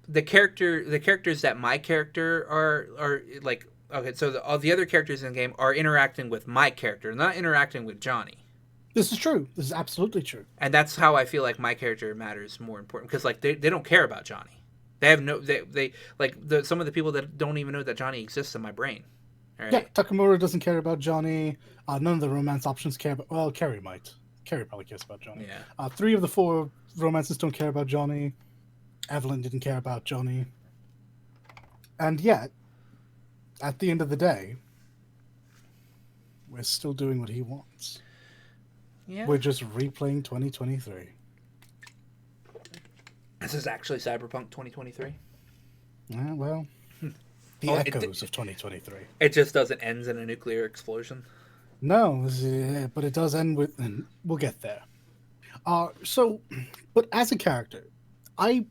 the characters that my character are like okay, so all the other characters in the game are interacting with my character, not interacting with Johnny. This is true. This is absolutely true. And that's how I feel like my character matters more important because like they don't care about Johnny. They have no they like some of the people that don't even know that Johnny exists in my brain. Right? Yeah, Takamura doesn't care about Johnny. None of the romance options care about. Well, Carrie might. Carrie probably cares about Johnny. Yeah. 3 of the 4 romances don't care about Johnny. Evelyn didn't care about Johnny. And yet, at the end of the day, we're still doing what he wants. Yeah. We're just replaying 2023. This is actually Cyberpunk 2023. Yeah, well, the echoes of 2023. It just doesn't end in a nuclear explosion. No, but it does end with, and we'll get there. But as a character, I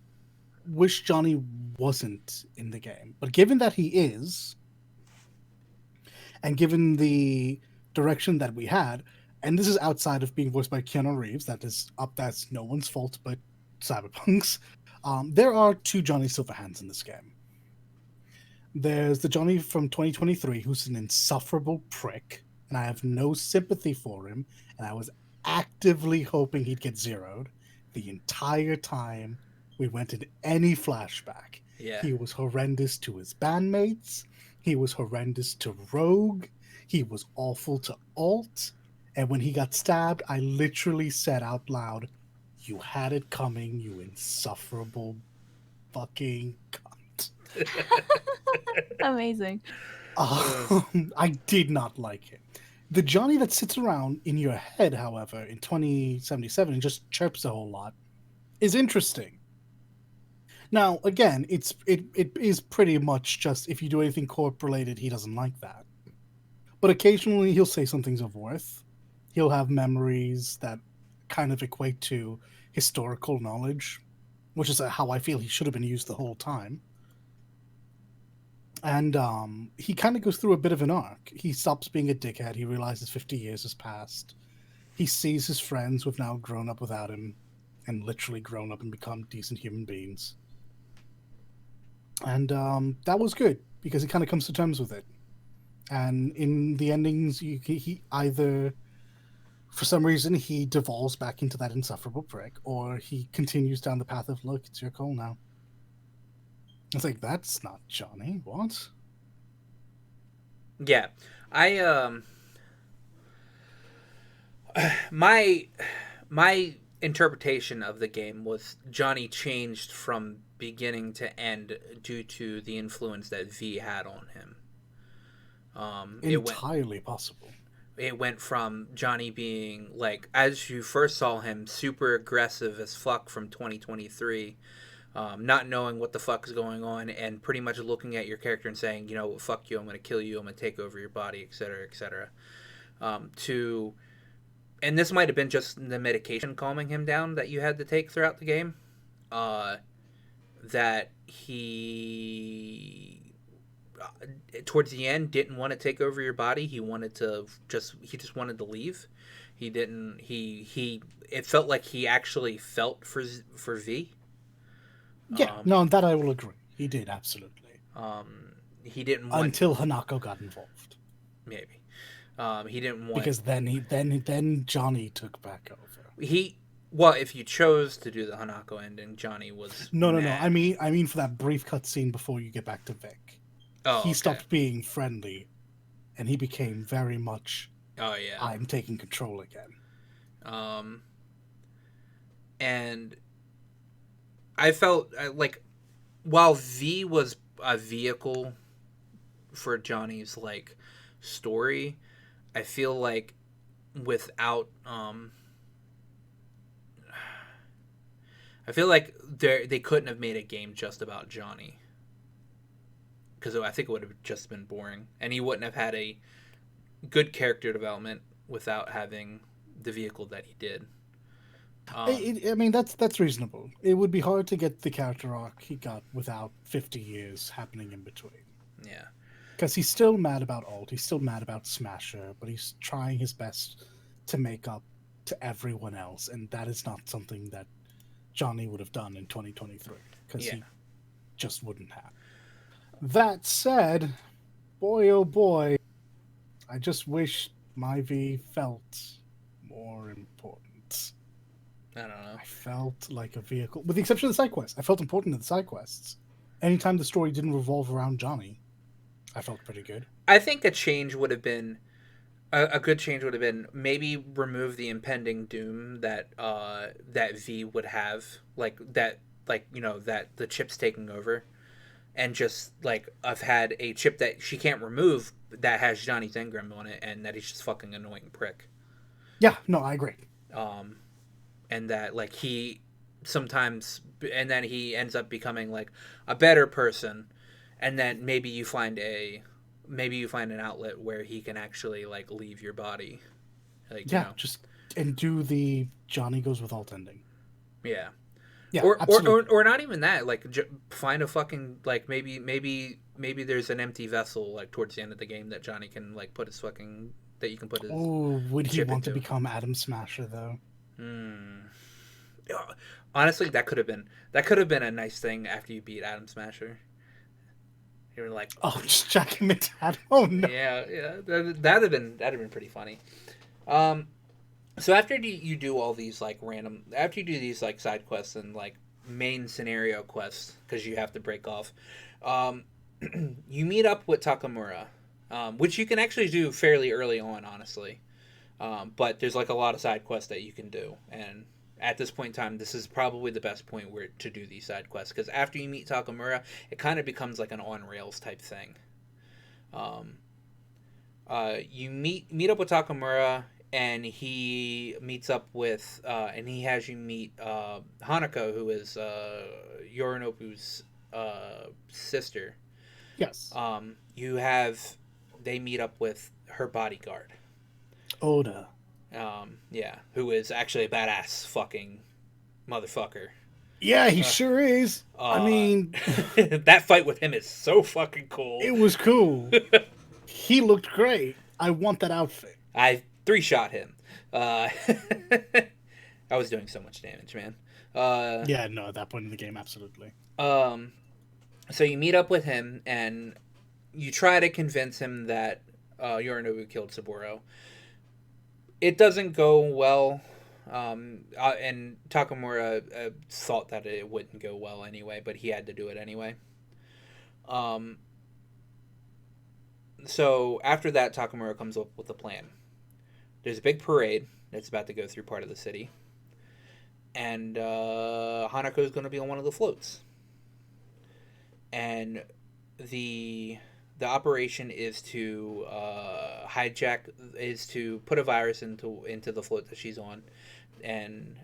wish Johnny wasn't in the game. But given that he is, and given the direction that we had, and this is outside of being voiced by Keanu Reeves, that's no one's fault but Cyberpunk's. There are 2 Johnny Silverhands in this game. There's the Johnny from 2023 who's an insufferable prick, and I have no sympathy for him, and I was actively hoping he'd get zeroed the entire time we went in any flashback. Yeah. He was horrendous to his bandmates, he was horrendous to Rogue, he was awful to Alt, and when he got stabbed, I literally said out loud, "You had it coming, you insufferable fucking cunt." Amazing. I did not like him. The Johnny that sits around in your head, however, in 2077 and just chirps a whole lot, is interesting. Now, again, it is pretty much just if you do anything corp related, he doesn't like that. But occasionally he'll say some things of worth. He'll have memories that kind of equate to historical knowledge, which is how I feel he should have been used the whole time. And he kind of goes through a bit of an arc. He stops being a dickhead. He realizes 50 years has passed. He sees his friends who have now grown up without him and literally grown up and become decent human beings. And that was good because he kind of comes to terms with it. And in the endings, he either, for some reason, he devolves back into that insufferable prick, or he continues down the path of, look, it's your call now. It's like, that's not Johnny. What? Yeah. My interpretation of the game was Johnny changed from beginning to end due to the influence that V had on him. Entirely possible. It went from Johnny being, like, as you first saw him, super aggressive as fuck from 2023, not knowing what the fuck is going on, and pretty much looking at your character and saying, you know, fuck you, I'm going to kill you, I'm going to take over your body, etc., etc. To, and this might have been just the medication calming him down that you had to take throughout the game, that he towards the end didn't want to take over your body. He just wanted to leave. He didn't. He. It felt like he actually felt for V. Yeah, no, that I will agree. He did, absolutely. He didn't want, until Hanako got involved. Maybe. He didn't want, because then Johnny took back over. Well, if you chose to do the Hanako ending, Johnny was no. I mean for that brief cutscene before you get back to Vic. Oh, he okay. stopped being friendly, and he became very much. Oh yeah. I'm taking control again. And I felt like, while V was a vehicle for Johnny's like story, I feel like without I feel like they couldn't have made a game just about Johnny, because I think it would have just been boring, and he wouldn't have had a good character development without having the vehicle that he did. I mean, that's reasonable. It would be hard to get the character arc he got without 50 years happening in between. Yeah. Because he's still mad about Alt, he's still mad about Smasher, but he's trying his best to make up to everyone else, and that is not something that Johnny would have done in 2023, because he just wouldn't have. That said, boy oh boy, I just wish my V felt more important. I don't know. I felt like a vehicle, with the exception of the side quests. I felt important in the side quests. Anytime the story didn't revolve around Johnny, I felt pretty good. I think a change would have been a good change would have been maybe remove the impending doom that that V would have, like that, like, you know, that the chip's taking over, and just like I've had a chip that she can't remove that has Johnny's engram on it, and that he's just fucking annoying prick. Yeah, no, I agree. And that like he sometimes, and then he ends up becoming like a better person, and then maybe you find an outlet where he can actually like leave your body, like, yeah, you know. just and do the Johnny goes with alt ending. Yeah, Yeah, or not even that. Like find a fucking, like, maybe there's an empty vessel like towards the end of the game that Johnny can like put his fucking, that you can put his. Oh, would he want into. to become Adam Smasher though? Honestly, that could have been a nice thing after you beat Adam Smasher. You were like, oh, just jack him into Adam. Oh no. Yeah, that'd have been pretty funny. So after you do all these like after you do these like side quests and like main scenario quests, because you have to break off, you meet up with Takamura, which you can actually do fairly early on, honestly. But there's like a lot of side quests that you can do, and at this point in time, this is probably the best point where to do these side quests, because after you meet Takamura, it kind of becomes like an on rails type thing. You meet up with Takamura, and he meets up with and he has you meet Hanako, who is Yorinobu's sister. Yes. They meet up with her bodyguard, Oda. Yeah, who is actually a badass fucking motherfucker. Yeah, he sure is. I mean, that fight with him is so fucking cool. It was cool. He looked great. I want that outfit. I 3-shot him. I was doing so much damage, man. Yeah, no, at that point in the game, absolutely. So you meet up with him, and you try to convince him that Yorinobu killed Saburo. It doesn't go well, and Takamura thought that it wouldn't go well anyway, but he had to do it anyway. So after that, Takamura comes up with a plan. There's a big parade that's about to go through part of the city. and Hanako is going to be on one of the floats. And the operation is to put a virus into the float that she's on, and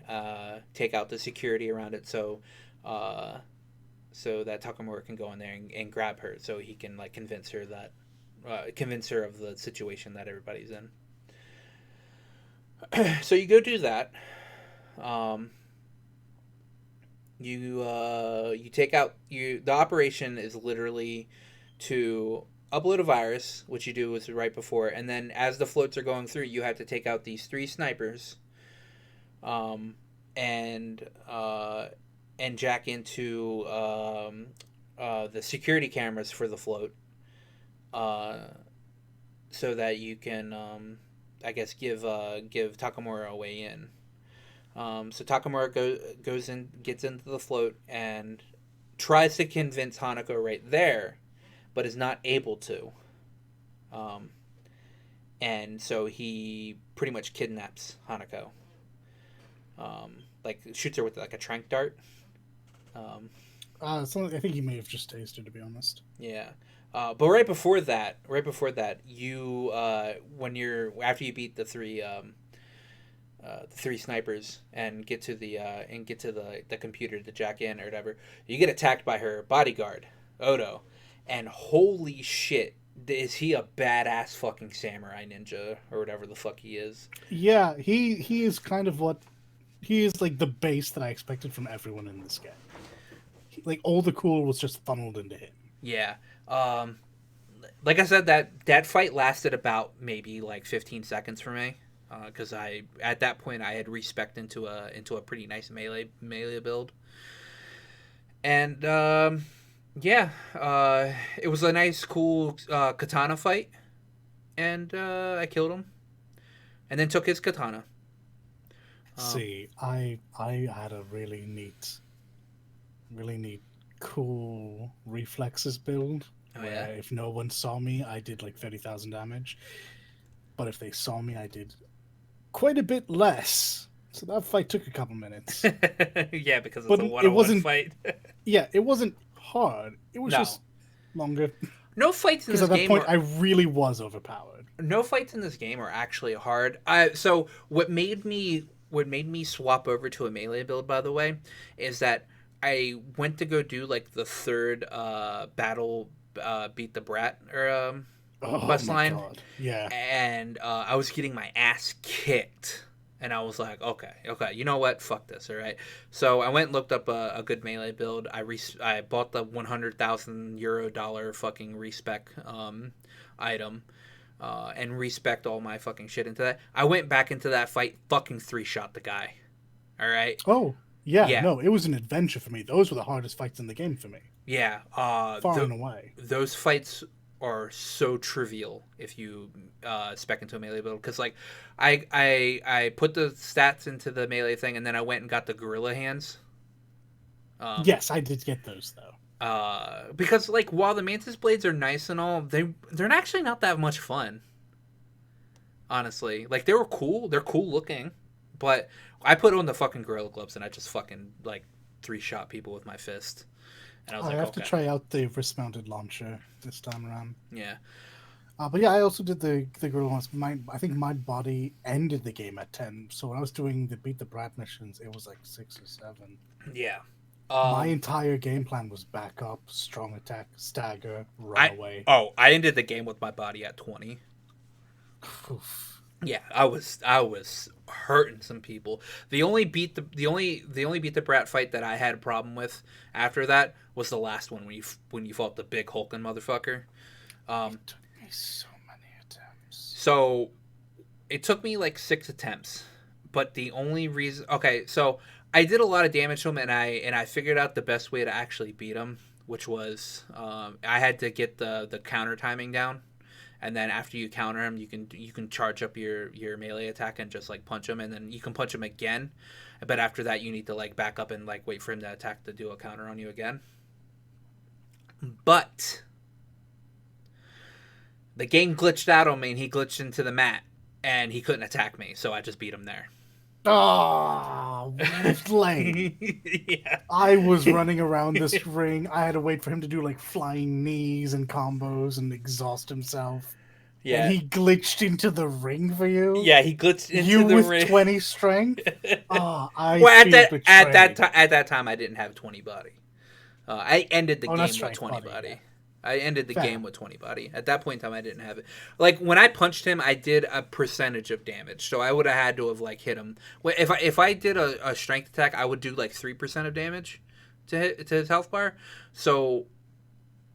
take out the security around it, so that Takamura can go in there and grab her, so he can like convince her of the situation that everybody's in. So you go do that. You take out the operation is literally to upload a virus, which you do was right before, and then as the floats are going through, you have to take out these 3 snipers, and jack into the security cameras for the float, so that you can, I guess, give Takamura a way in. So Takamura goes in, gets into the float, and tries to convince Hanako right there, but is not able to. And so he pretty much kidnaps Hanako. Like shoots her with like a tranq dart. So I think he may have just tasted, to be honest. Yeah. But right before that, you after you beat the 3 snipers and get to the computer to jack in or whatever, you get attacked by her bodyguard, Odo, and holy shit, is he a badass fucking samurai ninja or whatever the fuck he is. Yeah, he is kind of he is like the base that I expected from everyone in this game. Like all the cool was just funneled into him. Yeah. Like I said, that fight lasted about maybe like 15 seconds for me. Because at that point I had respect into a pretty nice melee build, and it was a nice cool katana fight, and I killed him, and then took his katana. See, I had a really neat, cool reflexes build. Where if no one saw me, I did like 30,000 damage, but if they saw me, I did quite a bit less. So that fight took a couple minutes. Yeah, because it's a one-on-one fight. Yeah, it wasn't hard. It was just longer. No fights in this game. Because at that point, I really was overpowered. No fights in this game are actually hard. So what made me swap over to a melee build, by the way, is that I went to go do like the 3rd battle, beat the brat or quest line. God. Yeah. And I was getting my ass kicked. And I was like, okay, you know what? Fuck this, all right? So I went and looked up a good melee build. I bought the 100,000 euro fucking respec item, and respec all my fucking shit into that. I went back into that fight, fucking 3-shot the guy. All right? Oh, yeah. No, it was an adventure for me. Those were the hardest fights in the game for me. Yeah. Far and away. Those fights are so trivial if you spec into a melee build, because like I put the stats into the melee thing, and then I went and got the gorilla hands. Yes, I did get those though. Because like while the mantis blades are nice and all, they're actually not that much fun. Honestly, like they're cool looking, but I put on the fucking gorilla gloves and I just fucking like 3-shot people with my fist. And I was have to try out the wrist-mounted launcher this time around. Yeah. But yeah, I also did the gorilla ones. I think my body ended the game at 10. So when I was doing the beat the brat missions, it was like 6 or 7. Yeah. My entire game plan was back up, strong attack, stagger, run away. I ended the game with my body at 20. Oof. Yeah, I was hurting some people. The only beat the brat fight that I had a problem with after that was the last one when you fought the big hulking motherfucker. It took me so many attempts. So it took me like 6 attempts, but the only reason so I did a lot of damage to him, and I figured out the best way to actually beat him, which was I had to get the counter timing down. And then after you counter him, you can charge up your melee attack and just like punch him, and then you can punch him again. But after that, you need to like back up and like wait for him to attack to do a counter on you again. But the game glitched out on me, and he glitched into the mat, and he couldn't attack me, so I just beat him there. Oh, lame. Yeah. I was running around this ring. I had to wait for him to do like flying knees and combos and exhaust himself. And Yeah. he glitched into the ring for you. Yeah, he glitched into You the with ring. 20 strength? Ah, I Well, feel betrayed. at that time, I didn't have 20 body. I ended the Oh, not game with strength 20 body, body. yeah. I ended the game Fair. with 20 body. At that point in time, I didn't have it. Like when I punched him, I did a percentage of damage, so I would have had to have like hit him. If I did a strength attack, I would do like 3% of damage to his health bar. So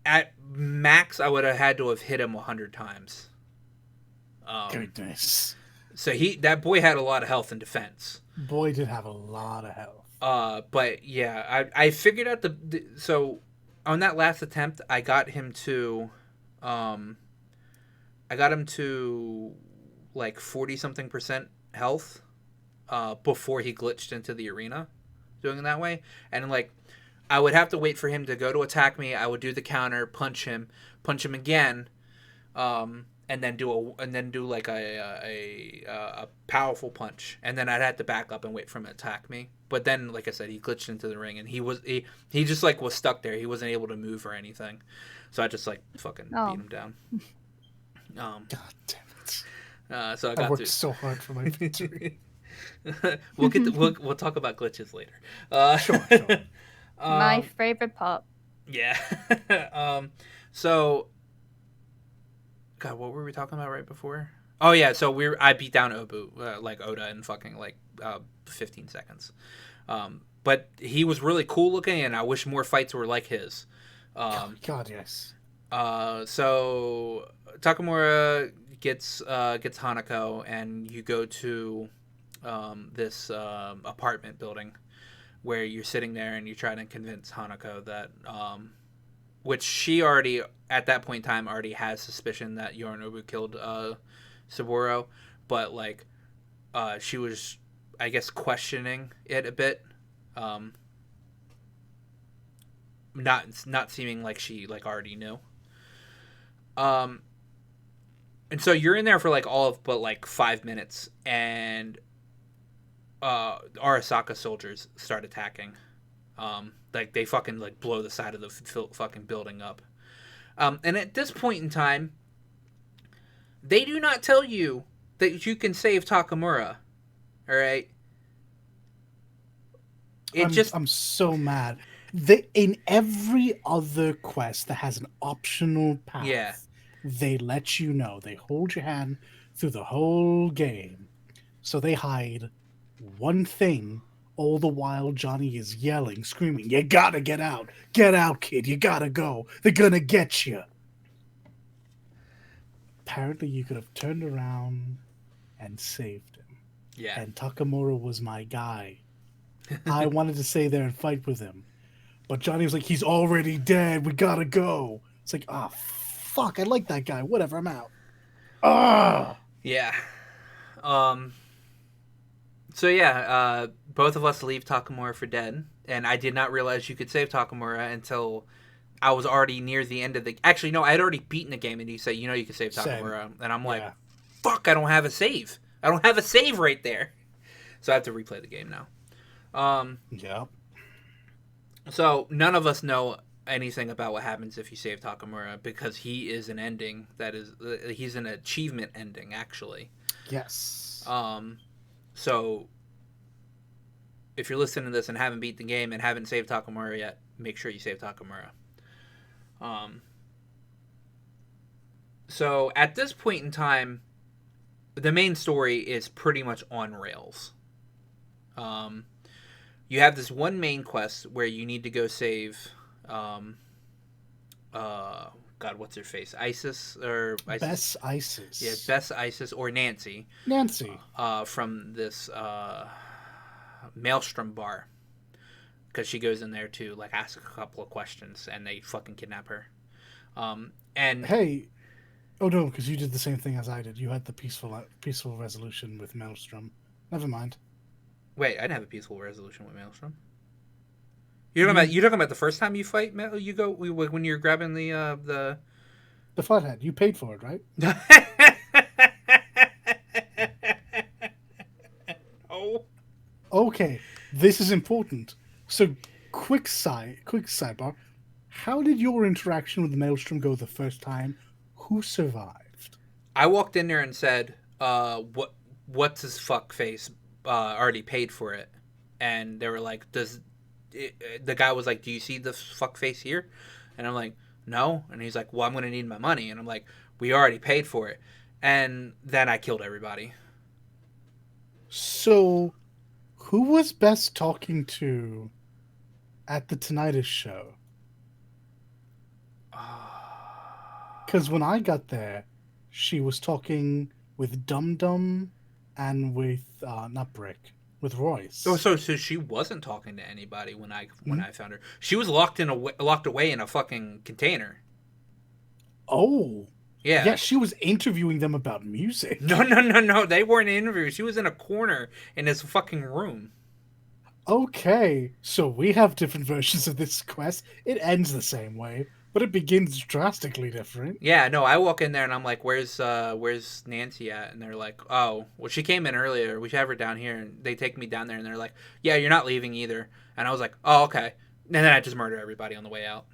at max, I would have had to have hit him 100 times. Goodness. So that boy had a lot of health and defense. Boy did have a lot of health. But yeah, I figured out so on that last attempt, I got him to like 40 something percent health before he glitched into the arena doing it that way. And like I would have to wait for him to go to attack me. I would do the counter, punch him again, and then do like a powerful punch, and then I'd have to back up and wait for him to attack me. But then, like I said, he glitched into the ring, and he just like was stuck there. He wasn't able to move or anything, so I just like fucking beat him down. God damn it! So I worked so hard for my victory. we'll talk about glitches later. Sure. My favorite part. Yeah. So, God, what were we talking about right before? Oh yeah, so I beat down like Oda in fucking like 15 seconds. But he was really cool looking, and I wish more fights were like his. God, yes. So Takamura gets Hanako, and you go to this apartment building where you're sitting there and you're trying to convince Hanako that which she already at that point in time already has suspicion that Yorinobu killed Saburo, but like she was, I guess, questioning it a bit, not seeming like she like already knew. And so you're in there for like all of but like 5 minutes, and Arasaka soldiers start attacking. Like they fucking like blow the side of the fucking building up. And at this point in time, they do not tell you that you can save Takamura. All right. I'm so mad. In every other quest that has an optional path, yeah, they let you know. They hold your hand through the whole game. So they hide one thing all the while Johnny is yelling, screaming, "You gotta get out! Get out, kid! You gotta go! They're gonna get you!" Apparently, you could have turned around and saved him. yeah. And Takamura was my guy. I wanted to stay there and fight with him. But Johnny was like, "He's already dead. We gotta go." It's like, ah, fuck, I like that guy. Whatever, I'm out. Ah! Yeah. So yeah, both of us leave Takamura for dead, and I did not realize you could save Takamura until I was already near the end of the. Actually, no, I had already beaten the game, and you say, you can save Takamura, and I'm like, fuck, I don't have a save. I don't have a save right there, so I have to replay the game now. Yeah. So none of us know anything about what happens if you save Takamura, because he is an ending that is he's an achievement ending actually. Yes. So if you're listening to this and haven't beat the game and haven't saved Takamura yet, make sure you save Takamura. So at this point in time, the main story is pretty much on rails. You have this one main quest where you need to go save God, what's her face? Isis or Isis? Bess Isis. Yeah, Bess Isis or Nancy. Nancy. From this Maelstrom bar, because she goes in there to like ask a couple of questions, and they fucking kidnap her. And hey, oh no, because you did the same thing as I did. You had the peaceful resolution with Maelstrom. Never mind. Wait, I didn't have a peaceful resolution with Maelstrom. You're talking about the first time you fight? You go when you're grabbing the flathead. You paid for it, right? Oh. Okay, this is important. So, quick sidebar. How did your interaction with Maelstrom go the first time? Who survived? I walked in there and said, what's his fuck face already paid for it?" And they were like, the guy was like, "Do you see the fuck face here?" And I'm like, "No." And he's like, "Well, I'm gonna need my money." And I'm like, "We already paid for it." And then I killed everybody. So, who was best talking to at the Tinnitus show? Because when I got there, she was talking with Dum Dum and with not Brick, with Royce. Oh, so she wasn't talking to anybody when Hmm? I found her. She was locked away in a fucking container. Oh, Yeah. yeah, she was interviewing them about music. No. They weren't interviewing. She was in a corner in this fucking room. Okay, so we have different versions of this quest. It ends the same way, but it begins drastically different. Yeah, no, I walk in there and I'm like, where's Nancy at?" And they're like, "Oh, well, she came in earlier. We should have her down here." And they take me down there and they're like, "Yeah, you're not leaving either." And I was like, "Oh, okay." And then I just murder everybody on the way out.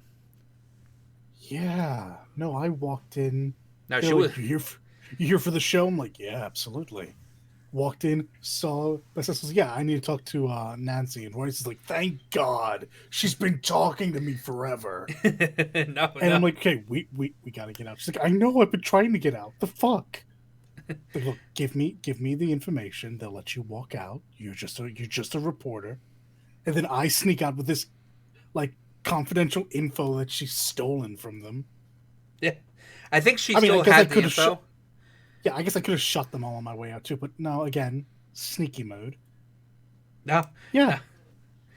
Yeah, no, I walked in. No, They're she was. like, you here for the show?" I'm like, "Yeah, absolutely." Walked in, saw my sister was, "Yeah, I need to talk to Nancy." And Royce is like, "Thank God, she's been talking to me forever." No, And no. I'm like, "Okay, we gotta get out." She's like, "I know, I've been trying to get out. The fuck." Like, look, give me the information. They'll let you walk out. You're just a reporter. And then I sneak out with this like confidential info that she's stolen from them. Yeah, I think she I mean, I still guess I had the could have info. yeah, I guess I could have shot them all on my way out too, but no, again, sneaky mode. No, no, Yeah,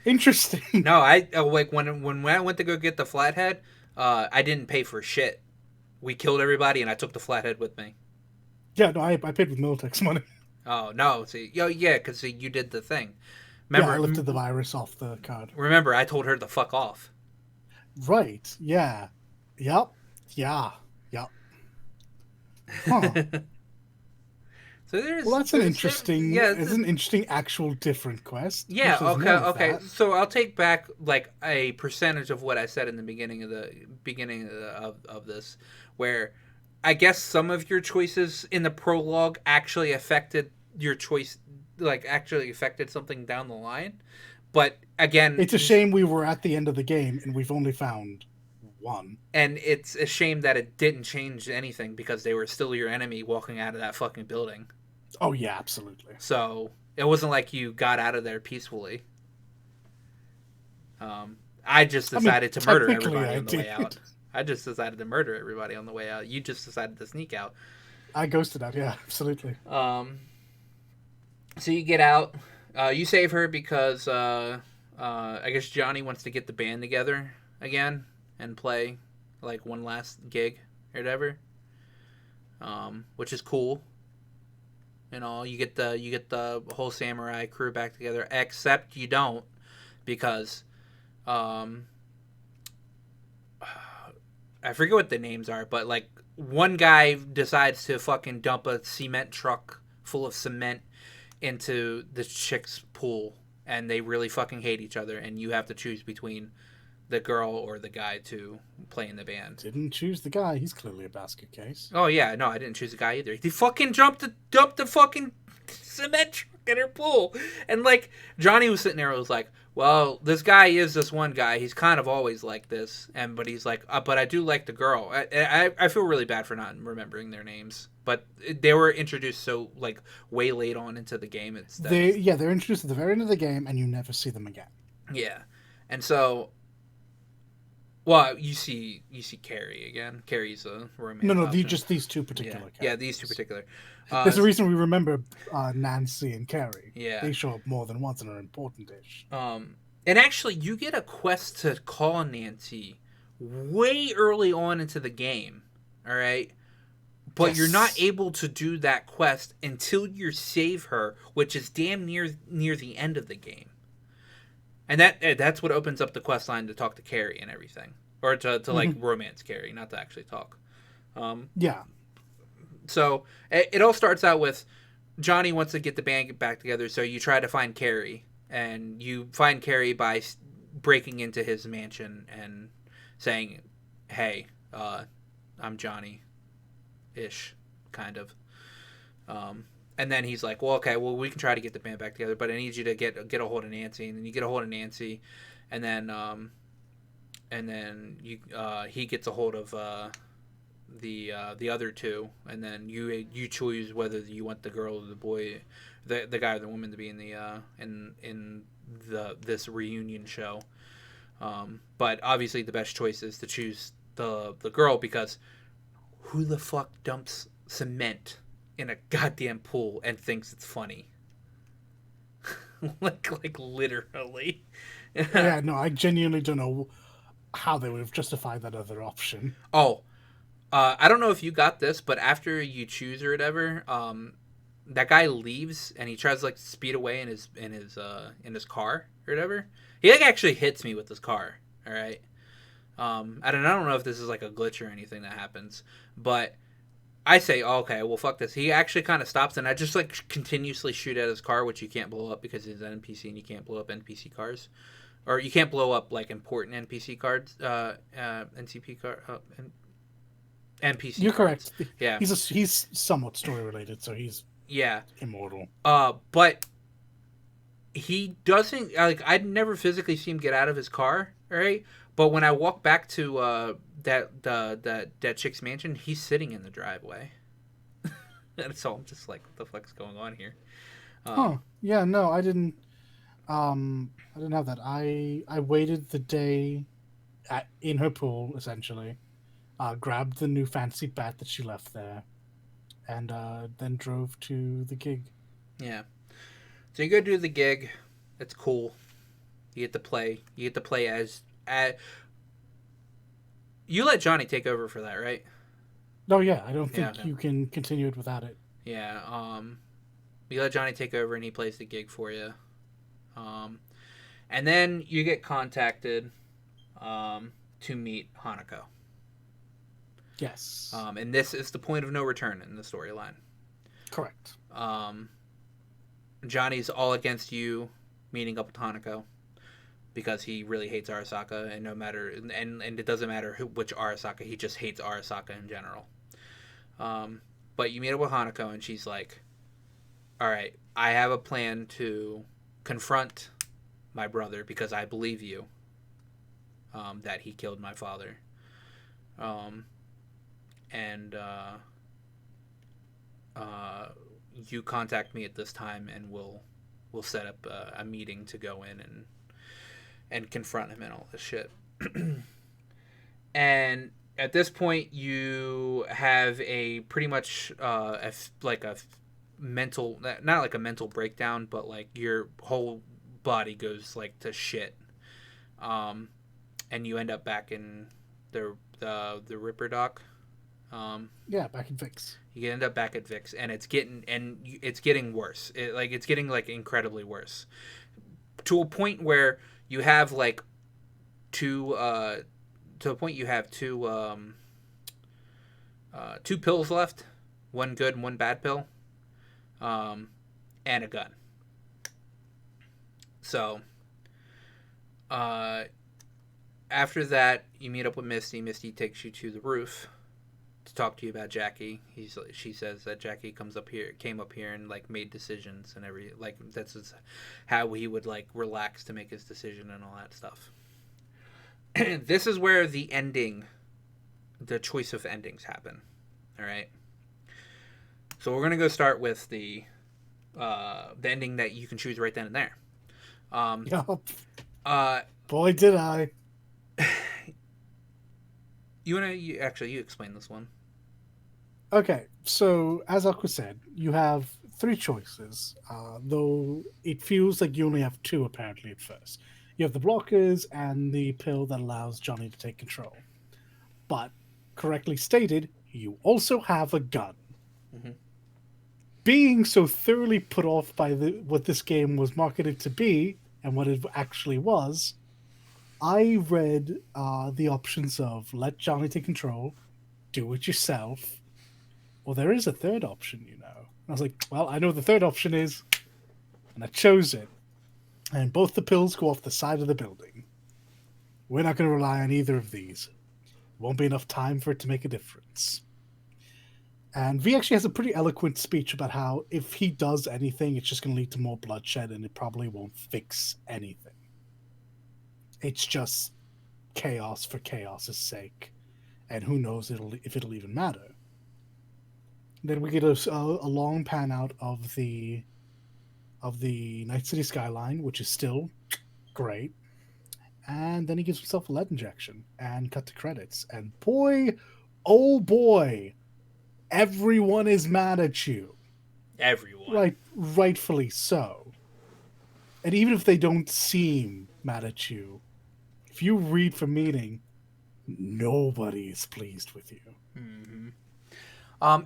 interesting. no. I like when I went to go get the flathead. I didn't pay for shit. We killed everybody, and I took the flathead with me. Yeah, no, I paid with Militex money. Oh no! See, yo, yeah, because you did the thing. Yeah, I Remember, lifted the virus off the card. remember, I told her to fuck off. Right. Yeah. Yep. Yeah. Yep. Huh. So Well, that's yeah, it's an interesting actual different quest. yeah. Wish there was Okay, more of okay. that. So I'll take back like a percentage of what I said in the beginning of this, where I guess some of your choices in the prologue actually affected your choice, like actually affected something down the line. But again, It's a shame we were at the end of the game and we've only found one. and it's a shame that it didn't change anything because they were still your enemy walking out of that fucking building. Oh yeah, absolutely. So it wasn't like you got out of there peacefully. I just I mean, decided to murder technically everybody I on the way did. out. I just decided to murder everybody on the way out. You just decided to sneak out. I ghosted out. Yeah, absolutely. So you get out. You save her because I guess Johnny wants to get the band together again and play like one last gig or whatever, which is cool. You know, you get the whole samurai crew back together, except you don't because um, I forget what the names are, but like one guy decides to fucking dump a cement truck full of cement into the chick's pool, and they really fucking hate each other, and you have to choose between the girl or the guy to play in the band. Didn't choose the guy. He's clearly a basket case. Oh yeah, no, I didn't choose the guy either. He fucking dumped the fucking cement truck in her pool, and like Johnny was sitting there, was like, "Well, this guy is this one guy. He's kind of always like this, and but he's like, but I do like the girl. I feel really bad for not remembering their names, but they were introduced so like way late on into the game. They're introduced at the very end of the game, and you never see them again. Yeah, and so. Well, you see Carrie again. Carrie's a romance. No, option. just these two particular Yeah, characters. yeah, these two particular. There's a reason we remember Nancy and Carrie. Yeah. They show up more than once and are important-ish. And actually, you get a quest to call Nancy way early on into the game. All right, but you're not able to do that quest until you save her, which is damn near the end of the game. And that's what opens up the quest line to talk to Carrie and everything, or to like romance Carrie, not to actually talk. Yeah. So it all starts out with Johnny wants to get the band back together, so you try to find Carrie, and you find Carrie by breaking into his mansion and saying, "Hey, I'm Johnny," ish, kind of. And then he's like, "Well, okay, well, we can try to get the band back together, but I need you to get a hold of Nancy." And then you get a hold of Nancy, and then he gets a hold of the other two, and then you choose whether you want the girl or the boy, the guy or the woman to be in the this reunion show. But obviously, the best choice is to choose the girl, because who the fuck dumps cement in a goddamn pool and thinks it's funny? like literally. Yeah, no, I genuinely don't know how they would have justified that other option. Oh, I don't know if you got this, but after you choose or whatever, that guy leaves and he tries to like speed away in his car or whatever. He like actually hits me with his car. All right. I don't know if this is like a glitch or anything that happens, but I say, oh, okay, well, fuck this. He actually kind of stops, and I just like continuously shoot at his car, which you can't blow up because he's an NPC, and you can't blow up NPC cars, or you can't blow up like important NPC cards, NCP card, NPC. You're cards. correct. Yeah, he's somewhat story related, so he's immortal. But he doesn't like. I'd never physically see him get out of his car, right? But when I walk back to that chick's mansion, he's sitting in the driveway. And so I'm just like, what the fuck's going on here? Yeah, no, I didn't have that. I waited the day in her pool, essentially, grabbed the new fancy bat that she left there, and then drove to the gig. Yeah. So you go do the gig. It's cool. You get to play. You get to play as you let Johnny take over for that, right? No, yeah, I don't think you can continue it without it. Yeah, you let Johnny take over and he plays the gig for you. And then you get contacted to meet Hanako. Yes. And this is the point of no return in the storyline. Correct. Johnny's all against you meeting up with Hanako because he really hates Arasaka, and no matter and it doesn't matter which Arasaka, he just hates Arasaka in general. But you meet up with Hanako, and she's like, "All right, I have a plan to confront my brother because I believe you that he killed my father, and you contact me at this time, and we'll set up a meeting to go in and confront him and all this shit." And at this point, you have a pretty much a mental, not like a mental breakdown, but like your whole body goes like to shit, and you end up back in the Ripper dock. Back in Vix. You end up back at Vix, and it's getting worse. It's getting like incredibly worse, to a point where you have like two pills left, one good and one bad pill, and a gun. So after that, you meet up with Misty. Misty takes you to the roof to talk to you about Jackie. She says that Jackie came up here and like made decisions and that's how he would like relax to make his decision and all that stuff. This is where the choice of endings happen. All right. So we're gonna go start with the ending that you can choose right then and there. Yup. Boy, did I. You explain this one. Okay, so as Aqua said, you have three choices, though it feels like you only have two apparently at first. You have the blockers and the pill that allows Johnny to take control. But, correctly stated, you also have a gun. Mm-hmm. Being so thoroughly put off by what this game was marketed to be and what it actually was, I read the options of let Johnny take control, do it yourself. Well, there is a third option, you know. And I was like, well, I know what the third option is, and I chose it. and both the pills go off the side of the building. We're not going to rely on either of these. Won't be enough time for it to make a difference. And V actually has a pretty eloquent speech about how if he does anything, it's just going to lead to more bloodshed and it probably won't fix anything. It's just chaos for chaos's sake. And who knows if it'll even matter. Then we get a long pan out of the Night City skyline, which is still great. And then he gives himself a lead injection and cut to credits. And boy, oh boy, everyone is mad at you. Everyone. Rightfully so. And even if they don't seem mad at you, if you read from meeting, nobody is pleased with you. Mm-hmm.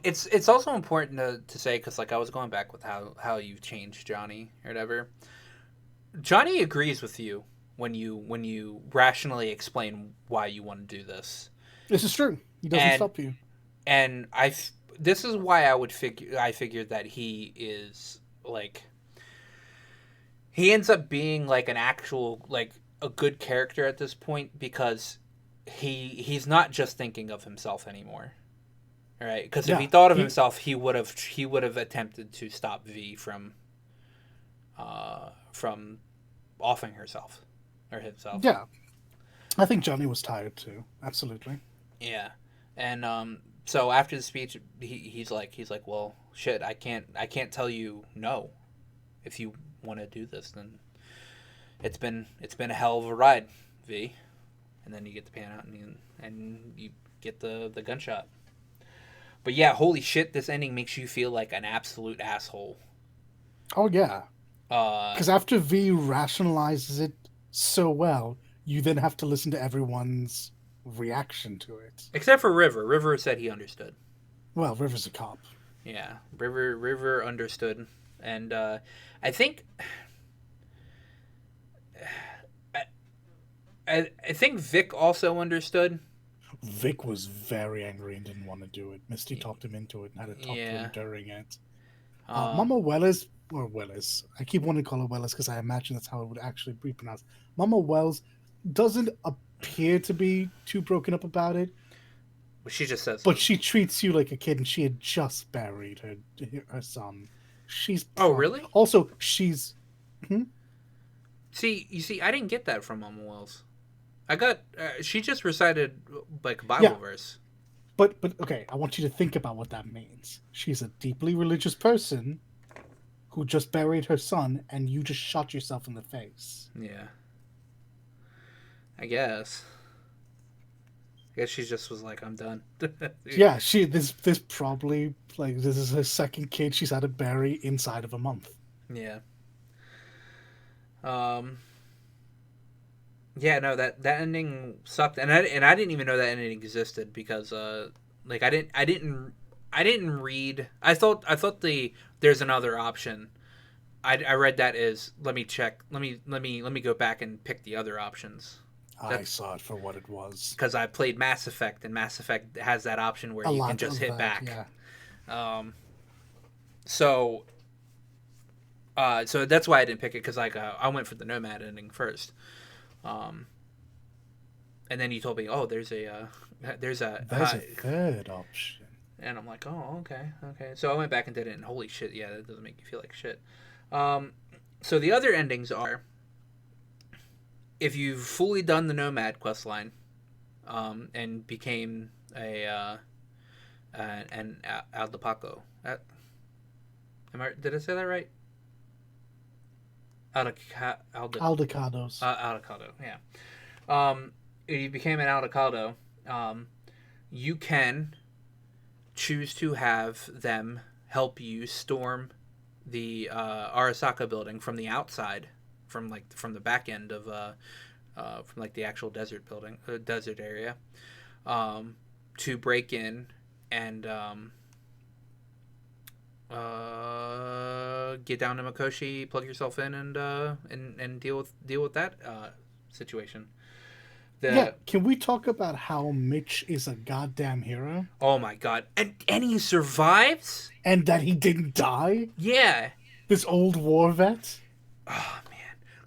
It's also important to say, because like I was going back with how you've changed Johnny or whatever. Johnny agrees with you when you rationally explain why you want to do this. This is true. He doesn't stop you. And this is why I figured that he is like, he ends up being like an actual, like, a good character at this point, because he's not just thinking of himself anymore. Right? Because if he thought of himself, he would have attempted to stop V from offing herself or himself. Yeah, I think Johnny was tired too. Absolutely. Yeah, and so after the speech, he's like, well, shit, I can't tell you no. If you want to do this, then it's been a hell of a ride, V. And then you get the pan out and you get the gunshot. But yeah, holy shit, this ending makes you feel like an absolute asshole. Oh, yeah. Because after V rationalizes it so well, you then have to listen to everyone's reaction to it. Except for River. River said he understood. Well, River's a cop. Yeah, River understood. And I think... I think Vic also understood. Vic was very angry and didn't want to do it. Misty talked him into it and had to talk to him during it. Mama Welles, or Welles, I keep wanting to call her Welles because I imagine that's how it would actually be pronounced. Mama Wells doesn't appear to be too broken up about it. She just says... But she treats you like a kid, and she had just buried her son. She's... Oh, really? Also, she's... See, I didn't get that from Mama Wells. I got... she just recited, like, a Bible verse. But, okay, I want you to think about what that means. She's a deeply religious person who just buried her son, and you just shot yourself in the face. Yeah. I guess she just was like, I'm done. Yeah, this probably, like, this is her second kid she's had to bury inside of a month. Yeah. Yeah, no, that ending sucked, and I didn't even know that ending existed, because like I didn't read. I thought there's another option. I read that as, let me check. Let me go back and pick the other options. I saw it for what it was, because I played Mass Effect, and Mass Effect has that option where you can just hit back. Yeah. So that's why I didn't pick it, because like I went for the Nomad ending first. And then you told me, oh, there's a third option, and I'm like, oh, okay. So I went back and did it, and holy shit, yeah, that doesn't make you feel like shit. So the other endings are, if you've fully done the Nomad questline, and became an Aldepaco. Did I say that right? Aldecados. Aldecado, yeah. If you became an Aldecado, you can choose to have them help you storm the Arasaka building from the outside, from the back end of from like the actual desert building, desert area, to break in and get down to Mikoshi, plug yourself in, and deal with that situation. Can we talk about how Mitch is a goddamn hero? Oh my god. And he survives? And that he didn't die? Yeah. This old war vet? Oh man.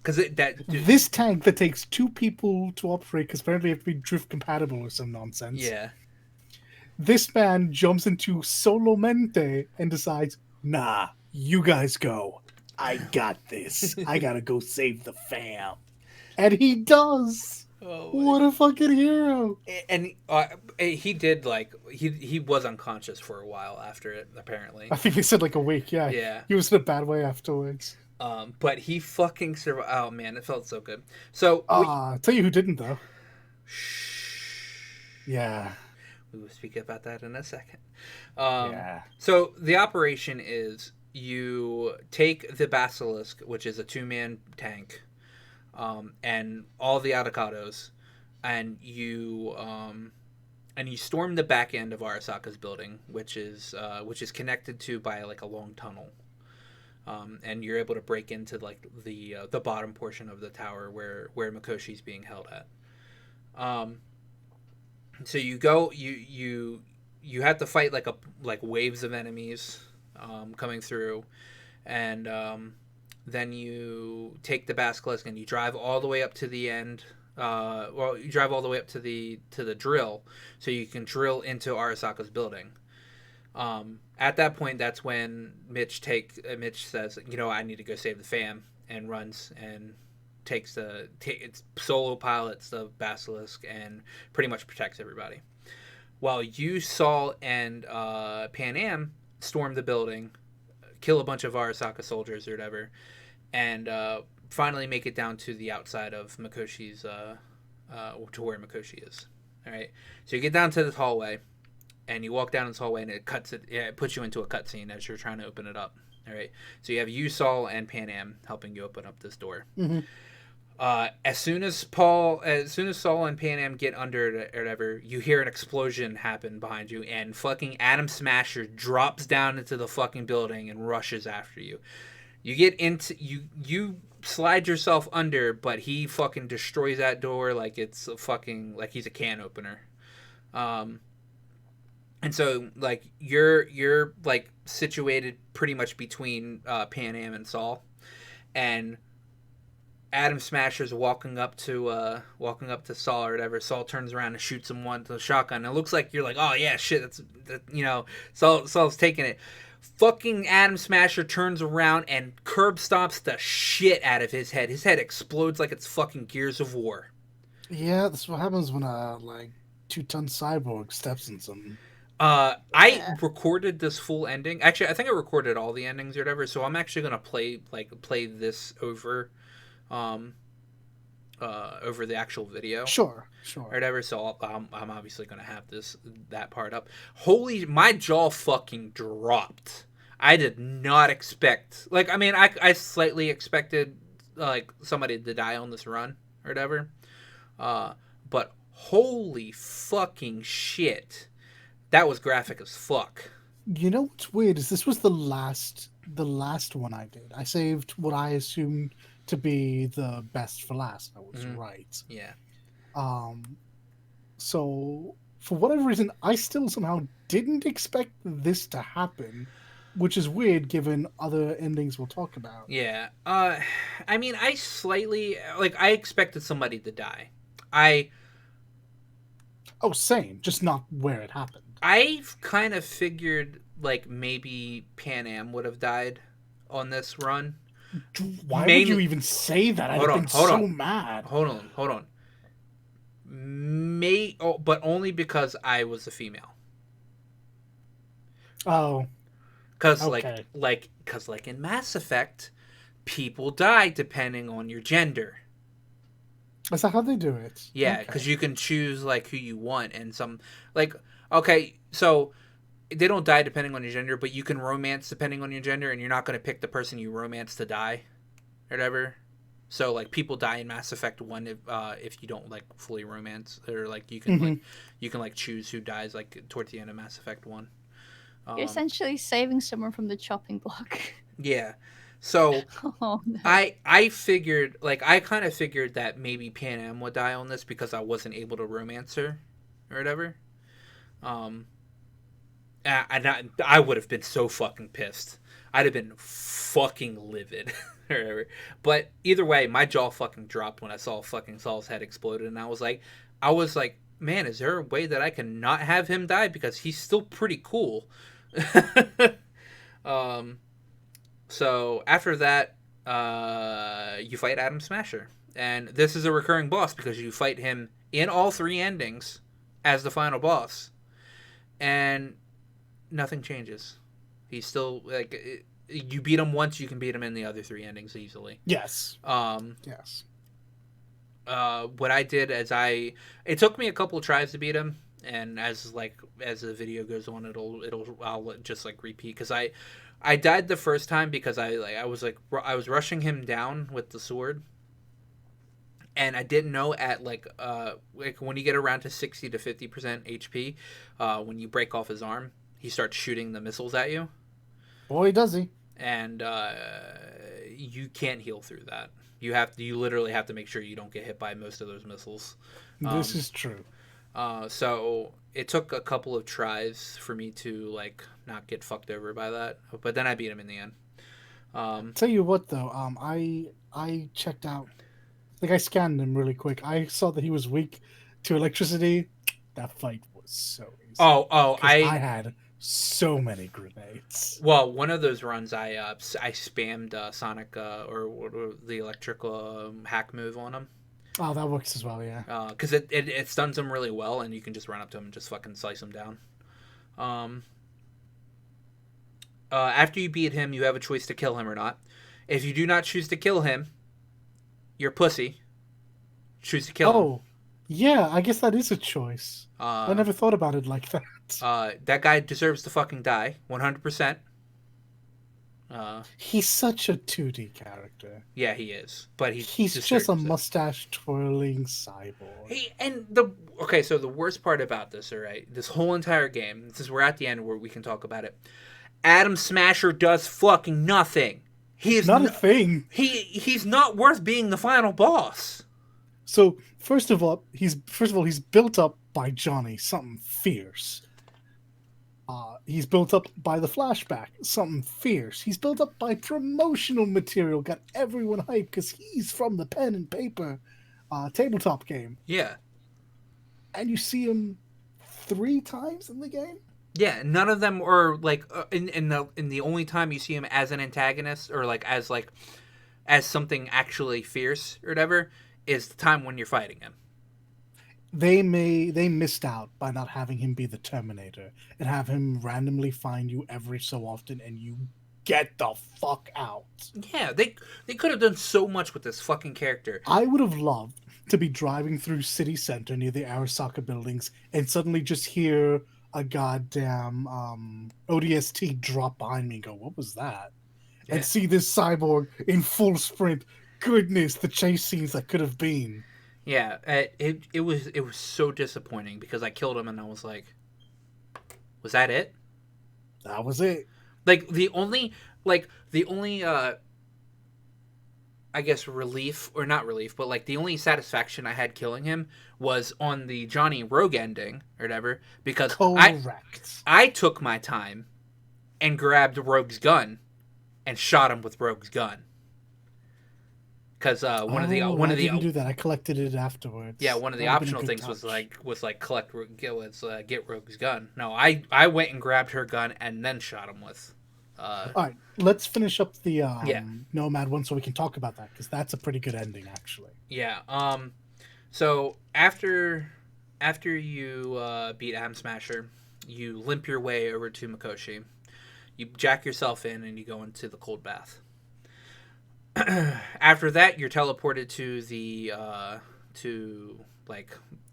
because This tank that takes 2 people to operate, because apparently you have to be drift compatible or some nonsense. Yeah. This man jumps into Solamente and decides, nah, you guys go. I got this. I gotta go save the fam. And he does. Oh, What a fucking hero. and he did he was unconscious for a while after it, apparently. I think he said like a week, yeah. Yeah. He was in a bad way afterwards. But he fucking survived. Oh man, it felt so good. So I'll tell you who didn't though. Shh. Yeah. We will speak about that in a second. Yeah. So the operation is you take the Basilisk, which is a 2-man tank, and all the avocados, and you storm the back end of Arasaka's building, which is connected to by like a long tunnel. And you're able to break into like the bottom portion of the tower where Mikoshi's being held at. So you go, you have to fight like waves of enemies coming through, and then you take the basilisk and you drive all the way up to the end. You drive all the way up to the drill, so you can drill into Arasaka's building. At that point, that's when Mitch says, I need to go save the fam, and runs and it's solo pilots the basilisk and pretty much protects everybody. While you, Saul, and Pan Am storm the building, kill a bunch of Arasaka soldiers or whatever, and finally make it down to the outside of Mikoshi's, to where Mikoshi is. All right, so you get down to this hallway, and you walk down this hallway, and it puts you into a cutscene as you're trying to open it up. All right, so you have you, Saul, and Pan Am helping you open up this door. Mm-hmm. As soon as Saul and Pan Am get under it or whatever, you hear an explosion happen behind you, and fucking Adam Smasher drops down into the fucking building and rushes after you. You get into you slide yourself under, but he fucking destroys that door like it's like he's a can opener. And so like you're like situated pretty much between Pan Am and Saul, and Adam Smasher's walking up to Saul or whatever. Saul turns around and shoots him one to the shotgun. It looks like you're like, oh yeah, shit, Saul's taking it. Fucking Adam Smasher turns around and curb stomps the shit out of his head. His head explodes like it's fucking Gears of War. Yeah, that's what happens when a 2-ton cyborg steps in something. I recorded this full ending. Actually, I think I recorded all the endings or whatever. So I'm actually gonna play this over. Over the actual video, sure, or whatever. So I'm obviously gonna have that part up. Holy, my jaw fucking dropped. I did not expect. I slightly expected somebody to die on this run or whatever. But holy fucking shit, that was graphic as fuck. You know what's weird is this was the last one I did. I saved what I assumed to be the best for last. I was right. Yeah. So for whatever reason, I still somehow didn't expect this to happen, which is weird given other endings we'll talk about. Yeah. I slightly I expected somebody to die. Same, just not where it happened. I kind of figured maybe Pan Am would have died on this run. Why would you even say that? I'd have been so mad. Hold on. But only because I was a female. Oh. Because because in Mass Effect, people die depending on your gender. Is that how they do it? Yeah, because you can choose who you want, and some so they don't die depending on your gender, but you can romance depending on your gender, and you're not going to pick the person you romance to die, or whatever. So people die in Mass Effect 1 if you don't fully romance, or you can you can choose who dies towards the end of Mass Effect 1. You're essentially saving someone from the chopping block. Yeah. So oh, no. I figured I kind of figured that maybe Pan Am would die on this because I wasn't able to romance her or whatever. I would have been so fucking pissed. I'd have been fucking livid. Or whatever. But either way, my jaw fucking dropped when I saw fucking Saul's head exploded, and I was like, man, is there a way that I can not have him die, because he's still pretty cool. So after that, you fight Adam Smasher, and this is a recurring boss because you fight him in all 3 endings as the final boss, and nothing changes. He's still like, you beat him once, you can beat him in the other 3 endings easily. Yes. Yes. What I did is it took me a couple of tries to beat him, and as the video goes on, I'll just like repeat, because I died the first time because I was rushing him down with the sword, and I didn't know at like when you get around to 60 to 50% HP, when you break off his arm, he starts shooting the missiles at you. Boy, does he. And you can't heal through that. You literally have to make sure you don't get hit by most of those missiles. This is true. So it took a couple of tries for me to like not get fucked over by that, but then I beat him in the end. Tell you what though, I checked out, like I scanned him really quick. I saw that he was weak to electricity. That fight was so easy. I had so many grenades. Well, one of those runs I spammed Sonic or the electrical hack move on him. Oh, that works as well, yeah. Because it stuns him really well, and you can just run up to him and just fucking slice him down. After you beat him, you have a choice to kill him or not. If you do not choose to kill him, you're pussy. Choose to kill him. Oh, yeah, I guess that is a choice. I never thought about it like that. That guy deserves to fucking die, 100%. He's such a 2D character. Yeah, he is. But he's just a mustache twirling cyborg. So the worst part about this, all right, this whole entire game, we're at the end where we can talk about it. Adam Smasher does fucking nothing. He is not a thing. He's not worth being the final boss. So first of all, he's built up by Johnny, something fierce. He's built up by the flashback, something fierce. He's built up by promotional material, got everyone hyped because he's from the pen and paper tabletop game. Yeah. And you see him 3 times in the game? Yeah, none of them are like in the only time you see him as an antagonist or as something actually fierce or whatever is the time when you're fighting him. They missed out by not having him be the Terminator and have him randomly find you every so often and you get the fuck out. Yeah, they could have done so much with this fucking character. I would have loved to be driving through city center near the Arasaka buildings and suddenly just hear a goddamn ODST drop behind me and go, what was that? Yeah. And see this cyborg in full sprint. Goodness, the chase scenes that could have been. Yeah, it was so disappointing because I killed him and I was like, was that it? That was it. Like the only I guess relief, or not relief, but like the only satisfaction I had killing him was on the Johnny Rogue ending or whatever, because correct. I took my time and grabbed Rogue's gun and shot him with Rogue's gun. Because I didn't do that. I collected it afterwards. Yeah, one of the optional things was get Rogue's gun. No, I went and grabbed her gun and then shot him with. All right, let's finish up the Nomad one so we can talk about that because that's a pretty good ending actually. Yeah. So after you beat Adam Smasher, you limp your way over to Mikoshi. You jack yourself in and you go into the cold bath. After that, you're teleported to the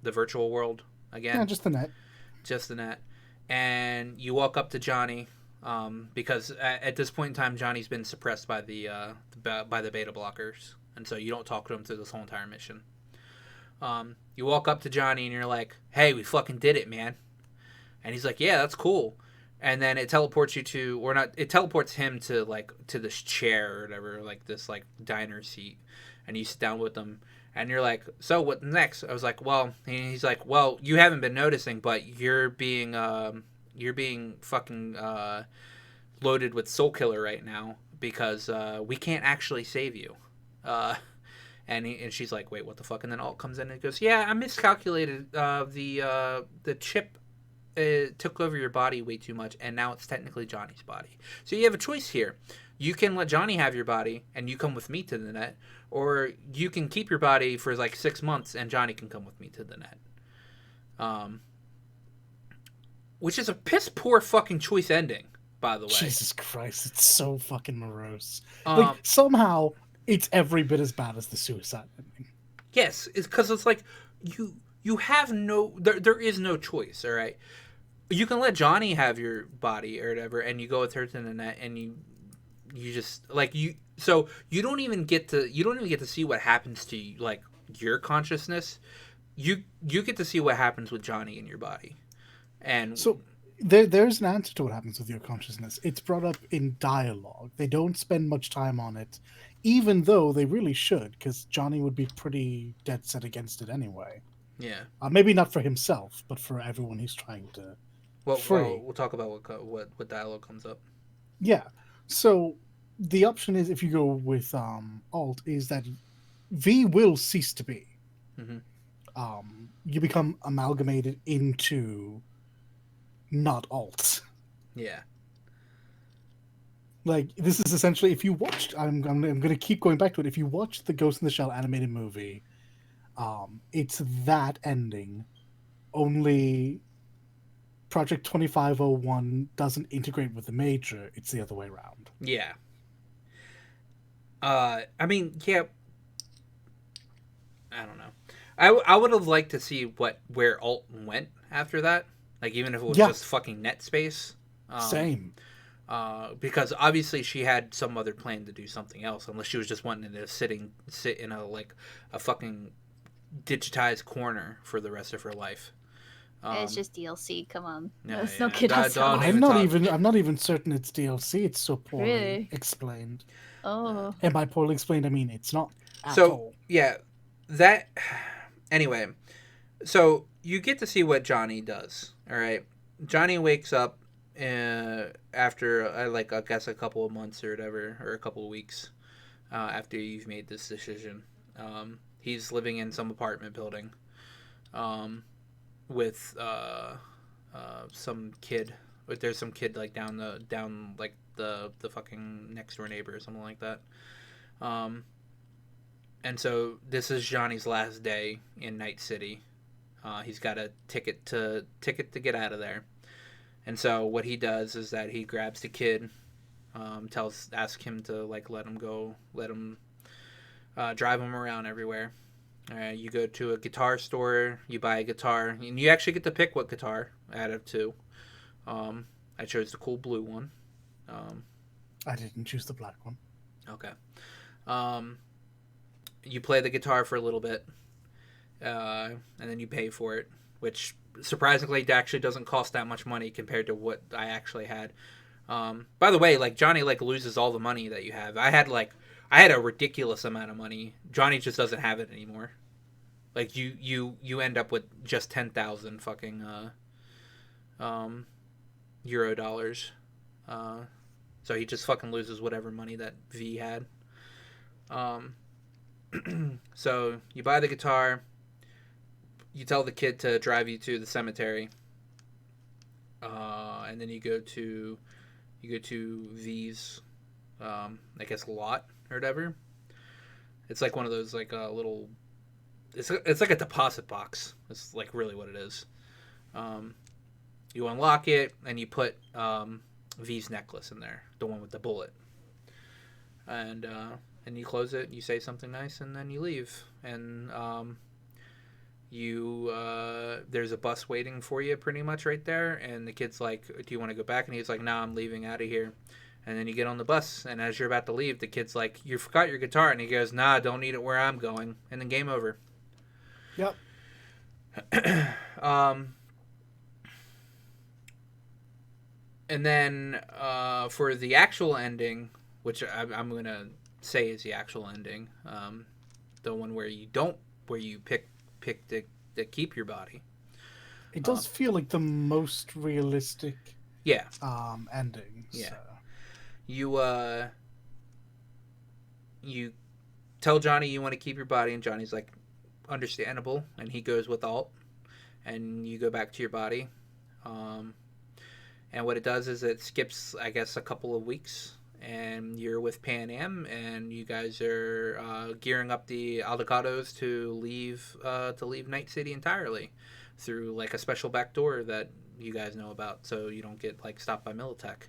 virtual world again. Yeah, just the net. And you walk up to Johnny, because at this point in time, Johnny's been suppressed by the beta blockers, and so you don't talk to him through this whole entire mission. You walk up to Johnny and you're like, "Hey, we fucking did it, man!" And he's like, "Yeah, that's cool." And then it teleports him to this chair or whatever, like this like diner seat, and you sit down with them, and you're like, "So what next?" I was like, "Well," he's like, "Well, you haven't been noticing, but you're being You're being fucking loaded with soul killer right now because we can't actually save you. And she's like, wait, what the fuck? And then Alt comes in and goes, yeah, I miscalculated. The chip took over your body way too much, and now it's technically Johnny's body. So you have a choice here. You can let Johnny have your body, and you come with me to the net, or you can keep your body for like 6 months, and Johnny can come with me to the net. Which is a piss poor fucking choice ending, by the way. Jesus Christ, it's so fucking morose. Um, Like, somehow, it's every bit as bad as the suicide ending. Yes, it's because it's like you have there is no choice. All right, you can let Johnny have your body or whatever, and you go with her to the net, and you just like so you don't even get to see what happens to you, like your consciousness. You get to see what happens with Johnny in your body, and So there's an answer to what happens with your consciousness. It's brought up in dialogue. They don't spend much time on it, even though they really should, because Johnny would be pretty dead set against it anyway. yeah. Maybe not for himself, but for everyone he's trying to free. We'll talk about what dialogue comes up. Yeah. So the option is, if you go with Alt, is that V will cease to be. Mm-hmm. You become amalgamated into not Alt. Yeah. Like, this is essentially, if you watched, I'm going to keep going back to it. If you watch the Ghost in the Shell animated movie, it's that ending. Only Project 2501 doesn't integrate with the Major. It's the other way around. Yeah. I mean, yeah. I don't know. I would have liked to see where Alt went after that. Like, even if it was just fucking net space. Same. Because obviously she had some other plan to do something else, unless she was just wanting to sit in a fucking digitized corner for the rest of her life. It's just DLC. Come on, Yeah, let's yeah. not kid ourselves. Don't even I'm not even certain it's DLC. It's so poorly Really? explained. Oh, And by poorly explained, I mean it's not at So all. yeah, that. Anyway, so you get to see what Johnny does. All right, Johnny wakes up after I guess a couple of months or whatever, or a couple of weeks after you've made this decision. He's living in some apartment building with some kid. There's some kid like down the fucking next door neighbor or something like that. And so this is Johnny's last day in Night City. He's got a ticket to get out of there. And so what he does is that he grabs the kid, asks him to let him drive him around everywhere. You go to a guitar store, you buy a guitar, and you actually get to pick what guitar out of two. I chose the cool blue one. I didn't choose the black one. Okay. You play the guitar for a little bit, and then you pay for it, which surprisingly actually doesn't cost that much money compared to what I actually had. By the way, Johnny loses all the money that you have. I had a ridiculous amount of money. Johnny just doesn't have it anymore. You end up with just 10,000 fucking euro dollars. So he just fucking loses whatever money that V had. So you buy the guitar. You tell the kid to drive you to the cemetery. And then you go to V's I guess lot or whatever. It's like one of those little it's like a deposit box. It's really what it is. You unlock it and you put V's necklace in there, the one with the bullet. And you close it, you say something nice, and then you leave. And there's a bus waiting for you pretty much right there, and the kid's like, do you want to go back? And he's like, nah, I'm leaving out of here. And then you get on the bus, and as you're about to leave, the kid's like, you forgot your guitar. And he goes, nah, don't need it where I'm going. And then game over. Yep. And then for the actual ending, which I'm going to say is the actual ending, the one where you pick to keep your body. It does feel like the most realistic Yeah. ending. Yeah. So. You tell Johnny you want to keep your body, and Johnny's like, understandable, and he goes with Alt, and you go back to your body. And what it does is it skips, I guess, a couple of weeks, and you're with Pan Am, and you guys are gearing up the Aldecados to leave Night City entirely through like a special back door that you guys know about, so you don't get like stopped by Militech.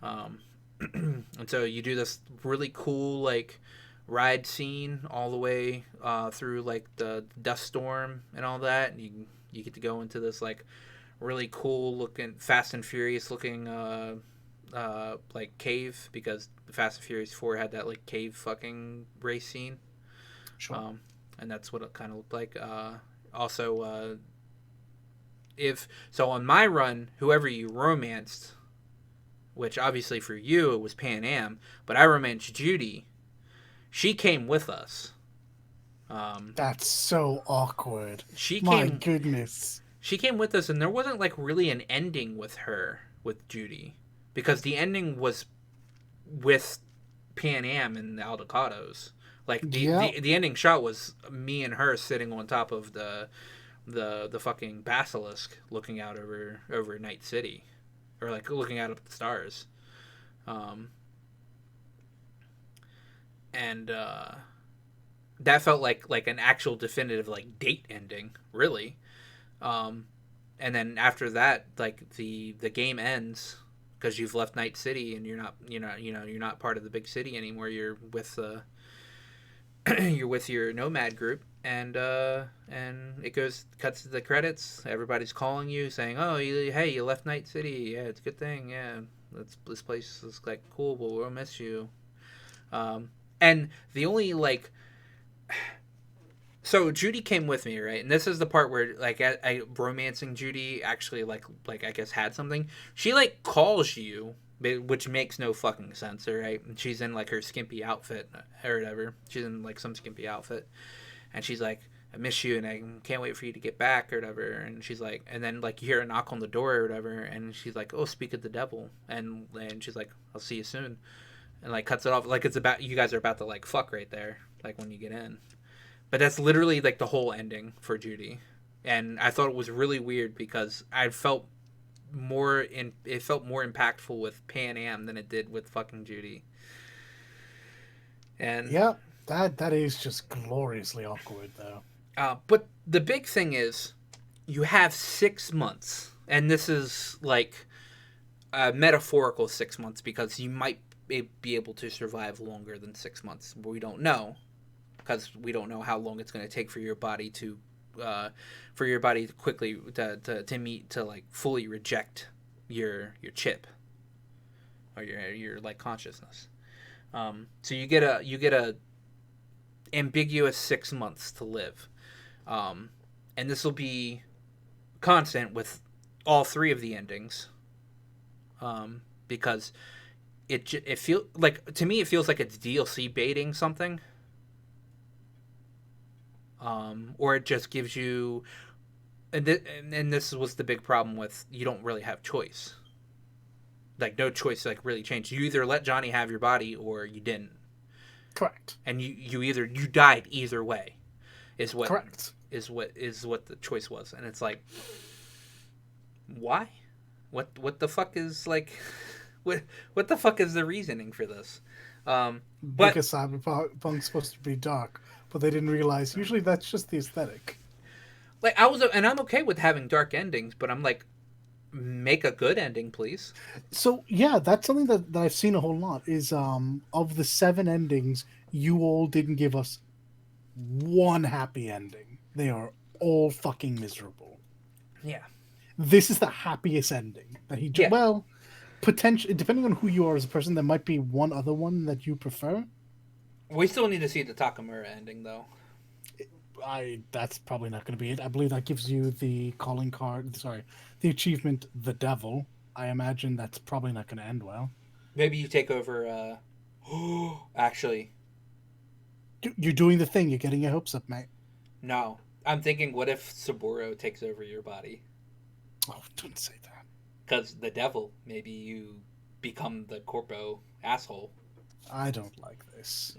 And so you do this really cool like ride scene all the way through like the dust storm and all that, and you get to go into this like really cool looking Fast and Furious looking like cave, because Fast and Furious 4 had that like cave fucking race scene. Sure. And that's what it kind of looked like. Also, if so on my run, whoever you romanced, which obviously for you it was Pan Am, but I romanced Judy. She came with us. That's so awkward. She My came. goodness. She came with us, and there wasn't like really an ending with her, with Judy, because the ending was with Pan Am and the Aldecados. Like the ending shot was me and her sitting on top of the fucking basilisk, looking out over Night City, or like looking out at the stars. And that felt like an actual definitive like date ending, really. And then after that, like the game ends because you've left Night City and you're not part of the big city anymore. You're with you're with your nomad group, and it cuts to the credits. Everybody's calling you saying, "Oh, hey, you left Night City. Yeah, it's a good thing. Yeah, this place is like cool, but we'll miss you." And the only like. So Judy came with me, right? And this is the part where like I romancing Judy actually like I guess had something. She like calls you, which makes no fucking sense, right? And she's in like her skimpy outfit or whatever. She's in like some skimpy outfit, and she's like, "I miss you, and I can't wait for you to get back or whatever." And she's like, and then like you hear a knock on the door or whatever, and she's like, "Oh, speak of the devil," and she's like, "I'll see you soon," and like cuts it off like it's about you guys are about to like fuck right there, like when you get in. But that's literally like the whole ending for Judy, and I thought it was really weird because it felt more impactful with Pan Am than it did with fucking Judy. And yeah, that is just gloriously awkward though. But the big thing is, you have 6 months, and this is like a metaphorical 6 months because you might be able to survive longer than 6 months. We don't know, because we don't know how long it's going to take for your body to quickly to meet to like fully reject your chip or your like consciousness. So you get a ambiguous 6 months to live, and this will be constant with all three of the endings, because it feel like to me it feels like it's DLC baiting something. Or it just gives you, and this was the big problem with, you don't really have choice. Like no choice, like really changed. You either let Johnny have your body or you didn't. Correct. And you died either way, is what correct is what the choice was, and it's like, why? What the fuck is like, what the fuck is the reasoning for this? But because Cyberpunk's supposed to be dark, but they didn't realize usually that's just the aesthetic. Like and I'm okay with having dark endings, but I'm like, make a good ending, please. So yeah, that's something that I've seen a whole lot. Is of the 7 endings, you all didn't give us one happy ending. They are all fucking miserable. Yeah. This is the happiest ending that he. Yeah. Well, potentially, depending on who you are as a person, there might be one other one that you prefer. We still need to see the Takamura ending, though. That's probably not going to be it. I believe that gives you the calling card. Sorry, the achievement, the devil. I imagine that's probably not going to end well. Maybe you take over. Actually, you're doing the thing. You're getting your hopes up, mate. No, I'm thinking, what if Saburo takes over your body? Oh, don't say that. Because the devil, maybe you become the corpo asshole. I don't like this.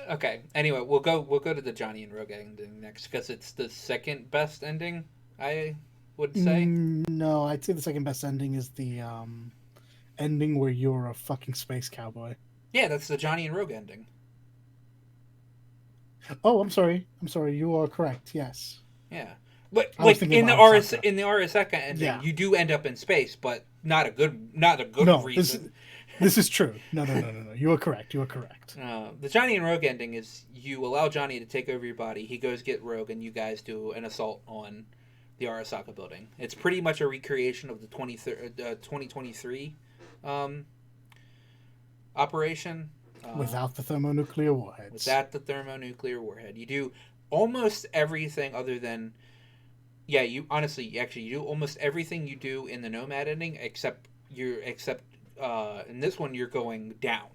Okay. Anyway, we'll go to the Johnny and Rogue ending next because it's the second best ending. I would say. No, I'd say the second best ending is the ending where you're a fucking space cowboy. Yeah, that's the Johnny and Rogue ending. Oh, I'm sorry. I'm sorry. You are correct. Yes. Yeah, but I was like thinking in the of RS Arasaka. in the Arasaka ending, Yeah. you do end up in space, but not a good No, reason. this is true. No. You are correct. You are correct. The Johnny and Rogue ending is you allow Johnny to take over your body. He goes get Rogue, and you guys do an assault on the Arasaka building. It's pretty much a recreation of the 2023 operation. Without the thermonuclear warheads. Without the thermonuclear warhead. You do almost everything other than... Yeah, you do almost everything you do in the Nomad ending, except in this one you're going down.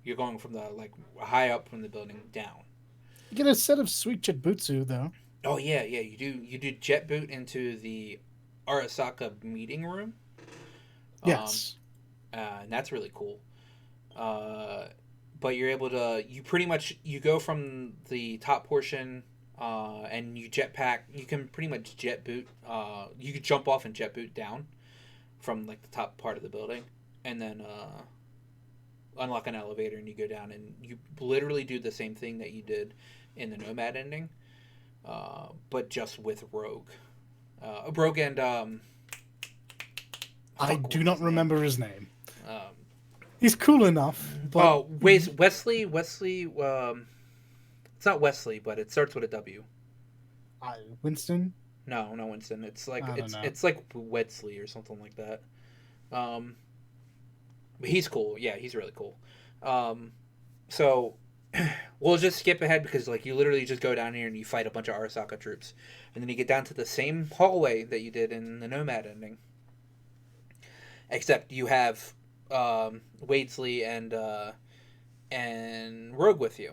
You're going from the high up from the building down. You get a set of sweet Jitbutsu though. Oh yeah, you do jet boot into the Arasaka meeting room. Yes. And that's really cool. But you're able to you go from the top portion and you jetpack. You can pretty much jet boot. You could jump off and jet boot down from the top part of the building, and then unlock an elevator and you go down and you literally do the same thing that you did in the Nomad ending, but just with Rogue. Rogue and I do not remember his name. Um, He's cool enough. But... Wesley. It's not Wesley, but it starts with a W. Winston? No, Winston. It's like know. it's like Wesley or something like that. But he's cool. Yeah, he's really cool. So we'll just skip ahead because you literally just go down here and you fight a bunch of Arasaka troops, and then you get down to the same hallway that you did in the Nomad ending, except you have Wadesley and Rogue with you.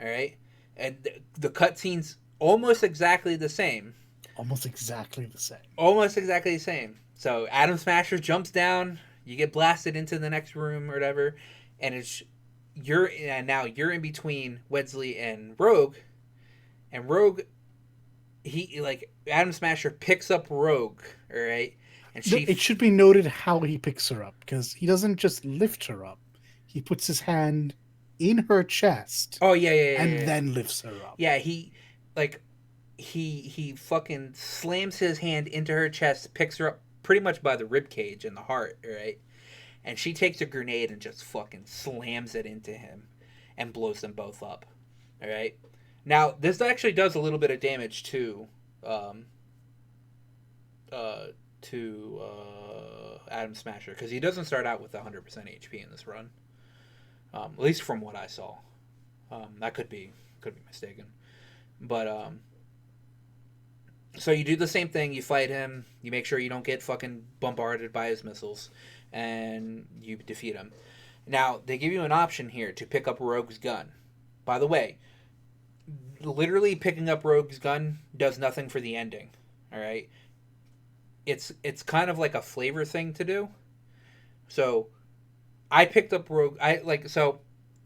All right, and the cutscene's almost exactly the same. Almost exactly the same. So Adam Smasher jumps down, you get blasted into the next room or whatever, and now you're in between Wesley and Rogue, Adam Smasher picks up Rogue, all right, and it should be noted how he picks her up, because he doesn't just lift her up; he puts his hand in her chest. Oh yeah, then lifts her up. Yeah, he fucking slams his hand into her chest, picks her up pretty much by the rib cage and the heart, right? And she takes a grenade and just fucking slams it into him and blows them both up. All right. Now this actually does a little bit of damage to Adam Smasher, because he doesn't start out with 100% HP in this run. At least from what I saw. That could be mistaken. But so you do the same thing. You fight him. You make sure you don't get fucking bombarded by his missiles, and you defeat him. Now they give you an option here to pick up Rogue's gun. By the way, literally picking up Rogue's gun does nothing for the ending. All right, it's kind of like a flavor thing to do. So I picked up Rogue. So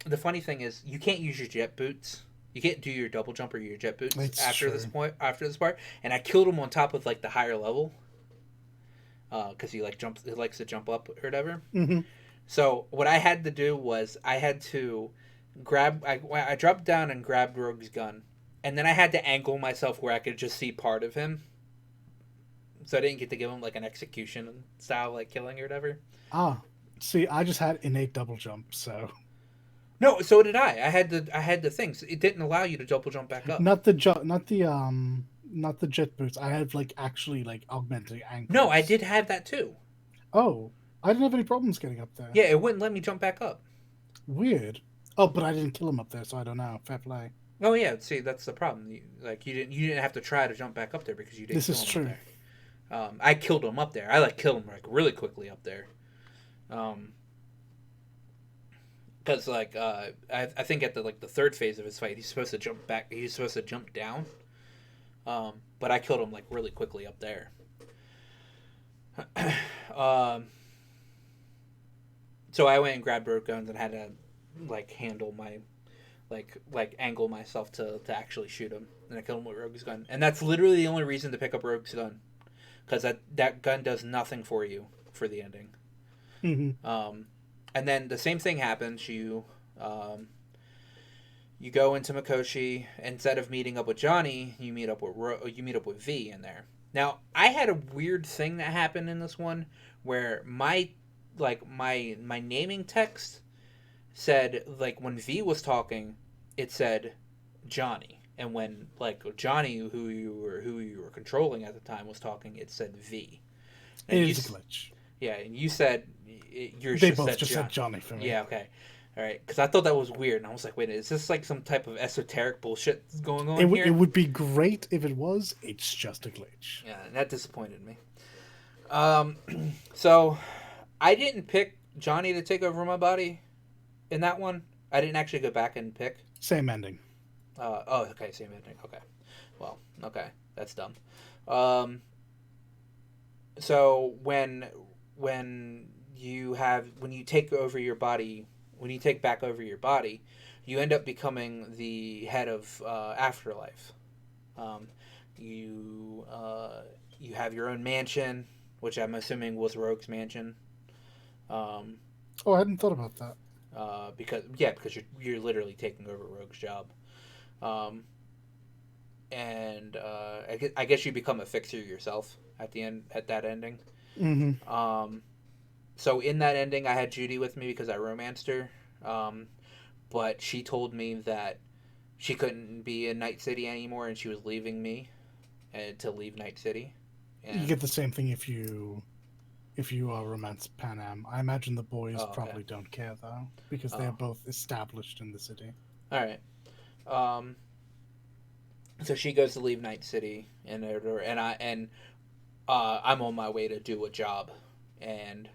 the funny thing is you can't use your jet boots. You can't do your double jump or your jet boots after this part. And I killed him on top of the higher level, because he likes to jump up or whatever. Mm-hmm. So what I had to do was I had to I dropped down and grabbed Rogue's gun, and then I had to angle myself where I could just see part of him. So I didn't get to give him an execution style killing or whatever. See, I just had innate double jump, so. No, so did I. I had the things. It didn't allow you to double jump back up. Not the jet boots. I had actually augmented ankles. No, I did have that too. Oh, I didn't have any problems getting up there. Yeah, it wouldn't let me jump back up. Weird. Oh, but I didn't kill him up there, so I don't know. Fair play. Oh yeah, see that's the problem. You didn't have to try to jump back up there because you didn't. This is true. Up there. I killed him up there. I killed him really quickly up there. Because I think at the third phase of his fight, he's supposed to jump back. He's supposed to jump down. But I killed him really quickly up there. Um, so I went and grabbed rogue guns and had to like handle my like angle myself to actually shoot him, and I killed him with rogue's gun. And that's literally the only reason to pick up rogue's gun, because that gun does nothing for you for the ending. Mm-hmm. And then the same thing happens. You go into Mikoshi. Instead of meeting up with Johnny, you meet up with V in there. Now, I had a weird thing that happened in this one where my naming text said, like, when V was talking, it said Johnny, and when like Johnny, who you were controlling at the time, was talking, it said V. And It is a glitch. Yeah, and you said yours They just both said just said Johnny for me. Yeah, okay. All right, because I thought that was weird, and I was like, "Wait, is this like some type of esoteric bullshit going on here?" It would be great if it was. It's just a glitch. Yeah, and that disappointed me. So I didn't pick Johnny to take over my body in that one. I didn't actually go back and pick. Same ending. Okay, same ending. Okay, well, okay, that's dumb. Um, so when you take over your body, when you take back over your body, you end up becoming the head of Afterlife. Um, you have your own mansion, which I'm assuming was Rogue's mansion. Oh, I hadn't thought about that. Because you're literally taking over Rogue's job. And I guess you become a fixer yourself at that ending. Mm-hmm. So in that ending, I had Judy with me because I romanced her, but she told me that she couldn't be in Night City anymore, and she was leaving me, to leave Night City. And you get the same thing if you romance Pan Am. I imagine the boys probably don't care though, because they're both established in the city. All right. So she goes to leave Night City, and I'm on my way to do a job, and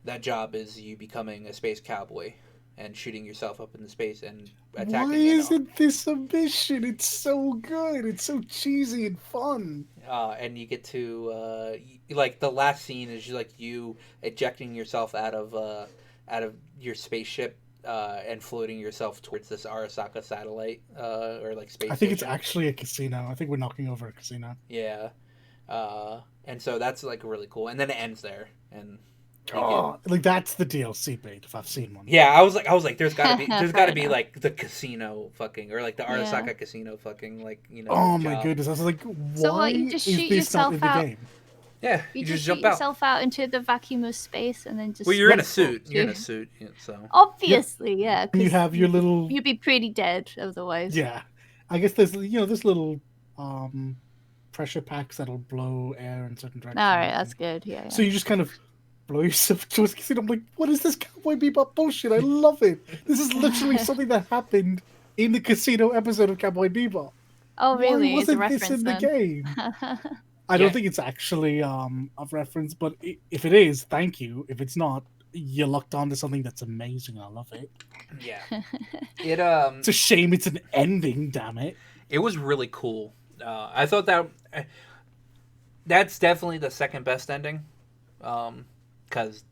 that job is you becoming a space cowboy and shooting yourself up into space and attacking. Why isn't this a mission? It's so good. It's so cheesy and fun. And you get to like the last scene is you ejecting yourself out of your spaceship and floating yourself towards this Arasaka satellite or like space. I think station. it's actually a casino. I think we're knocking over a casino. Yeah, and so that's like really cool. And then it ends there, and like that's the DLC bait if I've seen one. Yeah, I was like, there's gotta be like the casino fucking or like the Arasaka casino fucking like Oh my goodness! I was like, why you just is shoot this not yourself in the out? game? Yeah, you just shoot yourself out into the vacuum of space and then just. Well, you're in a suit. You're in a suit, so obviously, yeah. You have your little. You'd be pretty dead otherwise. Yeah, I guess there's this little pressure packs that'll blow air in certain directions. All right, that's good. Yeah. So you just kind of blow yourself to a casino. I'm like, what is this Cowboy Bebop bullshit? I love it. This is literally something that happened in the casino episode of Cowboy Bebop. Oh, really? Why wasn't this in the game? I don't think it's actually a reference, but if it is, thank you. If it's not, you locked on to something that's amazing. I love it. Yeah. It's a shame it's an ending, damn it. It was really cool. I thought that's definitely the second best ending. Because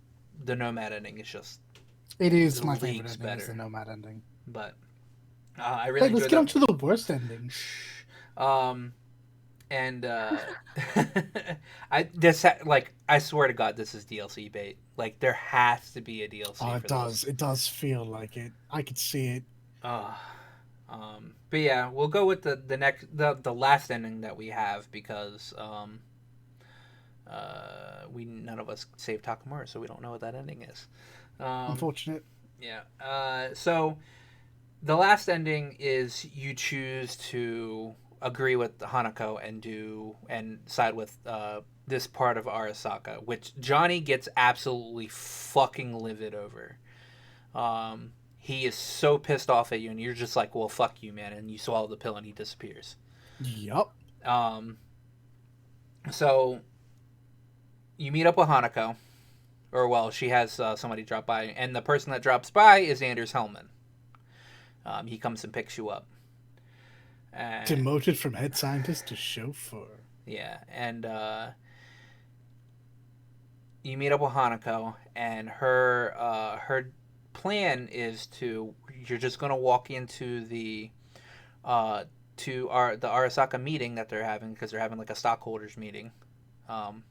the Nomad ending is just... It is my favorite ending, is the Nomad ending. But I really let's get on to the worst ending. And I swear to God, this is DLC bait. Like, there has to be a DLC. Oh, it does. It does feel like it. I could see it. But yeah, we'll go with the last ending that we have because none of us saved Takamura, so we don't know what that ending is. Unfortunate. Yeah. So the last ending is you choose to agree with Hanako and side with this part of Arasaka, which Johnny gets absolutely fucking livid over. He is so pissed off at you, and you're just like, well, fuck you, man, and you swallow the pill and he disappears. Yup. So you meet up with Hanako, or well, she has somebody drop by, and the person that drops by is Anders Hellman. He comes and picks you up. Demoted from head scientist to chauffeur. Yeah, and you meet up with Hanako, and her plan is to you're just gonna walk into the the Arasaka meeting that they're having because they're having like a stockholders meeting, um,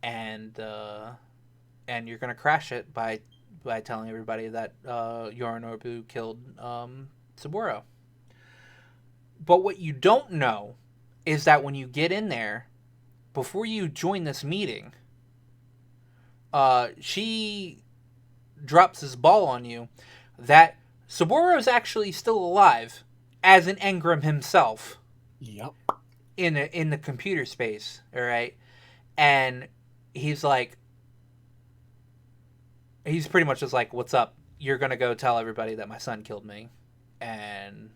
and you're gonna crash it by telling everybody that Yorinobu killed Saburo. But what you don't know is that when you get in there, before you join this meeting, she drops this ball on you that Saburo is actually still alive as an engram himself. Yep. In the computer space, all right, and he's pretty much just like, "What's up? You're gonna go tell everybody that my son killed me, and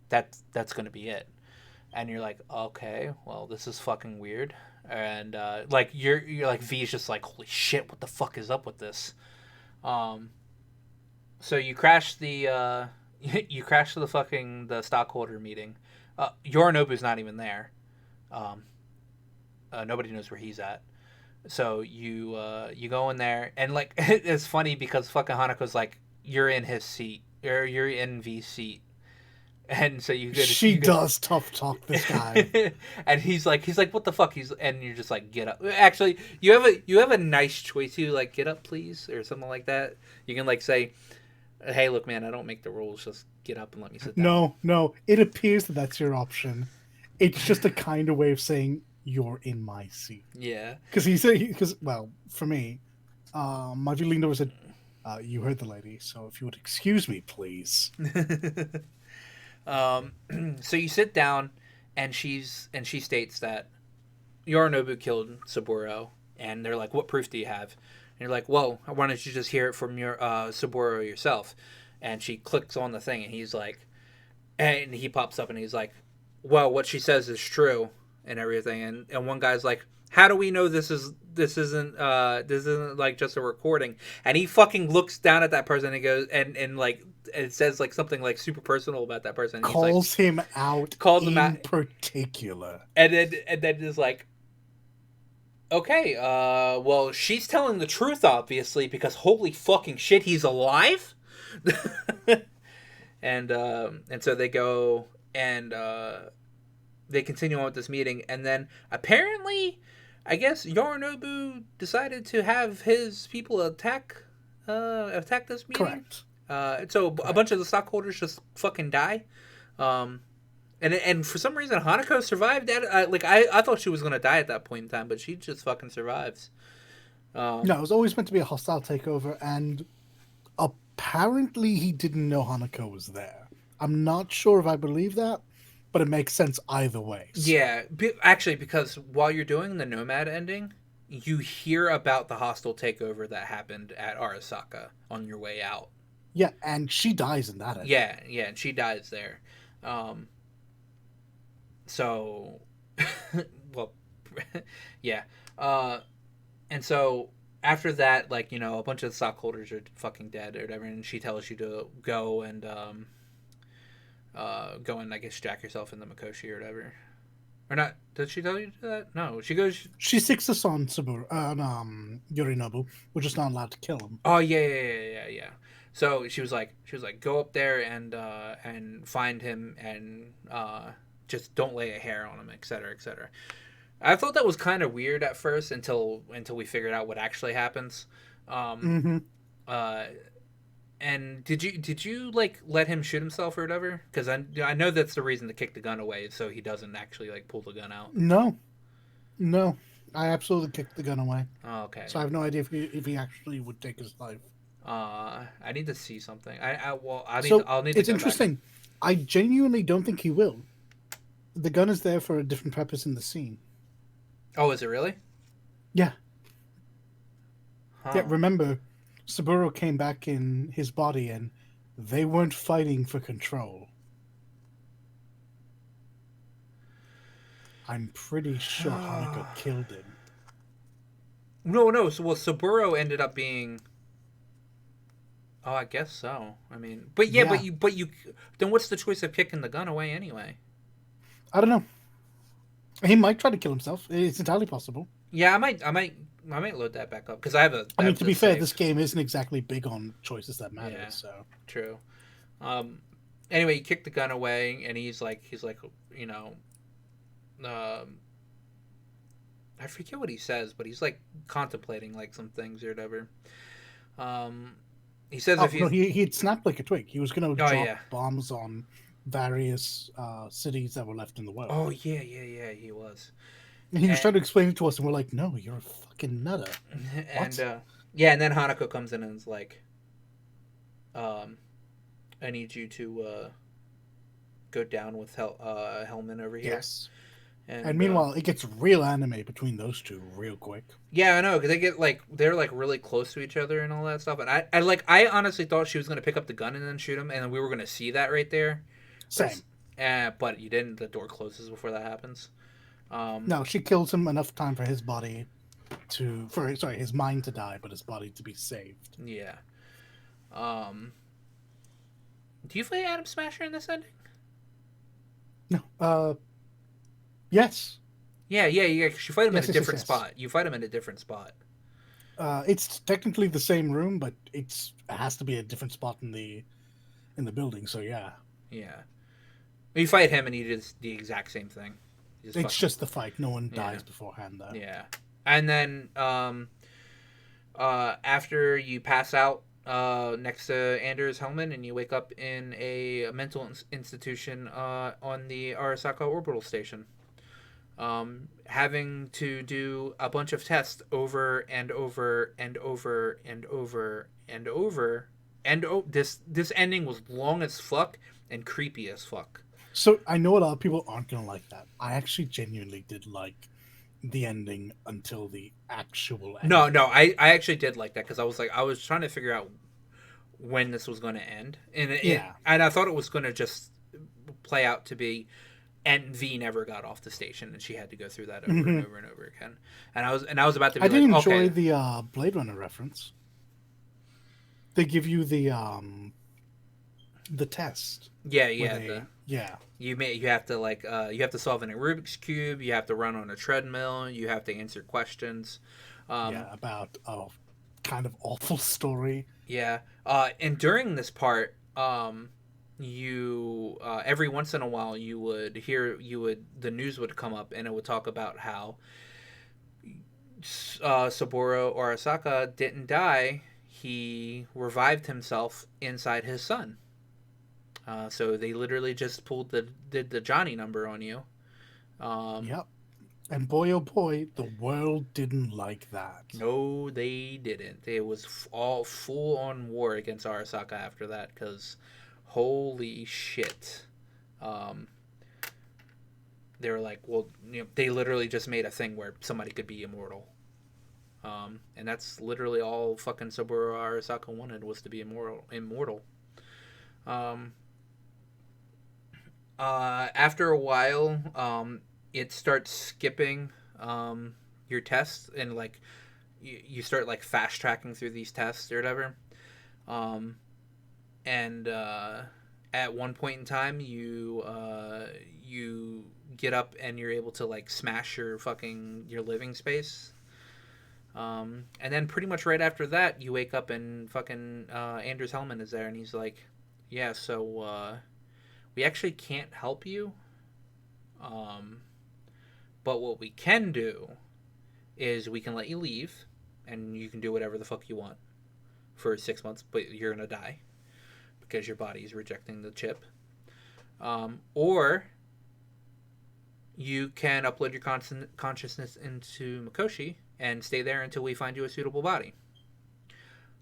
that's gonna be it." And you're like, "Okay, well, this is fucking weird." And like you're like V's just like, "Holy shit, what the fuck is up with this?" So you crash the you crash the stockholder meeting. Yorinobu's not even there. Nobody knows where he's at. So you go in there, and like it's funny because fucking Hanako's like, you're in his seat, or you're in V's seat, and so she does tough talk this guy. And he's like, what the fuck? And you're just like, get up. Actually, you have a nice choice. You like, get up, please, or something like that. You can like say, hey, look, man, I don't make the rules. Just get up and let me sit down. No. It appears that that's your option. It's just a kind of way of saying you're in my seat. Yeah. Because well, for me, my view leaned over and said, you heard the lady, so if you would excuse me, please. So you sit down, and she states that Yorinobu killed Saburo, and they're like, what proof do you have? And you're like, well, why don't you just hear it from your Saburo yourself? And she clicks on the thing, and he's like, and he pops up, and he's like, well, what she says is true and everything. And one guy's like, how do we know this isn't like just a recording? And he fucking looks down at that person and goes and like it says like something like super personal about that person. And calls like, him out in particular. And then is like, okay, well, she's telling the truth, obviously, because holy fucking shit, he's alive. and so they go and they continue on with this meeting, and then apparently, I guess Yorinobu decided to have his people attack this meeting. Correct. So a bunch of the stockholders just fucking die. And for some reason, Hanako survived. I thought she was gonna die at that point in time, but she just fucking survives. No, it was always meant to be a hostile takeover, and apparently he didn't know Hanako was there. I'm not sure if I believe that, but it makes sense either way. So. Yeah, actually, because while you're doing the Nomad ending, you hear about the hostile takeover that happened at Arasaka on your way out. Yeah, and she dies in that ending. Yeah, and she dies there. So, well, yeah. And so after that, like, you know, a bunch of the stockholders are fucking dead or whatever, and she tells you to go and, I guess, jack yourself in the Mikoshi or whatever. Or not? Did she tell you to do that? No. She goes... She sticks us on Yorinobu. We're just not allowed to kill him. Oh, yeah. So she was like, go up there and find him and just don't lay a hair on him, etc., etc. I thought that was kind of weird at first until we figured out what actually happens. And did you like let him shoot himself or whatever? Because I know that's the reason to kick the gun away, so he doesn't actually like pull the gun out. No, I absolutely kicked the gun away. Oh, okay. So I have no idea if he actually would take his life. I need to see something. I'll need to. It's interesting. Back. I genuinely don't think he will. The gun is there for a different purpose in the scene. Oh, is it really? Yeah. Huh. Yeah. Remember, Saburo came back in his body, and they weren't fighting for control. I'm pretty sure Hanako killed him. No. So, Saburo ended up being. Oh, I guess so. I mean, but you. Then what's the choice of kicking the gun away anyway? I don't know. He might try to kill himself. It's entirely possible. Yeah, I might load that back up because I have I I mean, have to be this fair, this saved. game isn't exactly big on choices that matter. Yeah, So true. Um, anyway, he kicked the gun away, and he's like, you know, um, I forget what he says, but he's like contemplating like some things or whatever. Um, he says oh if no, he's, he'd snapped like a twig. He was going to oh drop yeah, bombs on various cities that were left in the world. oh yeah, he was, And he was and trying to explain it to us, and we're like, "No, you're a fucking nutter." and What? yeah, and then Hanako comes in and is like, um, I need you to go down with Hellman over here, Yes. And and meanwhile, it gets real anime between those two real quick. yeah, I know because they get like they're like really close to each other and all that stuff. And I honestly thought she was gonna pick up the gun and then shoot him, and we were gonna see that right there. Same. But you didn't. The door closes before that happens. Um, No, she kills him enough time for his body his mind to die, but his body to be saved. yeah. Um, do you play Adam Smasher in this ending? No. Yes. Yeah. You fight him in Yes, a yes, yes, different yes. spot. You fight him in a different spot. It's technically the same room, but it has to be a different spot in the building. So yeah, Yeah. You fight him and he does the exact same thing. it's just the fight. No one Yeah. dies beforehand, though. Yeah. And then after you pass out next to Anders Hellman and you wake up in a mental institution on the Arasaka orbital station, having to do a bunch of tests over and over and over and over and over. And this ending was long as fuck and creepy as fuck. So I know a lot of people aren't gonna like that. I actually genuinely did like the ending until the actual ending. No, I actually did like that because I was trying to figure out when this was going to end, Yeah. and I thought it was going to just play out to be, and V never got off the station, and she had to go through that over and over and over again. And I was about to be I did like, enjoy okay, the Blade Runner reference. They give you the test. yeah, Yeah. you have to like you have to solve in a Rubik's cube, you have to run on a treadmill, you have to answer questions. About a kind of awful story. Yeah. And during this part, you every once in a while the news would come up and it would talk about how Saburo Arasaka didn't die. He revived himself inside his son. So they literally just did the Johnny number on you. Yep. And boy, oh boy, the world didn't like that. No, they didn't. It was all full on war against Arasaka after that because holy shit. They were like, well, they literally just made a thing where somebody could be immortal. And that's literally all fucking Saburo Arasaka wanted was to be immortal. After a while, it starts skipping your tests and like you start like fast tracking through these tests or whatever. And at one point in time, you get up and you're able to like smash your living space. And then pretty much right after that, you wake up and fucking Anders Hellman is there and he's like, yeah, so we actually can't help you. But what we can do is we can let you leave and you can do whatever the fuck you want for 6 months, but you're going to die because your body is rejecting the chip. Or you can upload your consciousness into Mikoshi and stay there until we find you a suitable body.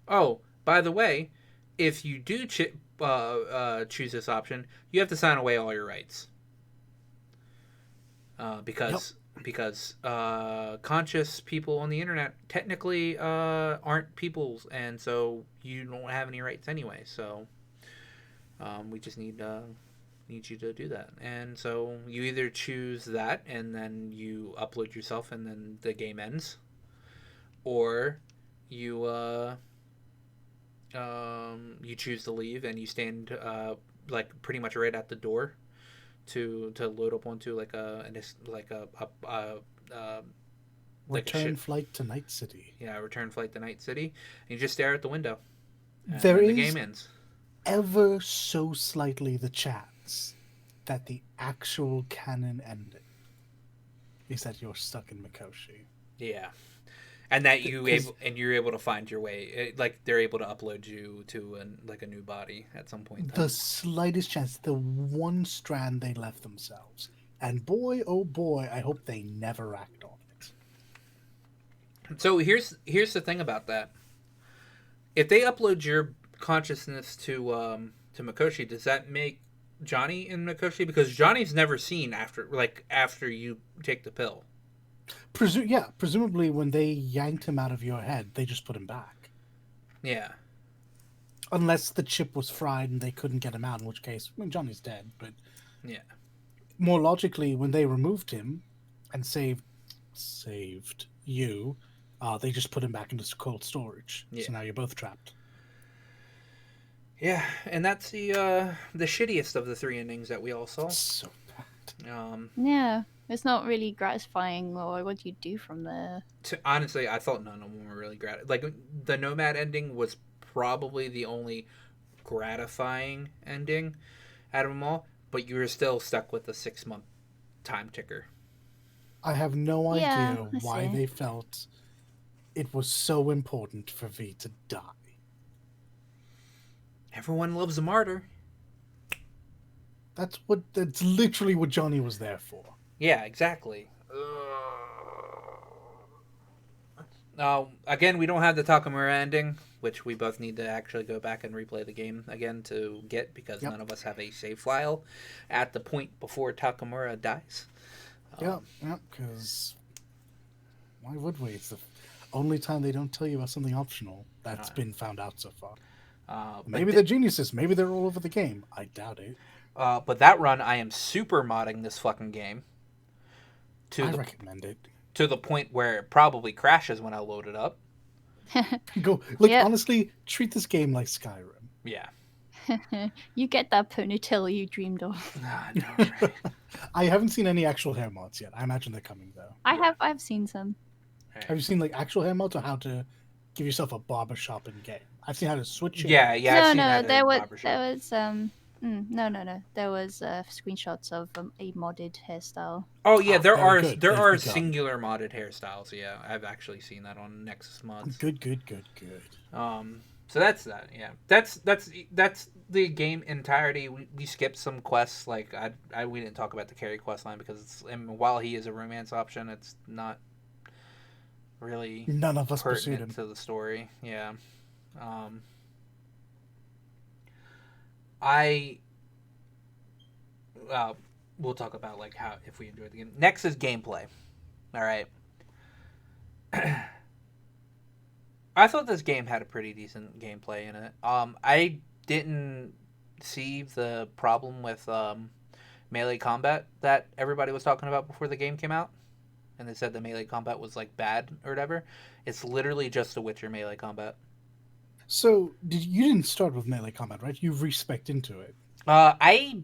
Oh, by the way, if you do choose this option, you have to sign away all your rights. Because conscious people on the internet technically aren't peoples, and so you don't have any rights anyway. So we just need you to do that. And so you either choose that, and then you upload yourself, and then the game ends, or you you choose to leave, and you stand like pretty much right at the door to load up onto like a like a Return ship. flight to Night City. Yeah, return flight to Night City, and you just stare at the window, and There then the is game ends. ever so slightly the chance that the actual canon ending is that you're stuck in Mikoshi. Yeah, and that Because you're able to find your way. Like they're able to upload you to like a new body at some point in the time. slightest chance, the one strand they left themselves. And boy, oh boy, I hope they never act on it. So here's the thing about that. If they upload your consciousness to Mikoshi, does that make Johnny in Mikoshi? Because Johnny's never seen after you take the pill. Presumably when they yanked him out of your head, they just put him back. Yeah. Unless the chip was fried and they couldn't get him out, in which case, I mean, Johnny's dead. But Yeah. more logically, when they removed him and saved you, they just put him back into cold storage. Yeah. So now you're both trapped. Yeah, and that's the shittiest of the three endings that we all saw. So bad. Yeah, it's not really gratifying. Or what do you do from there? Honestly, I thought none of them were really like the Nomad ending was probably the only gratifying ending out of them all, but you were still stuck with the 6-month time ticker. I have no Yeah, idea I why see. they felt it was so important for V to die. Everyone loves a martyr. That's literally what Johnny was there for. Yeah, exactly. Again, we don't have the Takamura ending, which we both need to actually go back and replay the game again to get, because Yep. none of us have a save file at the point before Takamura dies. Yeah, because why would we? It's the only time they don't tell you about something optional that's been found out so far. Maybe they're geniuses. Maybe they're all over the game. I doubt it. But that run, I am super modding this fucking game. I recommend it. To the point where it probably crashes when I load it up. Yep. Honestly, treat this game like Skyrim. Yeah. You get that ponytail you dreamed of. No, right. I haven't seen any actual hair mods yet. I imagine they're coming though. I've seen some. Right. Have you seen like actual hair mods or how to give yourself a barbershop in game? I've seen how to switch your hair. I've No, seen there was there was screenshots of a modded hairstyle. Oh yeah, there are They've begun. singular modded hairstyles. Yeah, I've actually seen that on Nexus mods. Good. So that's that. Yeah, that's the game entirety. We skipped some quests. Like we didn't talk about the Carrie quest line because while he is a romance option, it's not really none of us pursued him to the story. Yeah. We'll talk about like how if we enjoyed the game. Next is gameplay. All right. I thought this game had a pretty decent gameplay in it. I didn't see the problem with melee combat that everybody was talking about before the game came out, and they said the melee combat was like bad or whatever. It's literally just a Witcher melee combat. So you didn't start with melee combat, right? You respec into it. I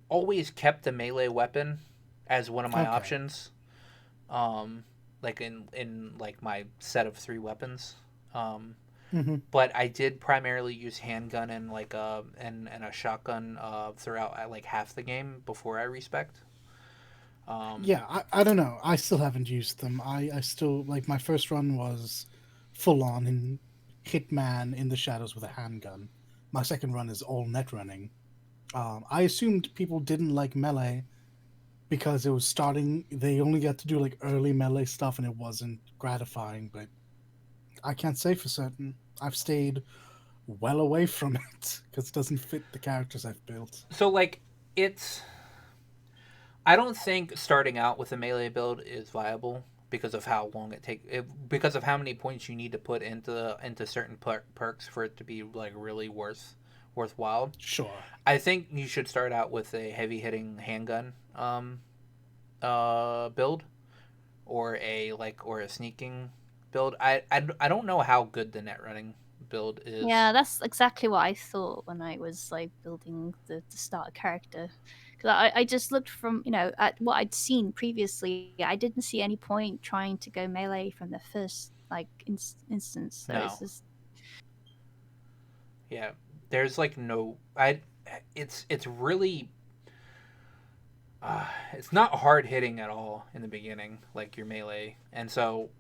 always kept the melee weapon as one of my options. Like in like my set of 3 weapons. But I did primarily use handgun and like and a shotgun throughout like half the game before I respec. I don't know. I still haven't used them. I still like my first run was full on in Hitman in the shadows with a handgun. My second run is all net running. I assumed people didn't like melee because it was starting. They only got to do like early melee stuff, and it wasn't gratifying. But I can't say for certain. I've stayed well away from it because it doesn't fit the characters I've built. So like I don't think starting out with a melee build is viable because of how long it takes. Because of how many points you need to put into certain perks for it to be like really worthwhile. Sure. I think you should start out with a heavy hitting handgun build, or a sneaking build. I don't know how good the net running build is. Yeah, that's exactly what I thought when I was like building the starter character, 'Cause I just looked from, at what I'd seen previously. I didn't see any point trying to go melee from the first like instance. So it's No. just Yeah. There's like no. I. It's really. It's not hard hitting at all in the beginning, like your melee, and so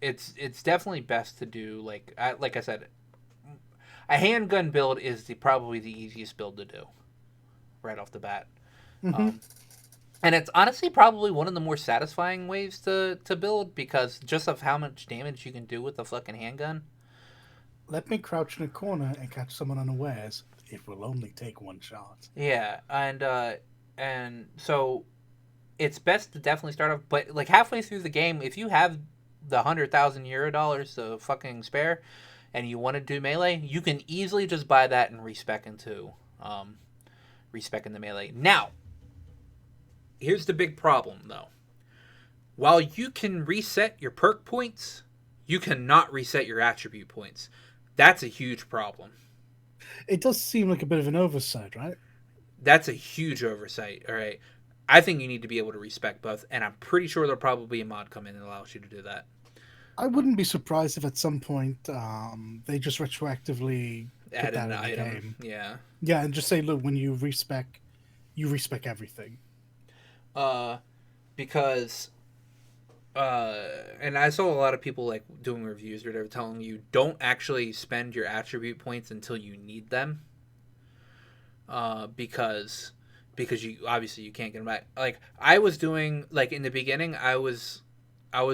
it's definitely best to do like I said, a handgun build is probably the easiest build to do right off the bat. Hmm. Um, and it's honestly probably one of the more satisfying ways to build because just of how much damage you can do with a fucking handgun. Let me crouch in a corner and catch someone unawares. It will only take one shot. Yeah, and so it's best to definitely start off, but like halfway through the game, if you have the $100,000 to fucking spare, and you want to do melee, you can easily just buy that and respec respec in the melee. Now, here's the big problem though. While you can reset your perk points, you cannot reset your attribute points. That's a huge problem. It does seem like a bit of an oversight, right? That's a huge oversight. All right. I think you need to be able to respec both, and I'm pretty sure there'll probably be a mod come in that allows you to do that. I wouldn't be surprised if at some point they just retroactively put Add that an in the item. game. Yeah. Yeah, and just say, look, when you respec everything. Because and I saw a lot of people like doing reviews where they were telling you don't actually spend your attribute points until you need them. Because you obviously you can't get them back. Like I was doing like in the beginning, I was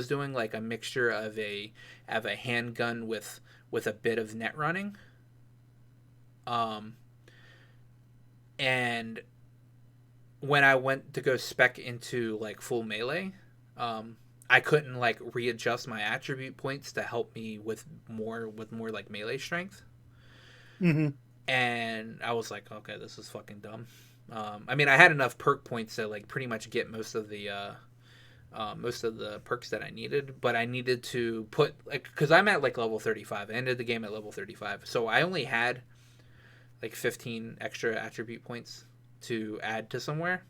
doing like a mixture of a handgun with a bit of net running. And when I went to go spec into like full melee, I couldn't like readjust my attribute points to help me with more like melee strength. Mm-hmm. And I was like, okay, this is fucking dumb. I mean, I had enough perk points to like pretty much get most of the perks that I needed, but I needed to put like because I'm at like level 35. I ended the game at level 35, so I only had like 15 extra attribute points to add to somewhere.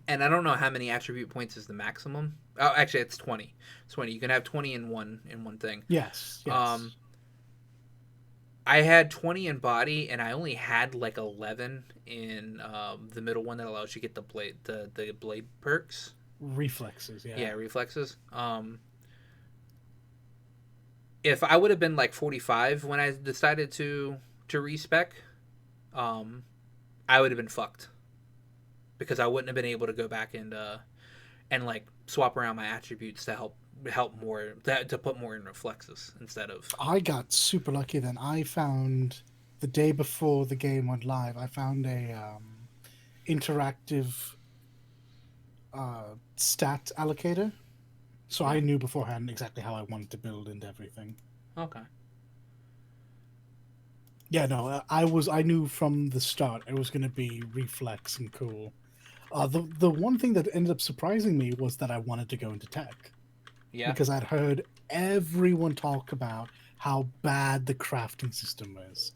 And I don't know how many attribute points is the maximum. Oh, actually, it's 20. It's 20. You can have 20 in one thing. Yes. I had 20 in body, and I only had like 11 in the middle one that allows you to get the blade perks. Reflexes, yeah. Yeah, reflexes. If I would have been like 45 when I decided to respec, I would have been fucked because I wouldn't have been able to go back and like swap around my attributes to help more to put more in reflexes instead of. I got super lucky then. I found the day before the game went live, I found a interactive stat allocator, so I knew beforehand exactly how I wanted to build and everything. Okay. Yeah, no, I knew from the start it was going to be reflex and cool. The one thing that ended up surprising me was that I wanted to go into tech. Yeah. Because I'd heard everyone talk about how bad the crafting system is,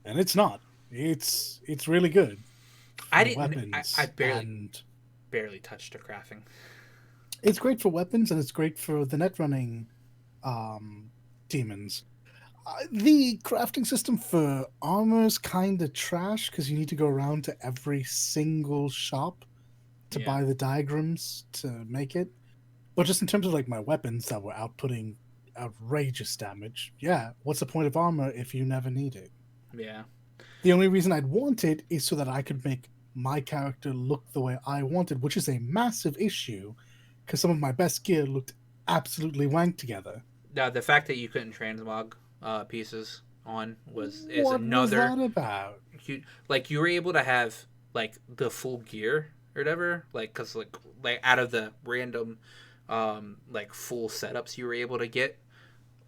and it's not. It's really good. I didn't. Weapons I barely touched the crafting. It's great for weapons, and it's great for the net running demons. The crafting system for armor is kind of trash because you need to go around to every single shop to buy the diagrams to make it. But just in terms of like my weapons that were outputting outrageous damage, yeah, what's the point of armor if you never need it? Yeah. The only reason I'd want it is so that I could make my character look the way I wanted, which is a massive issue because some of my best gear looked absolutely wanked together. Now the fact that you couldn't transmog pieces on is what another. What was that about? You were able to have like the full gear or whatever, like because like out of the random like full setups you were able to get.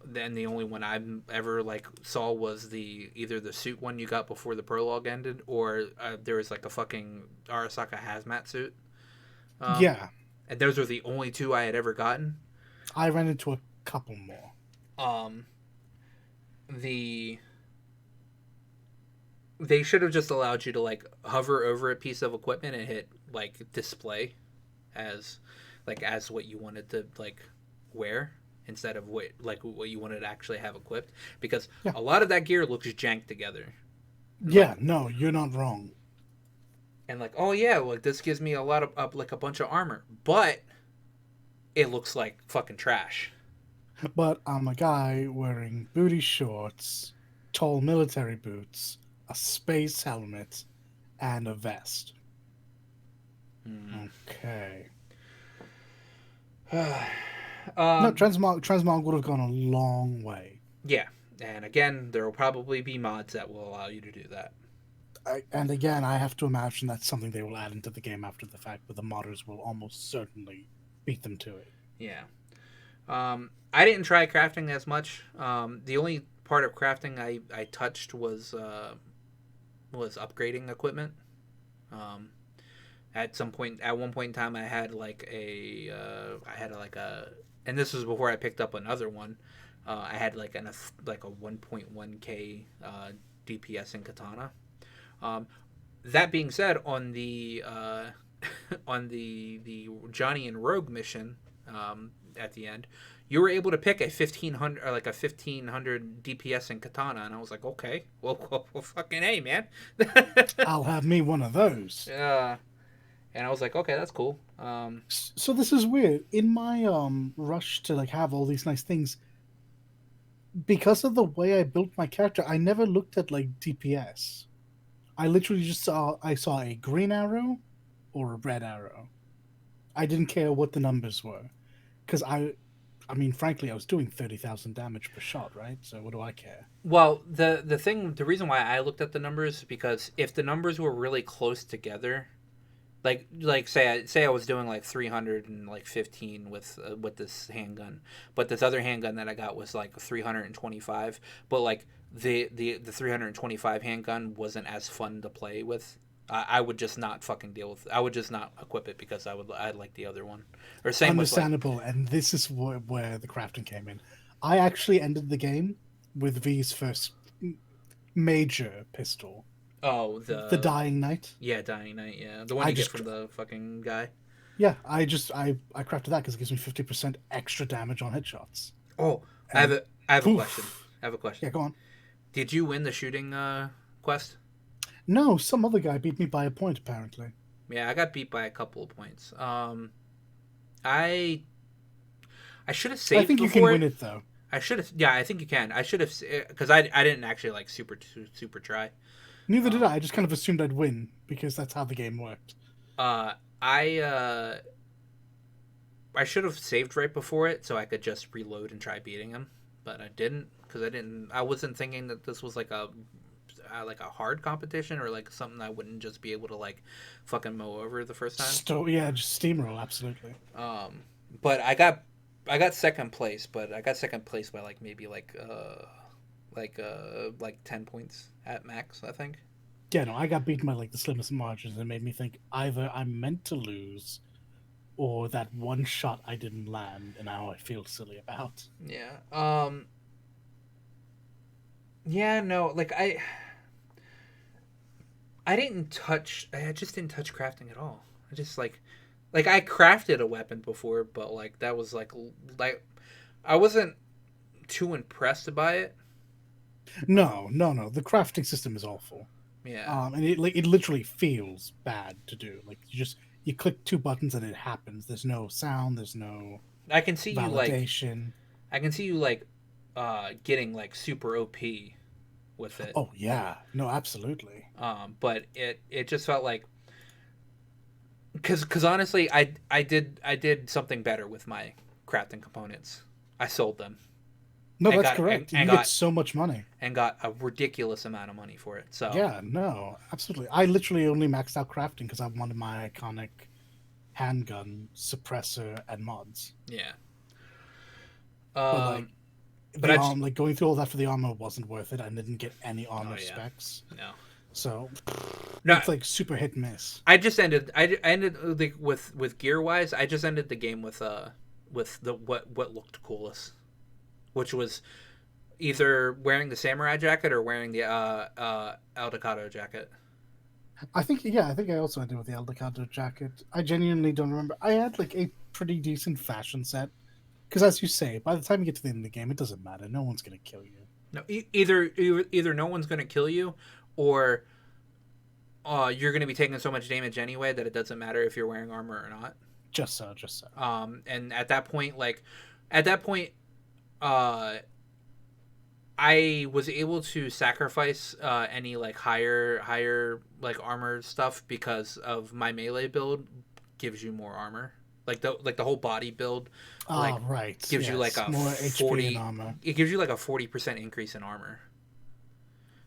Then the only one I ever like saw was either the suit one you got before the prologue ended, or there was like a fucking Arasaka hazmat suit. Yeah, and those were the only two I had ever gotten. I ran into a couple more. they should have just allowed you to like hover over a piece of equipment and hit like display as as what you wanted to like wear instead of what you wanted to actually have equipped, because Yeah. a lot of that gear looks jank together. Yeah, no, you're not wrong. And like, oh yeah, like this gives me a lot of like a bunch of armor, but it looks like fucking trash. But I'm a guy wearing booty shorts, tall military boots, a space helmet, and a vest. Okay. No, transmog would have gone a long way. Yeah, and again, there will probably be mods that will allow you to do that. And again, I have to imagine that's something they will add into the game after the fact, but the modders will almost certainly beat them to it. Yeah. I didn't try crafting as much. The only part of crafting I touched was upgrading equipment. At one point in time, I had and this was before I picked up another one. I had like a 1.1k DPS in Katana. That being said, on the on the Johnny and Rogue mission, at the end, you were able to pick a 1500 or like a 1500 DPS in Katana, and I was like, okay, well fucking A, man. I'll have me one of those. And I was like, okay, that's cool. So this is weird. In my rush to like have all these nice things, because of the way I built my character, I never looked at like DPS. I literally just saw a green arrow or a red arrow. I didn't care what the numbers were, because I mean, frankly, I was doing 30,000 damage per shot, right? So what do I care? Well, the reason why I looked at the numbers is because if the numbers were really close together, like say I was doing like 315 with this handgun, but this other handgun that I got was like 325, but like the 325 handgun wasn't as fun to play with. I would just not fucking deal with. I would just not equip it because I like the other one. Or same Understandable, with and this is where the crafting came in. I actually ended the game with V's first major pistol. Oh, the Dying Knight. Yeah, Dying Knight. Yeah, the one you get from the fucking guy. Yeah, I crafted that because it gives me 50% extra damage on headshots. Oh, and I have a question. Yeah, go on. Did you win the shooting quest? No, some other guy beat me by a point, apparently. Yeah, I got beat by a couple of points. I should have saved. I think you can win it though. I should have. Yeah, I think you can. I should have, because I didn't actually like super try. Neither did I. I just kind of assumed I'd win because that's how the game worked. I should have saved right before it so I could just reload and try beating him, but I didn't because I wasn't thinking that this was like a hard competition or like something I wouldn't just be able to like fucking mow over the first time. Yeah, just steamroll, absolutely. But I got second place, but I got second place by like maybe like 10 points at max, I think. Yeah, no, I got beaten by like the slimmest margins, and it made me think either I'm meant to lose or that one shot I didn't land and now I feel silly about. Yeah. Yeah, no, like I just didn't touch crafting at all. I just like I crafted a weapon before, but like that was like I wasn't too impressed by it. No. The crafting system is awful. Yeah. And it literally feels bad to do. Like you click two buttons and it happens. There's no sound. There's no. I can see validation. I can see you getting like super OP with it. Oh yeah, no, absolutely. But it just felt like because honestly, I did something better with my crafting components. I sold them. No, that's correct. You get so much money. And got a ridiculous amount of money for it. So yeah, no, absolutely. I literally only maxed out crafting because I wanted my iconic handgun, suppressor, and mods. Yeah. But going through all that for the armor wasn't worth it. I didn't get any armor specs. No. So no, it's like super hit and miss. I ended like with gear wise. I just ended the game with the what looked coolest, which was Either wearing the samurai jacket or wearing the Aldecado jacket. I think I also ended with the Aldecado jacket. I genuinely don't remember. I had like a pretty decent fashion set because, as you say, by the time you get to the end of the game, it doesn't matter. No one's gonna kill you. No, either no one's gonna kill you, or you're gonna be taking so much damage anyway that it doesn't matter if you're wearing armor or not. Just so. And at that point, uh, I was able to sacrifice any like higher like armor stuff because of my melee build gives you more armor. Like the whole body build, like right, gives you like a more 40. HP and armor. It gives you like a 40% increase in armor.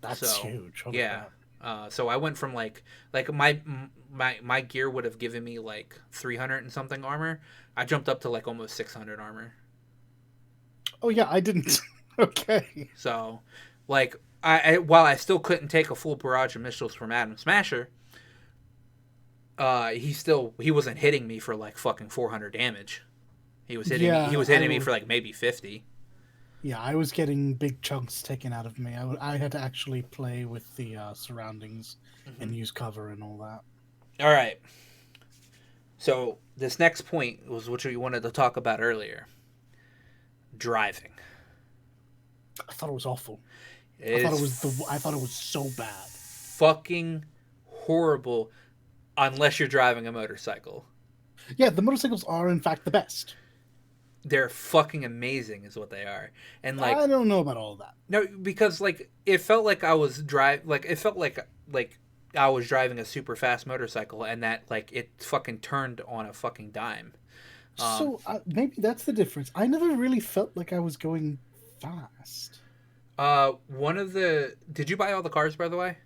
That's huge. Holy yeah. crap. So I went from like my gear would have given me like 300 and something armor. I jumped up to like almost 600 armor. Oh yeah, I didn't. Okay. So, like, while I still couldn't take a full barrage of missiles from Adam Smasher, he wasn't hitting me for like fucking 400 damage. He was hitting me for like maybe 50. Yeah, I was getting big chunks taken out of me. I had to actually play with the surroundings and use cover and all that. All right. So this next point was what we wanted to talk about earlier. Driving. I thought it was awful. I thought it was so bad. Fucking horrible unless you're driving a motorcycle. Yeah, the motorcycles are in fact the best. They're fucking amazing is what they are. And like I don't know about all that. No, because like it felt like I was I was driving a super fast motorcycle and that like it fucking turned on a fucking dime. So maybe that's the difference. I never really felt like I was going fast. Did you buy all the cars, by the way?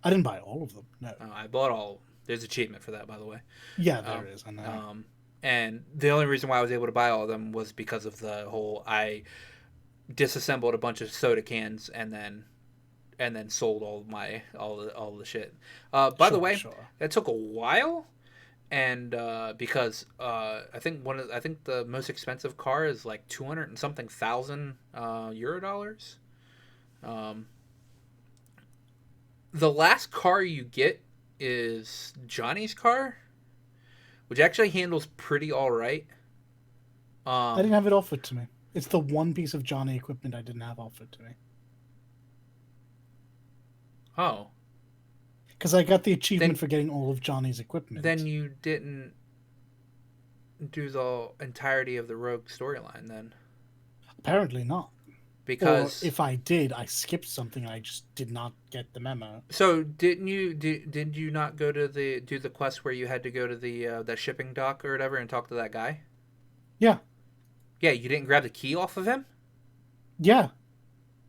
I didn't buy all of them. No. I bought all. There's an achievement for that, by the way. Yeah, there is. I know. And the only reason why I was able to buy all of them was because of the whole I disassembled a bunch of soda cans and then sold all the shit. By the way, that took a while, and because I think the most expensive car is like 200 and something thousand euro dollars. The last car you get is Johnny's car, which actually handles pretty all right. I didn't have it offered to me. It's the one piece of Johnny equipment I didn't have offered to me. Oh. Because I got the achievement for getting all of Johnny's equipment. Then you didn't do the entirety of the Rogue storyline, then? Apparently not. Because or if I did, I skipped something and I just did not get the memo. So did you not go to do the quest where you had to go to the shipping dock or whatever and talk to that guy? Yeah. Yeah, you didn't grab the key off of him? Yeah.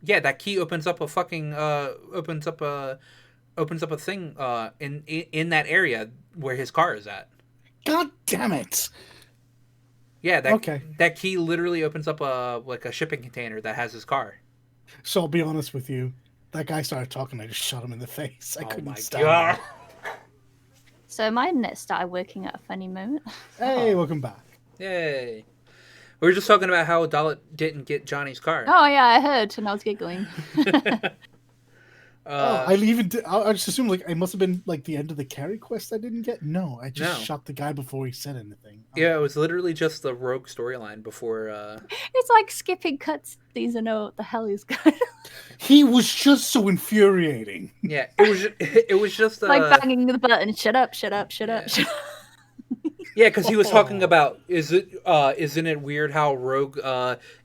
Yeah, that key opens up a fucking opens up a thing in that area where his car is at. God damn it. Yeah, that key literally opens up a shipping container that has his car. So I'll be honest with you, that guy started talking, I just shot him in the face. I couldn't stand God. it. So my internet started working at a funny moment. Hey, welcome back. Yay. We were just talking about how Dollet didn't get Johnny's car. Oh yeah, I heard, and I was giggling. I just assumed like it must have been like the end of the carry quest I didn't get. No, I just shot the guy before he said anything. Yeah, it was literally just the Rogue storyline before. It's like skipping cutscenes and know what the hell he's going on. He was just so infuriating. Yeah, it was just like banging the button. Shut up! Shut up! Shut up! Shut up! Yeah, because he was talking about isn't it weird how Rogue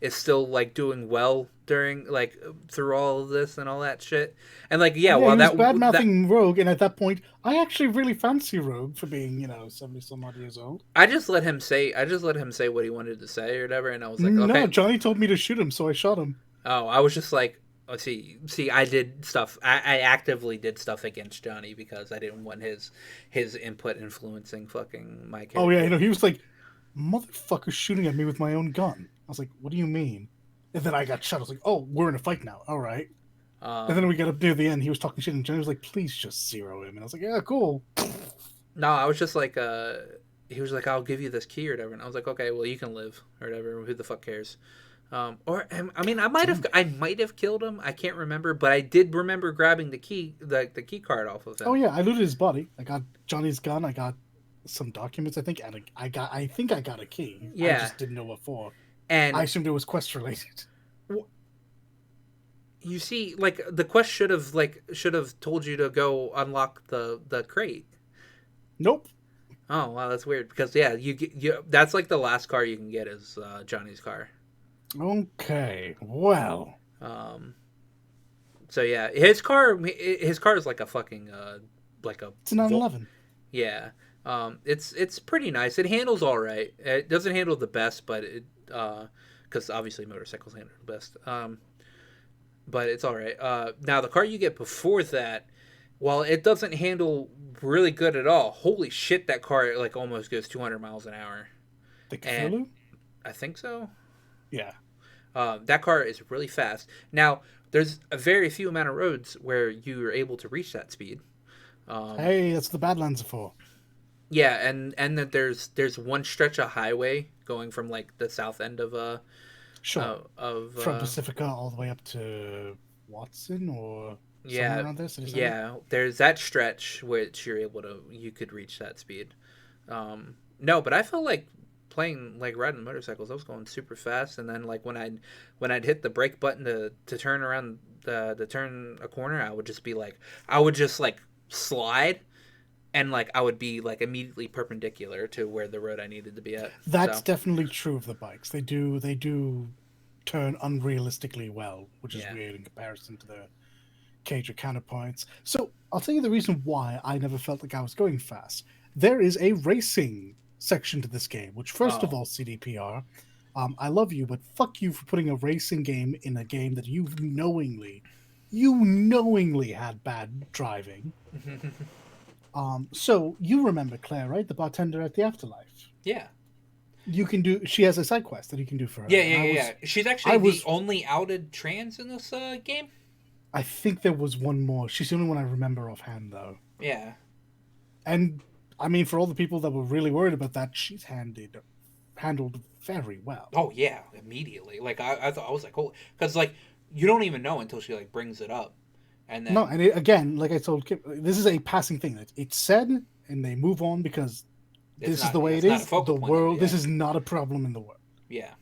is still like doing well during like through all of this and all that shit, and like well, he was that bad mouthing Rogue, and at that point, I actually really fancy Rogue for being 70 some odd years old. I just let him say what he wanted to say or whatever, and I was like, okay. No, Johnny told me to shoot him, so I shot him. Oh, I was just like, oh, see, I did stuff. I actively did stuff against Johnny because I didn't want his input influencing fucking my character. Oh yeah, he was like, motherfucker shooting at me with my own gun. I was like, what do you mean? And then I got shot. I was like, oh, we're in a fight now. All right. And then we got up near the end. He was talking shit, and Johnny was like, please just zero him. And I was like, yeah, cool. No, I was just like, he was like, I'll give you this key or whatever. And I was like, okay, well, you can live or whatever. Who the fuck cares? I mean, I might have killed him. I can't remember, but I did remember grabbing the key, the key card off of Oh him. yeah, I looted his body. I got Johnny's gun. I got some documents. I think, and I think I got a key. I Yeah, just didn't know what for. I and assumed it was quest related. you see, like the quest should have told you to go unlock the crate. Nope. Oh wow, that's weird because yeah, that's like the last car you can get is Johnny's car. Okay. Well. Um, so yeah, his car is like a fucking like a It's a 911. yeah. It's pretty nice. It handles all right. It doesn't handle the best, but it because obviously motorcycles handle the best. But it's all right. Now the car you get before that, while it doesn't handle really good at all, holy shit, that car like almost goes 200 miles an hour. The And Cthulhu? I think so. Yeah. That car is really fast. Now there's a very few amount of roads where you are able to reach that speed. Hey, that's what the Badlands are for. Yeah, and that there's one stretch of highway going from like the south end of Sure. of From Pacifica all the way up to Watson or somewhere yeah, around there. City Center? yeah, there's that stretch which you could reach that speed. No, but I felt like playing like riding motorcycles. I was going super fast, and then like when I'd hit the brake button to turn around to turn a corner, I would just like slide, and like I would be like immediately perpendicular to where the road I needed to be at. That's So definitely true of the bikes. They do turn unrealistically well, which is yeah. weird in comparison to the Cager counterpoints. So I'll tell you the reason why I never felt like I was going fast. There is a racing section to this game, which first of Oh. all, CDPR, I love you, but fuck you for putting a racing game in a game that you knowingly had bad driving. So you remember Claire, right? The bartender at the Afterlife. Yeah. She has a side quest that you can do for her. Yeah. She's actually I the was, only outed trans in this game. I think there was one more. She's the only one I remember offhand, though. Yeah. And I mean, for all the people that were really worried about that, she's handled very well. Oh yeah, immediately. Like I thought I was like, oh, because like you don't even know until she like brings it up, and then No, and again, like I told Kip, this is a passing thing. It's said, and they move on because this is the way it is. The world. This is not a problem in the world. Yeah.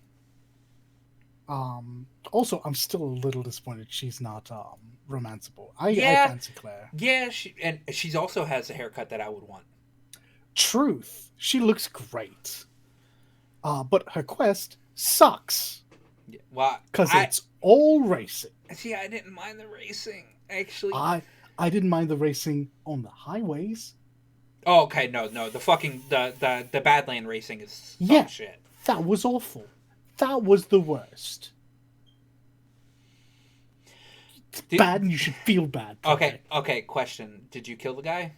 Also, I'm still a little disappointed she's not romanceable. I fancy Claire. Yeah, she's also has a haircut that I would want. Truth, she looks great. But her quest sucks. Yeah. Well, because it's all racing. See, I didn't mind the racing actually. I didn't mind the racing on the highways. Oh, okay, no, the fucking the Badland racing is shit. That was awful. That was the worst. It's bad, and you should feel bad. Okay. Question: did you kill the guy?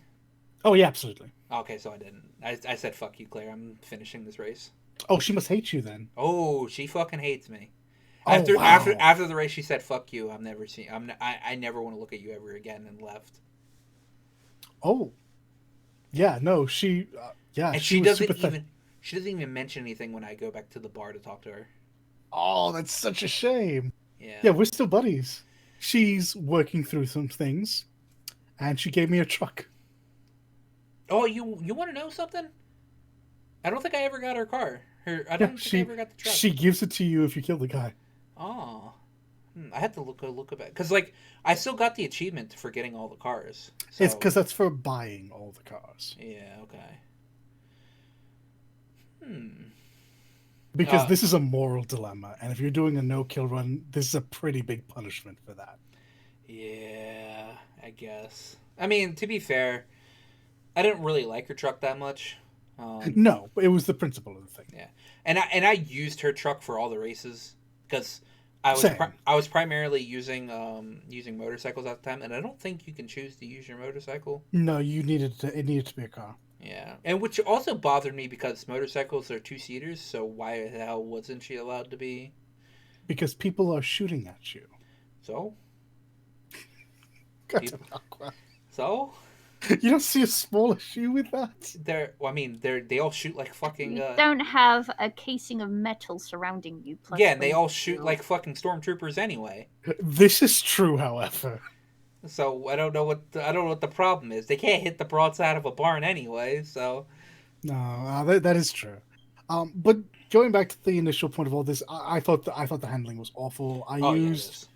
Oh yeah, absolutely. Okay, so I didn't. I said fuck you, Claire. I'm finishing this race. Oh, she must hate you then. Oh, she fucking hates me. Wow. After the race, she said "fuck you." I never want to look at you ever again, and left. Oh, yeah. No, she. Yeah, and she doesn't even mention anything when I go back to the bar to talk to her. Oh, that's such a shame. Yeah. Yeah, we're still buddies. She's working through some things, and she gave me a truck. Oh, you want to know something? I don't think I ever got her car. I don't think I ever got the truck. She gives it to you if you kill the guy. Oh. I had to look at it. Because, like, I still got the achievement for getting all the cars. So... It's because that's for buying all the cars. Yeah, okay. Because this is a moral dilemma, and if you're doing a no-kill run, this is a pretty big punishment for that. Yeah, I guess. I mean, to be fair, I didn't really like her truck that much. No, but it was the principle of the thing. Yeah, and I used her truck for all the races because I was primarily using motorcycles at the time, and I don't think you can choose to use your motorcycle. No, it needed to be a car. Yeah, and which also bothered me because motorcycles are 2-seaters, so why the hell wasn't she allowed to be? Because people are shooting at you. So? So? You don't see a small issue with that? They all shoot like fucking. You don't have a casing of metal surrounding you, plus Yeah, and they wind all shoot shield. like fucking stormtroopers ananyway. This is true, however. So I don't know what the problem is. They can't hit the broadside of a barn anyway. So No, that is true. But going back to the initial point of all this, I thought the handling was awful. oh yeah, it is.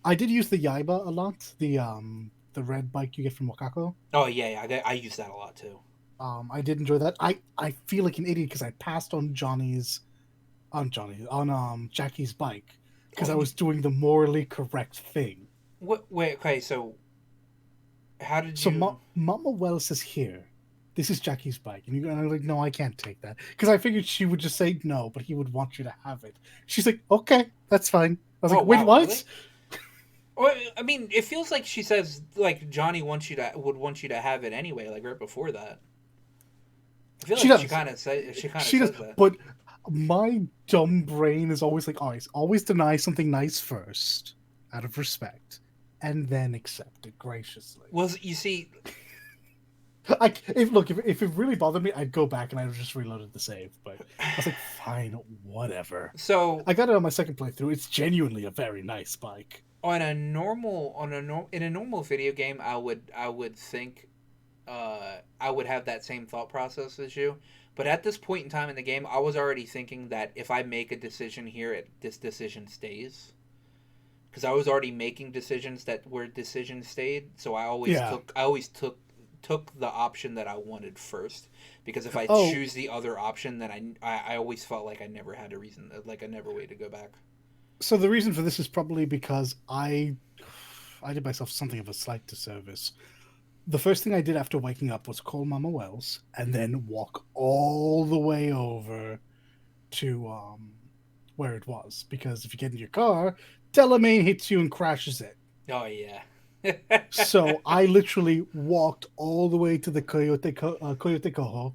I did use the Yaiba a lot, the red bike you get from Wakako. Oh yeah, I use that a lot too. I did enjoy that. I feel like an idiot because I passed on Jackie's bike because I Oh, was doing the morally correct thing. what? Wait, okay. So how did So you? Mama Wells says, "Here, this is Jackie's bike," and I'm like, "No, I can't take that," because I figured she would just say no, but he would want you to have it. She's like, "Okay, that's fine." I was Oh like, "Wait, wow, what?" really? Or, I mean, it feels like she says like Johnny would want you to have it anyway, like right before that. I feel She like she does. kind of She does, says that. but my dumb brain is always like, always deny something nice first, out of respect, and then accept it graciously. Well, you see, If it really bothered me, I'd go back and I would just reloaded the save. But I was like, fine, whatever. so I got it on my second playthrough. It's genuinely a very nice bike. in a normal video game, I would think I would have that same thought process as you. But at this point in time in the game, I was already thinking that if I make a decision here, this decision stays. Because I was already making decisions that were decisions stayed, so Yeah. I always took the option that I wanted first. Because if I Oh, choose the other option, then I always felt like I never had a reason, like I never way to go back. so the reason for this is probably because I did myself something of a slight disservice. The first thing I did after waking up was call Mama Wells and then walk all the way over to where it was, because if you get in your car, Delamain hits you and crashes it. Oh yeah. So I literally walked all the way to the Coyote Coho,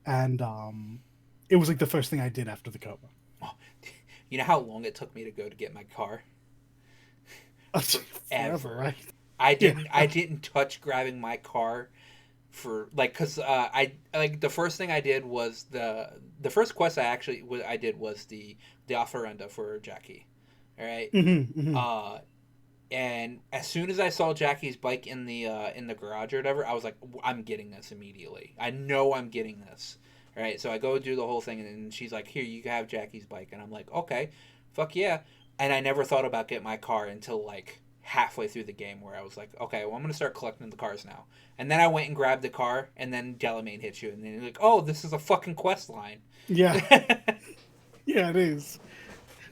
and it was like the first thing I did after the coma. You know how long it took me to go to get my car? Forever, Forever. right? Yeah. I didn't touch grabbing my car for like because I like the first thing I did was the first quest I did was the offerenda for Jackie. All right. Hmm. Uh, and as soon as I saw Jackie's bike in the garage or whatever, I was like, I'm getting this immediately. I know I'm getting this. All right. So I go do the whole thing, and then she's like, "Here, you can have Jackie's bike," and I'm like, "Okay, fuck yeah." And I never thought about getting my car until like halfway through the game, where I was like, "Okay, well, I'm gonna start collecting the cars now." And then I went and grabbed the car, and then Delamain hits you, and then you're like, "Oh, this is a fucking quest line." Yeah, yeah, it is.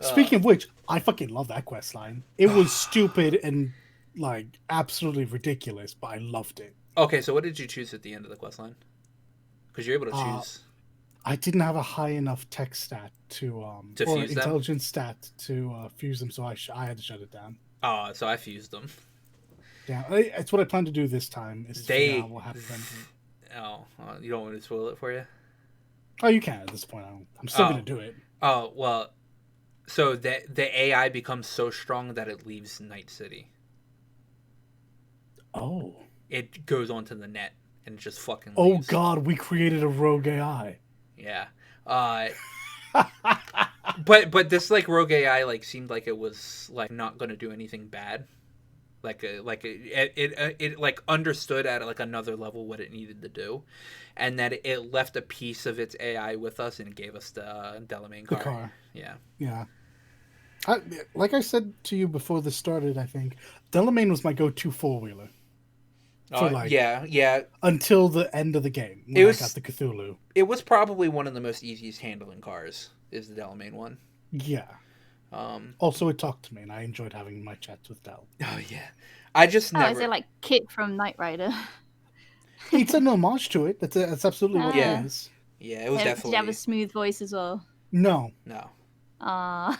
uh, Speaking of which, I fucking love that quest line. It was stupid and like absolutely ridiculous, but I loved it. okay, so what did you choose at the end of the quest line? Because you're able to Uh, choose I didn't have a high enough tech stat to to or fuse them. intelligence stat to fuse them, so I had to shut it down. Oh, so I fused them. Yeah, it's what I plan to do this time is to figure out They. what happened. Oh, you don't want me to spoil it for you? Oh, you can at this point. I'm still gonna Oh, do it. oh well. So the AI becomes so strong that it leaves Night City. Oh, It goes onto the net and it just fucking oh leaves. God, we created a rogue AI. Yeah. But this like rogue AI like seemed like it was like not gonna do anything bad. It like understood at like another level what it needed to do, and that it left a piece of its AI with us and it gave us the Delamain The car. car, Yeah. yeah. I, like I said to you before this started, I think Delamain was my go-to four-wheeler for like Yeah. until the end of the game It when I got was the Cthulhu. it was probably one of the most easiest handling cars. Is the Delamain one? Yeah. Um. Also, it talked to me, and I enjoyed having my chats with Del. Oh yeah. I just Oh, is never. it like Kit from Knight Rider? It's an homage to it. That's absolutely what Yeah. it is. Yeah. It was Did you have a definitely smooth voice as well? No. no. Ah.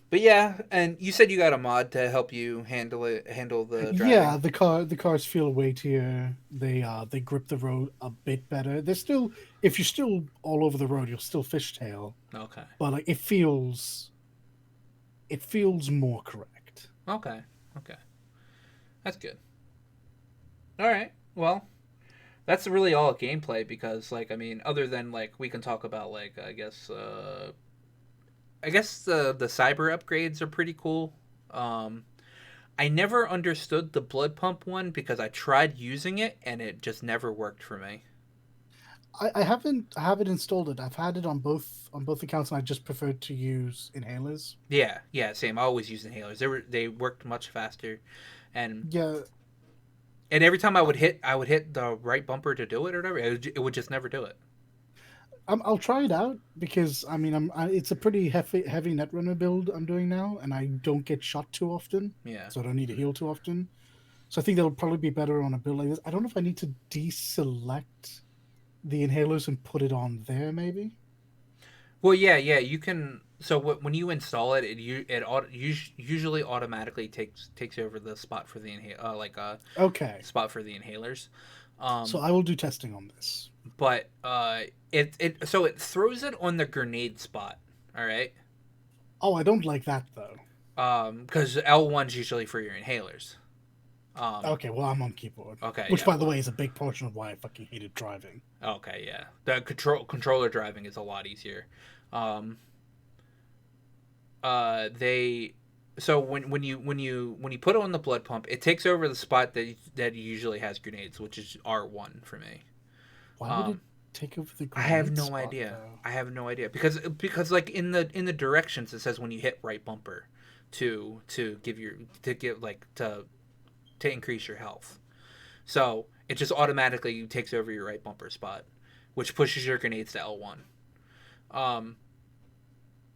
But yeah, and you said you got a mod to help you handle the driving. Yeah, the cars feel weightier. They grip the road a bit better. They're still, if you're still all over the road, you'll still fishtail, Okay. but like it feels more correct. Okay. Okay. That's good. All right. Well, that's really all gameplay because, like, I mean, other than like we can talk about like I guess the cyber upgrades are pretty cool. Um, I never understood the blood pump one because I tried using it and it just never worked for me. I haven't installed it. I've had it on both accounts, and I just preferred to use inhalers. Yeah, yeah, same. I always used inhalers. They worked much faster, and Yeah, every time I would hit the right bumper to do it or whatever. It would just never do it. I'll try it out because I mean it's a pretty heavy netrunner build I'm doing now, and I don't get shot too often, Yeah. so I don't need to heal too often. So I think that'll probably be better on a build like this. I don't know if I need to deselect the inhalers and put it on there, maybe. Well, yeah, yeah. You can. So when you install it, usually automatically takes over the spot for the Okay, spot for the inhalers. so Um, I will do testing on this. but it throws it on the grenade spot. All right. Oh, I don't like that though. Because L1's usually for your inhalers. Okay, well I'm on keyboard, Okay, which yeah. by the way is a big portion of why I fucking hated driving. Okay, yeah. The controller driving is a lot easier. Um, they so when you put on the blood pump, it takes over the spot that usually has grenades, which is R1 for me. Why would it Um, take over the I have grenade no spot idea. though? I have no idea because like in the directions it says when you hit right bumper to give your to give like to increase your health. So it just automatically takes over your right bumper spot, which pushes your grenades to L1. Um,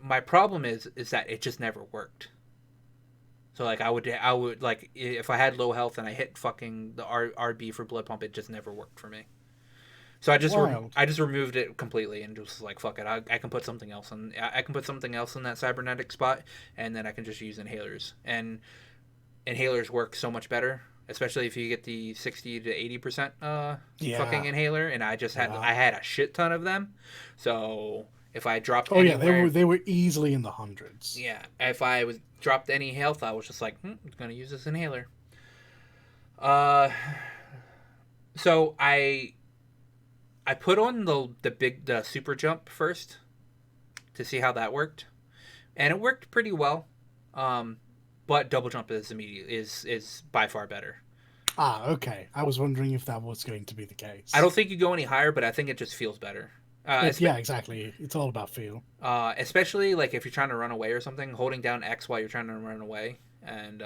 my problem is that it just never worked. So like I would like if I had low health and I hit fucking the RB for blood pump, it just never worked for me. So Wild. I just removed it completely and just like fuck it. I can put something else in. I can put something else in that cybernetic spot, and then I can just use inhalers. And inhalers work so much better, especially if you get the 60 to 80% fucking Yeah, inhaler. And yeah. I had a shit ton of them, so if I dropped Oh yeah, anywhere, they were easily in the hundreds. yeah, if I was dropped any health, I was just like, I'm gonna use this inhaler. Uh, so I put on the super jump first to see how that worked, and it worked pretty well. Um, but double jump is by far better. Ah, okay. I was wondering if that was going to be the I case. don't think you go any higher, but I think it just feels better. Yeah, exactly. It's all about feel. Especially like if you're trying to run away or something, holding down X while you're trying to run away, and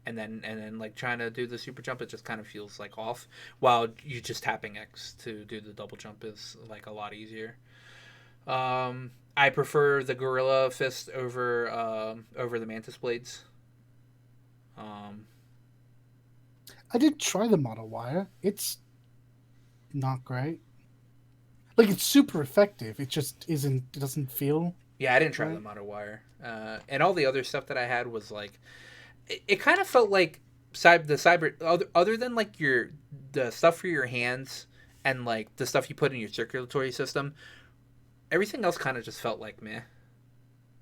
then like trying to do the super jump, it just kind of feels like off. While you just tapping X to do the double jump is like a lot easier. I prefer the Gorilla Fist over the Mantis Blades. Um, I did try the Model Wire. It's not great. Like it's super effective. It just isn't. It doesn't feel yeah, I didn't try the right. Mono Wire, and all the other stuff that I had was like it kind of felt like cyber other than like the stuff for your hands and like the stuff you put in your circulatory system. Everything else kind of just felt like meh.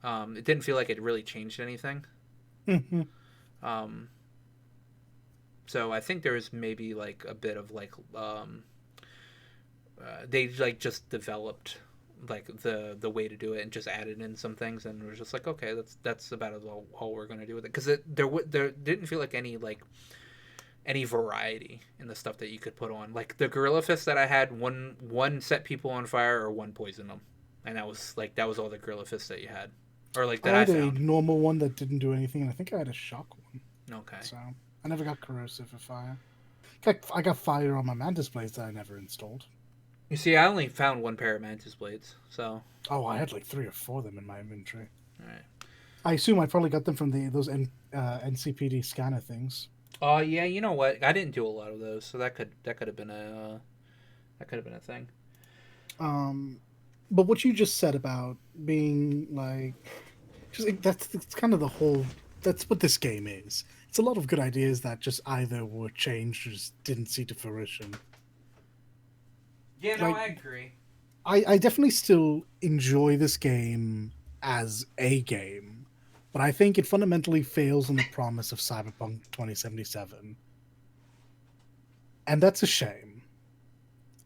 It didn't feel like it really changed anything. Um, so I think there was maybe like a bit of like they like just developed like the way to do it and just added in some things and it was just like okay that's about as all we're gonna do with it because there didn't feel like any variety in the stuff that you could put on like the gorilla fist that I had one set people on fire or one poison them and that was all the gorilla fists that you had or like that I I had a found. normal one that didn't do anything, and I think I had a shock one. Okay. So I never got corrosive or fire. I got fire on my Mantis blades that I never installed. You see, I only found one pair of mantis blades, so Oh, I had like 3 or 4 of them in my inventory. all right. I assume I probably got them from those NCPD scanner things. Oh yeah, you know what? I didn't do a lot of those, so that could have been a thing. Um, but what you just said about being like, that's kind of the whole. That's what this game is. It's a lot of good ideas that just either were changed or just didn't see to fruition. Yeah, no, Like, I agree. I definitely still enjoy this game as a game, but I think it fundamentally fails on the promise of Cyberpunk 2077. And that's a shame.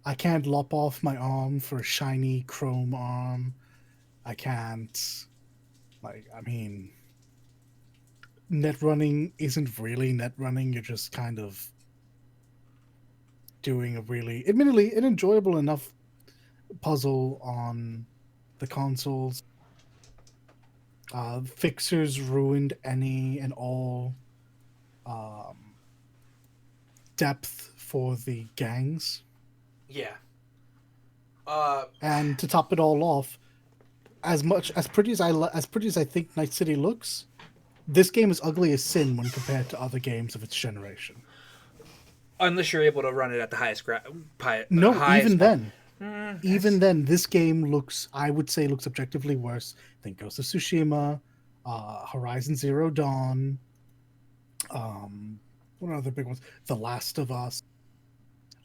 I can't lop off my arm for a shiny chrome arm. I can't, I mean, net running isn't really net running. You're just kind of doing a really, admittedly, an enjoyable enough puzzle on the consoles. Fixers ruined any and all um, depth for the gangs. Yeah. And to top it all off, as pretty as I think Night City looks, this game is ugly as sin when compared to other games of its generation. Unless you're able to run it at the highest No, highest even then. Even then, this game looks, I would say, looks objectively worse than Ghost of Tsushima, Horizon Zero Dawn, what are other big ones? The Last of Us.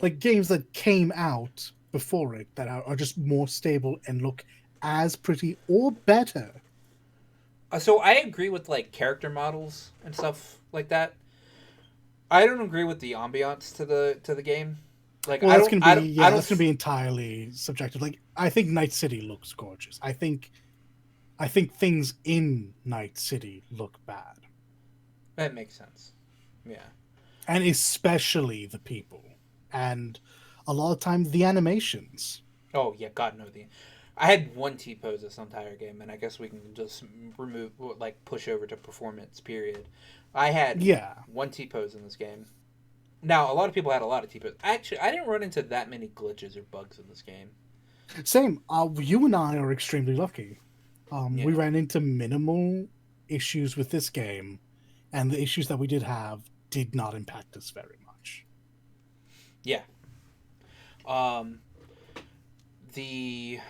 Like games that came out before it that are just more stable and look as pretty or better. So I agree with like character models and stuff like that. I don't agree with the ambiance to the game. Like, Well, I that's don't, gonna be I don't, that's gonna be entirely subjective. Like, I think Night City looks gorgeous. I think things in Night City look bad, that makes sense. Yeah. and especially the people, and a lot of times the animations. Oh yeah, God no. I had one T pose this entire game, and I guess we can just remove, like, push over to performance. Period. I had Yeah, one T pose in this game. Now, a lot of people had a lot of T pose. Actually, I didn't run into that many glitches or bugs in this game. same. You and I are extremely lucky. Yeah. We ran into minimal issues with this game, and the issues that we did have did not impact us very much. Yeah. The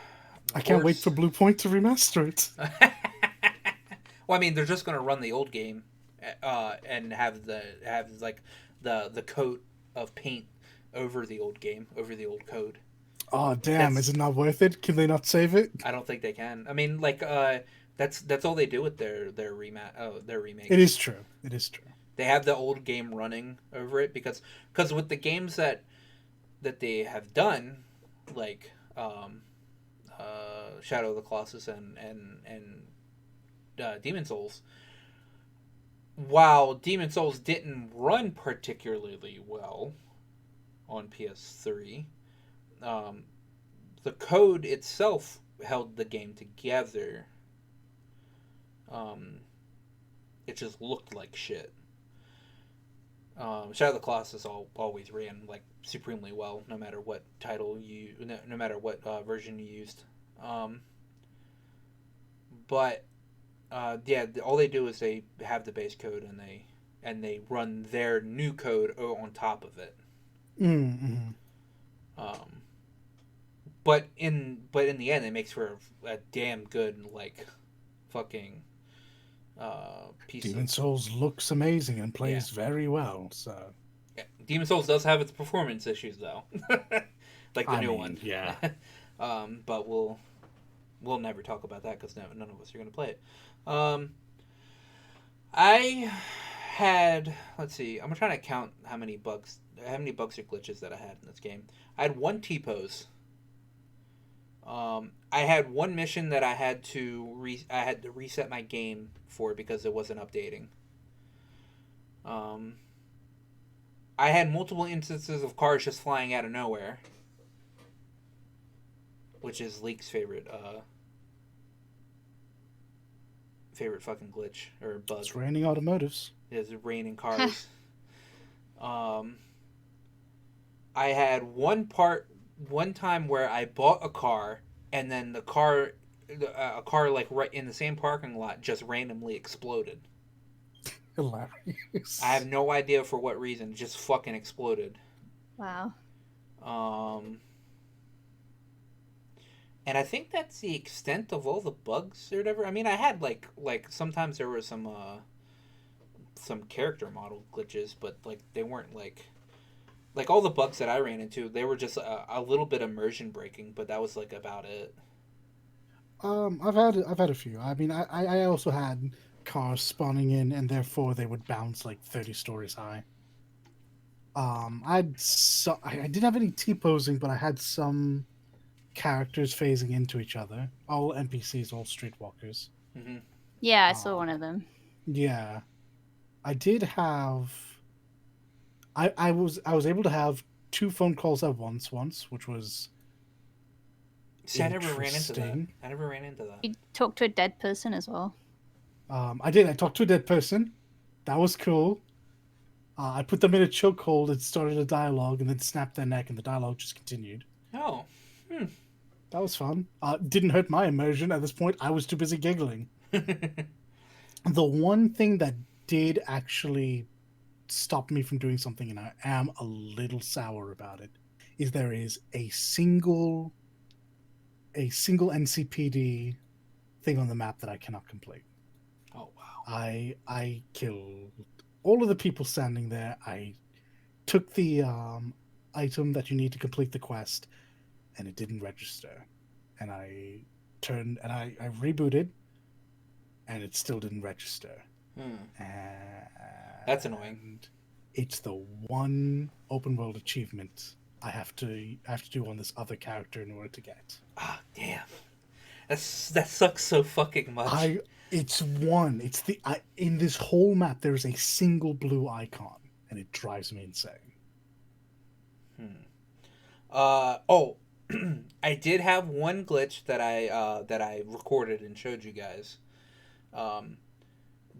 I can't wait worst- for Blue Point to remaster it. Well, I mean, they're just going to run the old game, and have like the coat of paint over the old game, over the old code. Oh damn! That's- Is it not worth it? Can they not save it? I don't think they can. I mean, like, that's all they do with their remake. It is true. It is true. They have the old game running over it because with the games that they have done, like Shadow of the Colossus and Demon Souls. While Demon Souls didn't run particularly well on PS3, the code itself held the game together. It just looked like shit. Shadow of the Colossus always ran like supremely well, no matter what title no matter what version you used. But yeah, all they do is they have the base code and they run their new code on top of it. Mm-hmm. But in the end, it makes for a damn good like fucking piece. Demon Souls looks amazing and plays very well. So Yeah. Demon Souls does have its performance issues though, like the new one. Yeah. But we'll never talk about that because none of us are going to play it. I had, let's see, I'm trying to count how many bugs or glitches that I had in this game. I had one T pose. I had one mission that I had to reset my game for because it wasn't updating. I had multiple instances of cars just flying out of nowhere, which is Leek's favorite fucking glitch or bug. It's raining automotives. It's raining cars. I had one time where I bought a car and then a car like right in the same parking lot just randomly exploded. Hilarious. I have no idea for what reason. It just fucking exploded. Wow. And I think that's the extent of all the bugs or whatever. I mean, I had like sometimes there were some character model glitches, but like they weren't like all the bugs that I ran into. They were just a little bit immersion breaking, but that was like about it. I've had a few. I mean, I also had cars spawning in, and therefore they would bounce like 30 stories high. I didn't have any T-posing, but I had some characters phasing into each other. All NPCs, all streetwalkers. Mm-hmm. Yeah, I saw Um, one of them. yeah, I did have. I was able to have two phone calls at once, which was See, I never ran into that. interesting. I never ran into that. You talked to a dead person as well. I did. I talked to a dead person. That was cool. I put them in a chokehold and started a dialogue, and then snapped their neck, and the dialogue just continued. Oh. That was fun. Didn't hurt my immersion at this point. I was too busy giggling. The one thing that did actually stop me from doing something, and I am a little sour about it, is there is a single NCPD thing on the map that I cannot complete. Oh, wow. I killed all of the people standing there. I took the item that you need to complete the quest, and it didn't register. And I rebooted, and it still didn't register. That's annoying. And it's the one open world achievement I have to do on this other character in order to get. Ah, damn. That sucks so fucking much. It's one. It's in this whole map there's a single blue icon, and it drives me insane. Oh, I did have one glitch that I recorded and showed you guys.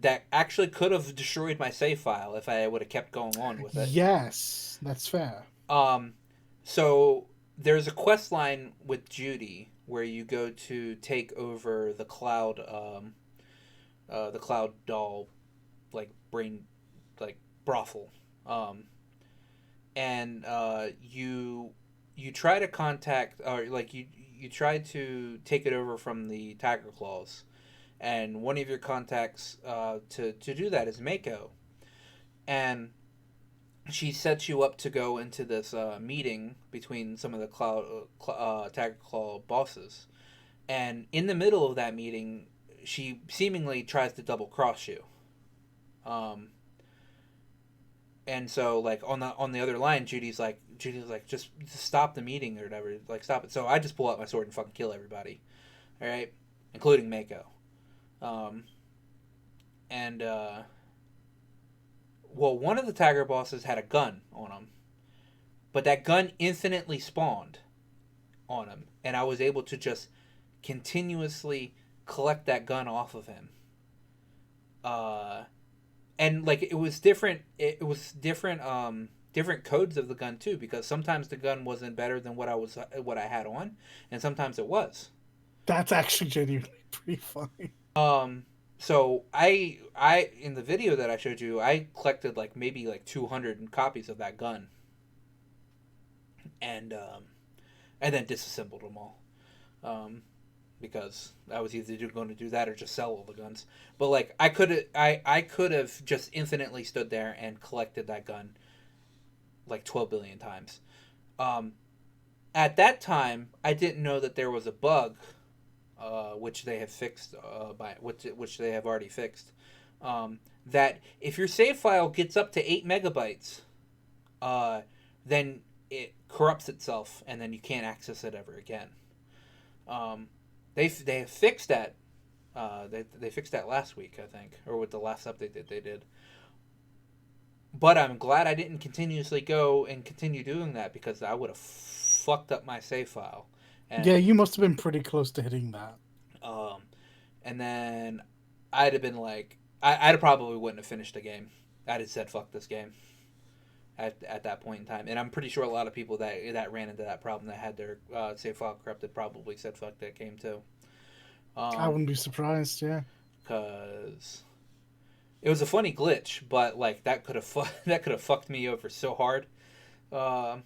That actually could have destroyed my save file if I would have kept going on with it. Yes, that's fair. So there's a quest line with Judy where you go to take over the cloud doll, like brain, like brothel, and you try to contact, or like you try to take it over from the Tiger Claws, and one of your contacts to do that is Mako, and she sets you up to go into this meeting between some of the Tiger Claw bosses, and in the middle of that meeting, she seemingly tries to double cross you. And so like on the other line, Judy's like just stop the meeting or whatever, like stop it. So I just pull out my sword and fucking kill everybody, all right, including Mako. And well, one of the Tiger bosses had a gun on him, but that gun infinitely spawned on him, and I was able to just continuously collect that gun off of him. And like it was different. It was different. Different codes of the gun too, because sometimes the gun wasn't better than what I had on, and sometimes it was. That's actually genuinely pretty funny. So I in the video that I showed you, I collected like maybe like 200 copies of that gun, and then disassembled them all, because I was either going to do that or just sell all the guns. But like I could have just infinitely stood there and collected that gun like 12 billion times. At that time, I didn't know that there was a bug, which they have fixed which they have already fixed. That if your save file gets up to 8 megabytes, then it corrupts itself, and then you can't access it ever again. They have fixed that. They fixed that last week, I think, or with the last update that they did. But I'm glad I didn't continuously go and continue doing that, because I would have fucked up my save file. And, yeah, you must have been pretty close to hitting that. And then I'd have been like, I probably wouldn't have finished the game. I'd have said fuck this game at that point in time. And I'm pretty sure a lot of people that ran into that problem, that had their save file corrupted, probably said fuck that game too. I wouldn't be surprised. Yeah, because it was a funny glitch, but like that could have fucked me over so hard. So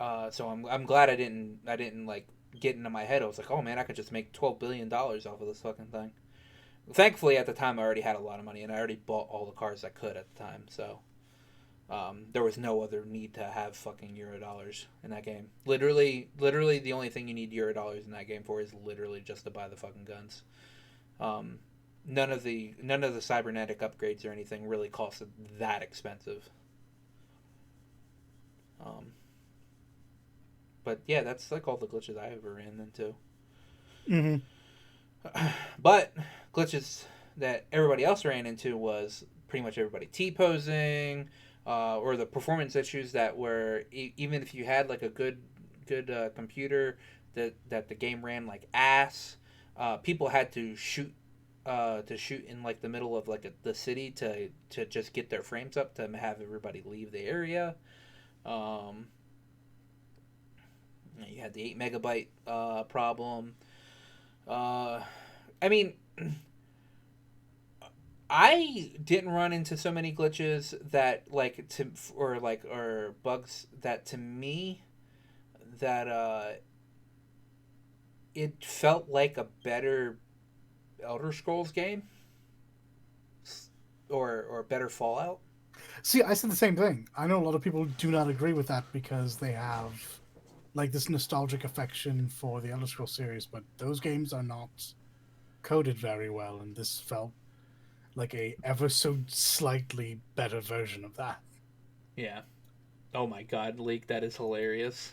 I'm glad I didn't like get into my head. I was like, oh man, I could just make $12 billion off of this fucking thing. Thankfully, at the time, I already had a lot of money, and I already bought all the cars I could at the time. So there was no other need to have fucking Euro dollars in that game. Literally, the only thing you need Euro dollars in that game for is literally just to buy the fucking guns. none of the cybernetic upgrades or anything really cost that expensive. Um, but yeah, that's like all the glitches I ever ran into. Mm-hmm. But glitches that everybody else ran into was pretty much everybody T-posing, or the performance issues that were even if you had like a good computer that the game ran like ass, people had to shoot in like the middle of like the city to just get their frames up to have everybody leave the area. Um, you had the 8 megabyte problem. Uh, I mean, I didn't run into so many glitches that or bugs that to me that it felt like a better Elder Scrolls game or better Fallout. See, I said the same thing. I know a lot of people do not agree with that because they have like this nostalgic affection for the Elder Scrolls series, but those games are not coded very well, and this felt like a ever so slightly better version of that. Yeah. Oh my god, Leak, that is hilarious.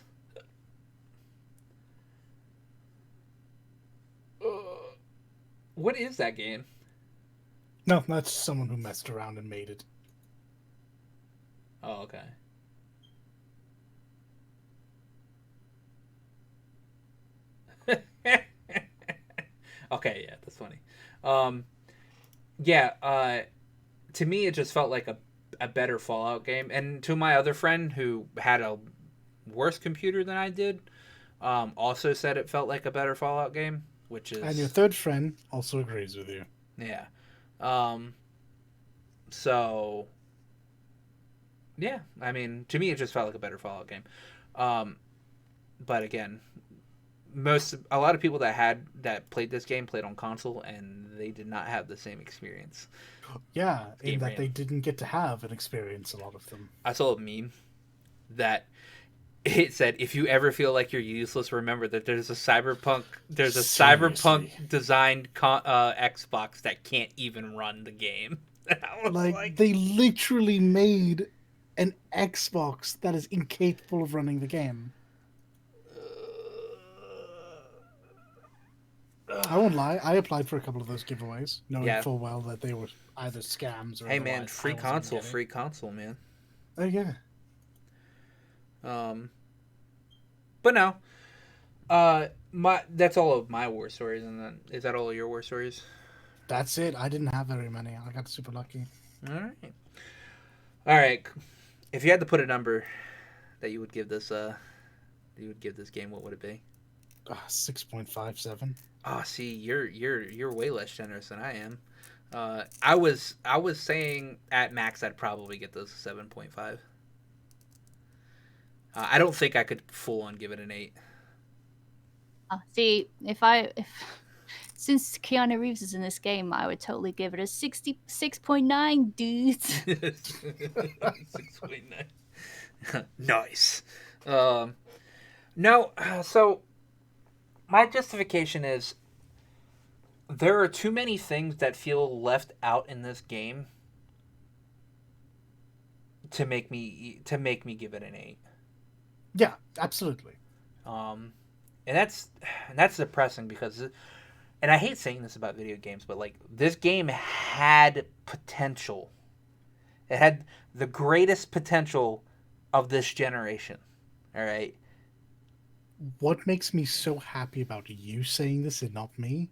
What is that game? No, that's someone who messed around and made it. Oh, okay. Okay, yeah, that's funny. Um, yeah, to me, it just felt like a better Fallout game. And to my other friend who had a worse computer than I did, also said it felt like a better Fallout game, which And your is, third friend also agrees with you. yeah. Um, so, yeah, I mean, to me, it just felt like a better Fallout game. Um, but again, a lot of people that played this game played on console, and they did not have the same experience. Yeah, in Game that ran. they didn't get to have an experience, a lot of them. I saw a meme that it said, "If you ever feel like you're useless, remember that there's a Seriously. cyberpunk designed Xbox that can't even run the game." And I was Like, like, they literally made an Xbox that is incapable of running the game. I won't lie, I applied for a couple of those giveaways, knowing yeah. full well that they were either scams or Hey man, otherwise I wasn't going to get it. free console, man. Oh, yeah. Um, but no, my that's all of my war stories, and then is that all of your war stories? That's it. I didn't have very many. I got super lucky. All right, all right. If you had to put a number that you would give this game, what would it be? 6.57. Oh, see, you're way less generous than I am. I was saying at max I'd probably get this 7.5. I don't think I could full on give it an 8. See, if since Keanu Reeves is in this game, I would totally give it a 66.9, dudes. 6.9. Nice. Um, no, so my justification is there are too many things that feel left out in this game to make me give it an 8. Yeah, absolutely. Um, and that's depressing because, and I hate saying this about video games, but like this game had potential. It had the greatest potential of this generation. All right. What makes me so happy about you saying this and not me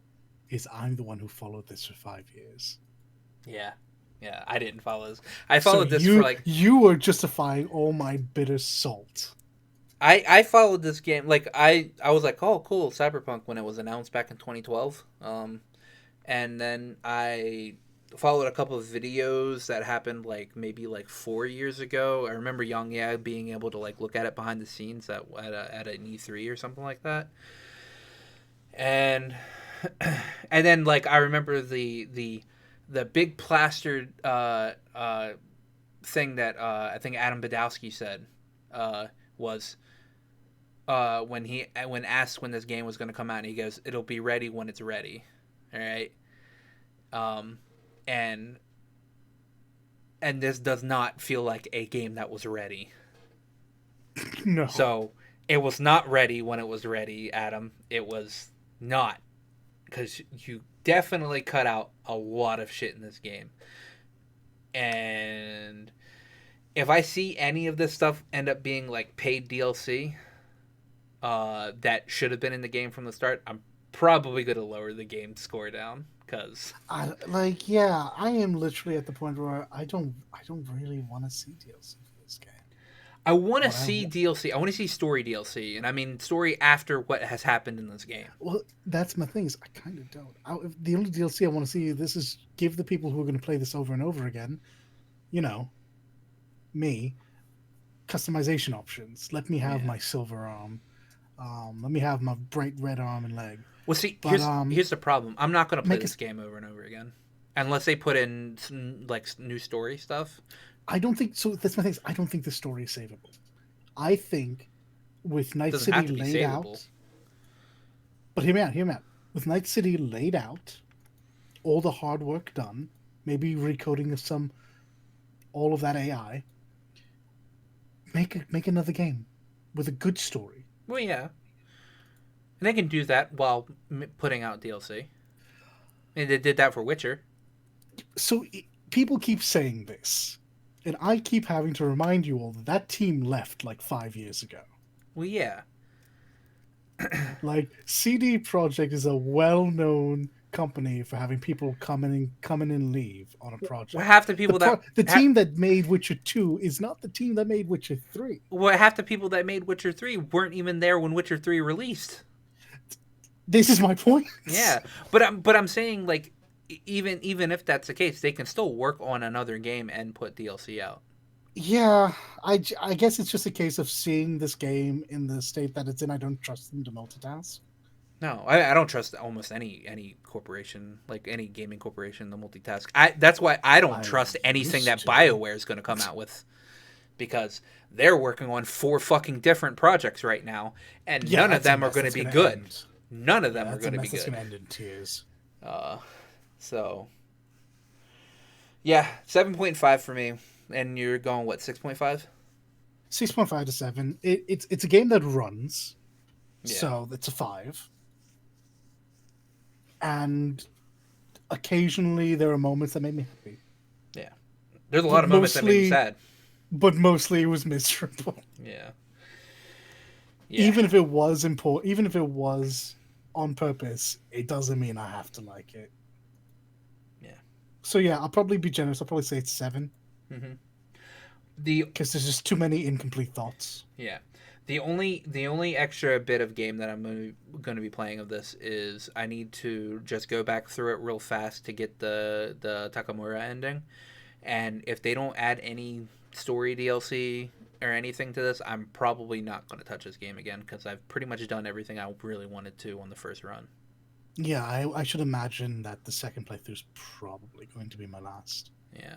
is I'm the one who followed this for 5 years. Yeah. Yeah, I didn't follow this. I So followed this for like you were justifying all my bitter salt. I followed this game like I was like, "Oh, cool, Cyberpunk" when it was announced back in 2012. And then I followed a couple of videos that happened like maybe like 4 years ago. I remember Young Yeah being able to like look at it behind the scenes at an E3 or something like that. And and then like I remember the big plastered thing that I think Adam Badowski said was when asked when this game was going to come out, and he goes, "It'll be ready when it's ready." All right. um, and this does not feel like a game that was ready. No. So it was not ready when it was ready, Adam. It was not, because you definitely cut out a lot of shit in this game. And if I see any of this stuff end up being like paid DLC, that should have been in the game from the start, I'm probably going to lower the game score down, because I am literally at the point where I don't really want to see DLC for this game. I want to What I see want- DLC. I want to see story DLC, and I mean story after what has happened in this game. Well, that's my thing. Is I kind of don't. The only DLC I want to see this is give the people who are going to play this over and over again, you know, me, customization options. Let me have Yeah. my silver arm. Let me have my bright red arm and leg. Well, see, But, here's the problem. I'm not going to play make this game over and over again, unless they put in some, like, new story stuff. I don't think so. That's my thing. I don't think the story is savable. I think with Night Doesn't have City to be laid savable. out, but hear me out. Hear me out. With Night City laid out, all the hard work done, maybe recoding of all of that AI. Make another game with a good story. Well, yeah, and they can do that while putting out DLC. And they did that for Witcher. So people keep saying this, and I keep having to remind you all that team left like 5 years ago. Well, yeah. Like CD Projekt is a well-known company for having people come in and leave on a project. Well, half the people the team that made Witcher 2 is not the team that made Witcher 3. Well, half the people that made Witcher 3 weren't even there when Witcher 3 released. This is my point. Yeah, but I'm saying, like, even if that's the case, they can still work on another game and put DLC out. Yeah, I guess it's just a case of seeing this game in the state that it's in. I don't trust them to multitask. No, I don't trust almost any corporation, like any gaming corporation, to multitask. That's why I don't trust anything that BioWare is going to come out with, because they're working on 4 fucking different projects right now, and none of them are going to be good. None of them are going to be good. That's going to end in tears. So, yeah, 7.5 for me. And you're going, what, 6.5? 6.5 to 7. It's a game that runs, Yeah. so it's a 5. And occasionally there are moments that made me happy. Yeah. There's a lot of moments that made me sad. But mostly it was miserable. Yeah. Even if it was important, even if it was on purpose, it doesn't mean I have to like it. Yeah. So yeah, I'll probably be generous. I'll probably say it's 7. Mm-hmm. Because there's just too many incomplete thoughts. Yeah. The only extra bit of game that I'm going to be playing of this is I need to just go back through it real fast to get the Takamura ending. And if they don't add any story DLC or anything to this, I'm probably not going to touch this game again, because I've pretty much done everything I really wanted to on the first run. Yeah, I should imagine that the second playthrough is probably going to be my last. Yeah.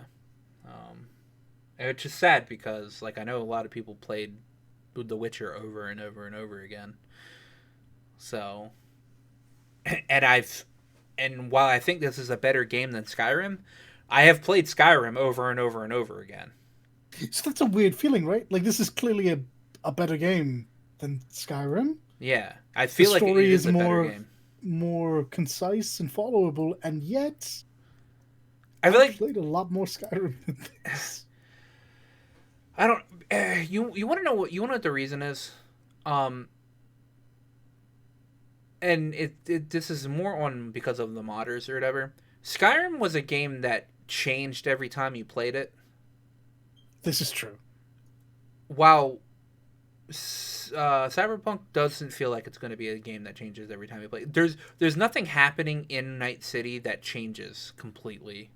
It's just sad because, like, I know a lot of people played The Witcher over and over and over again. So, and while I think this is a better game than Skyrim, I have played Skyrim over and over and over again. So that's a weird feeling, right? Like, this is clearly a better game than Skyrim. Yeah, I feel like it is a better game. More concise and followable, and yet I feel like played a lot more Skyrim than this. I don't. You want to know what the reason is? And this is more on because of the modders or whatever. Skyrim was a game that changed every time you played it. This is true. While Cyberpunk doesn't feel like it's going to be a game that changes every time you play. There's nothing happening in Night City that changes completely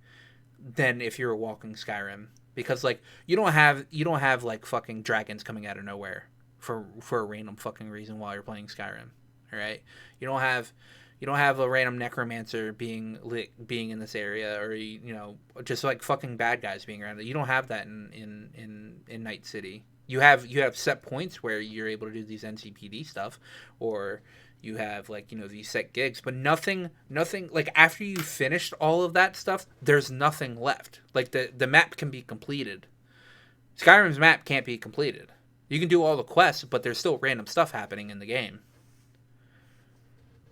than if you're walking Skyrim, because like you don't have like fucking dragons coming out of nowhere for a random fucking reason while you're playing Skyrim. All right, you don't have a random necromancer being in this area, or just like fucking bad guys being around it. You don't have that in Night City. You have set points where you're able to do these NCPD stuff, or You have like, you know, these set gigs, but nothing like after you finished all of that stuff, there's nothing left. Like the map can be completed. Skyrim's map can't be completed. You can do all the quests, but there's still random stuff happening in the game.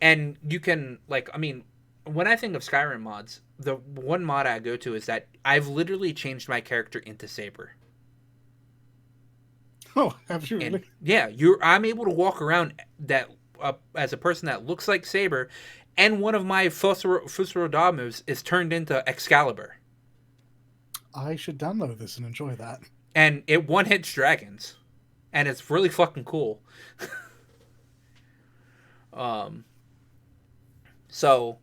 And you can, like, I mean, when I think of Skyrim mods, the one mod I go to is that I've literally changed my character into Saber. Oh, have you really? And, yeah, I'm able to walk around that as a person that looks like Saber, and one of my Fusro Da moves is turned into Excalibur. I should download this and enjoy that. And it one-hits dragons. And it's really fucking cool. So,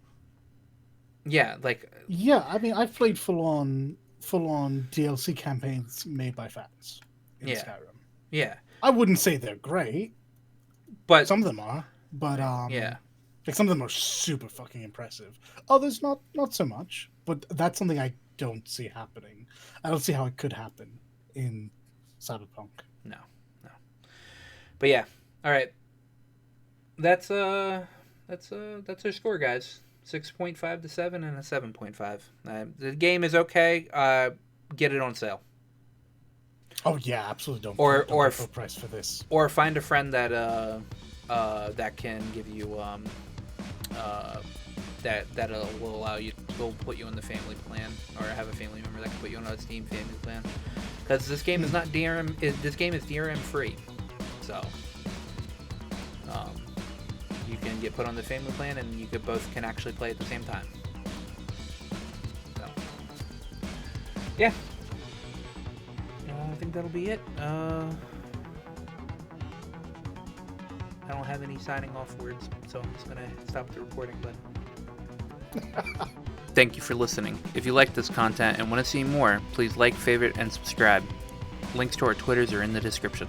yeah, like... Yeah, I mean, I've played full-on DLC campaigns made by fans in Skyrim. Yeah. I wouldn't say they're great. But some of them are. But, yeah. Like, some of them are super fucking impressive. Others, not so much. But that's something I don't see happening. I don't see how it could happen in Cyberpunk. No. But yeah, all right. That's our score, guys. 6.5 to 7 and a 7.5. The game is okay. Get it on sale. Oh yeah, absolutely. Don't pay full price for this. Or find a friend that that can give you that will allow you will put you on the family plan, or have a family member that can put you on a Steam family plan. Because this game is not DRM. This game is DRM free. So, you can get put on the family plan, and you both can actually play at the same time. So, yeah. I think that'll be it. I don't have any signing off words, so I'm just gonna stop the recording button. Thank you for listening. If you like this content and want to see more, please like, favorite, and subscribe. Links to our Twitters are in the description.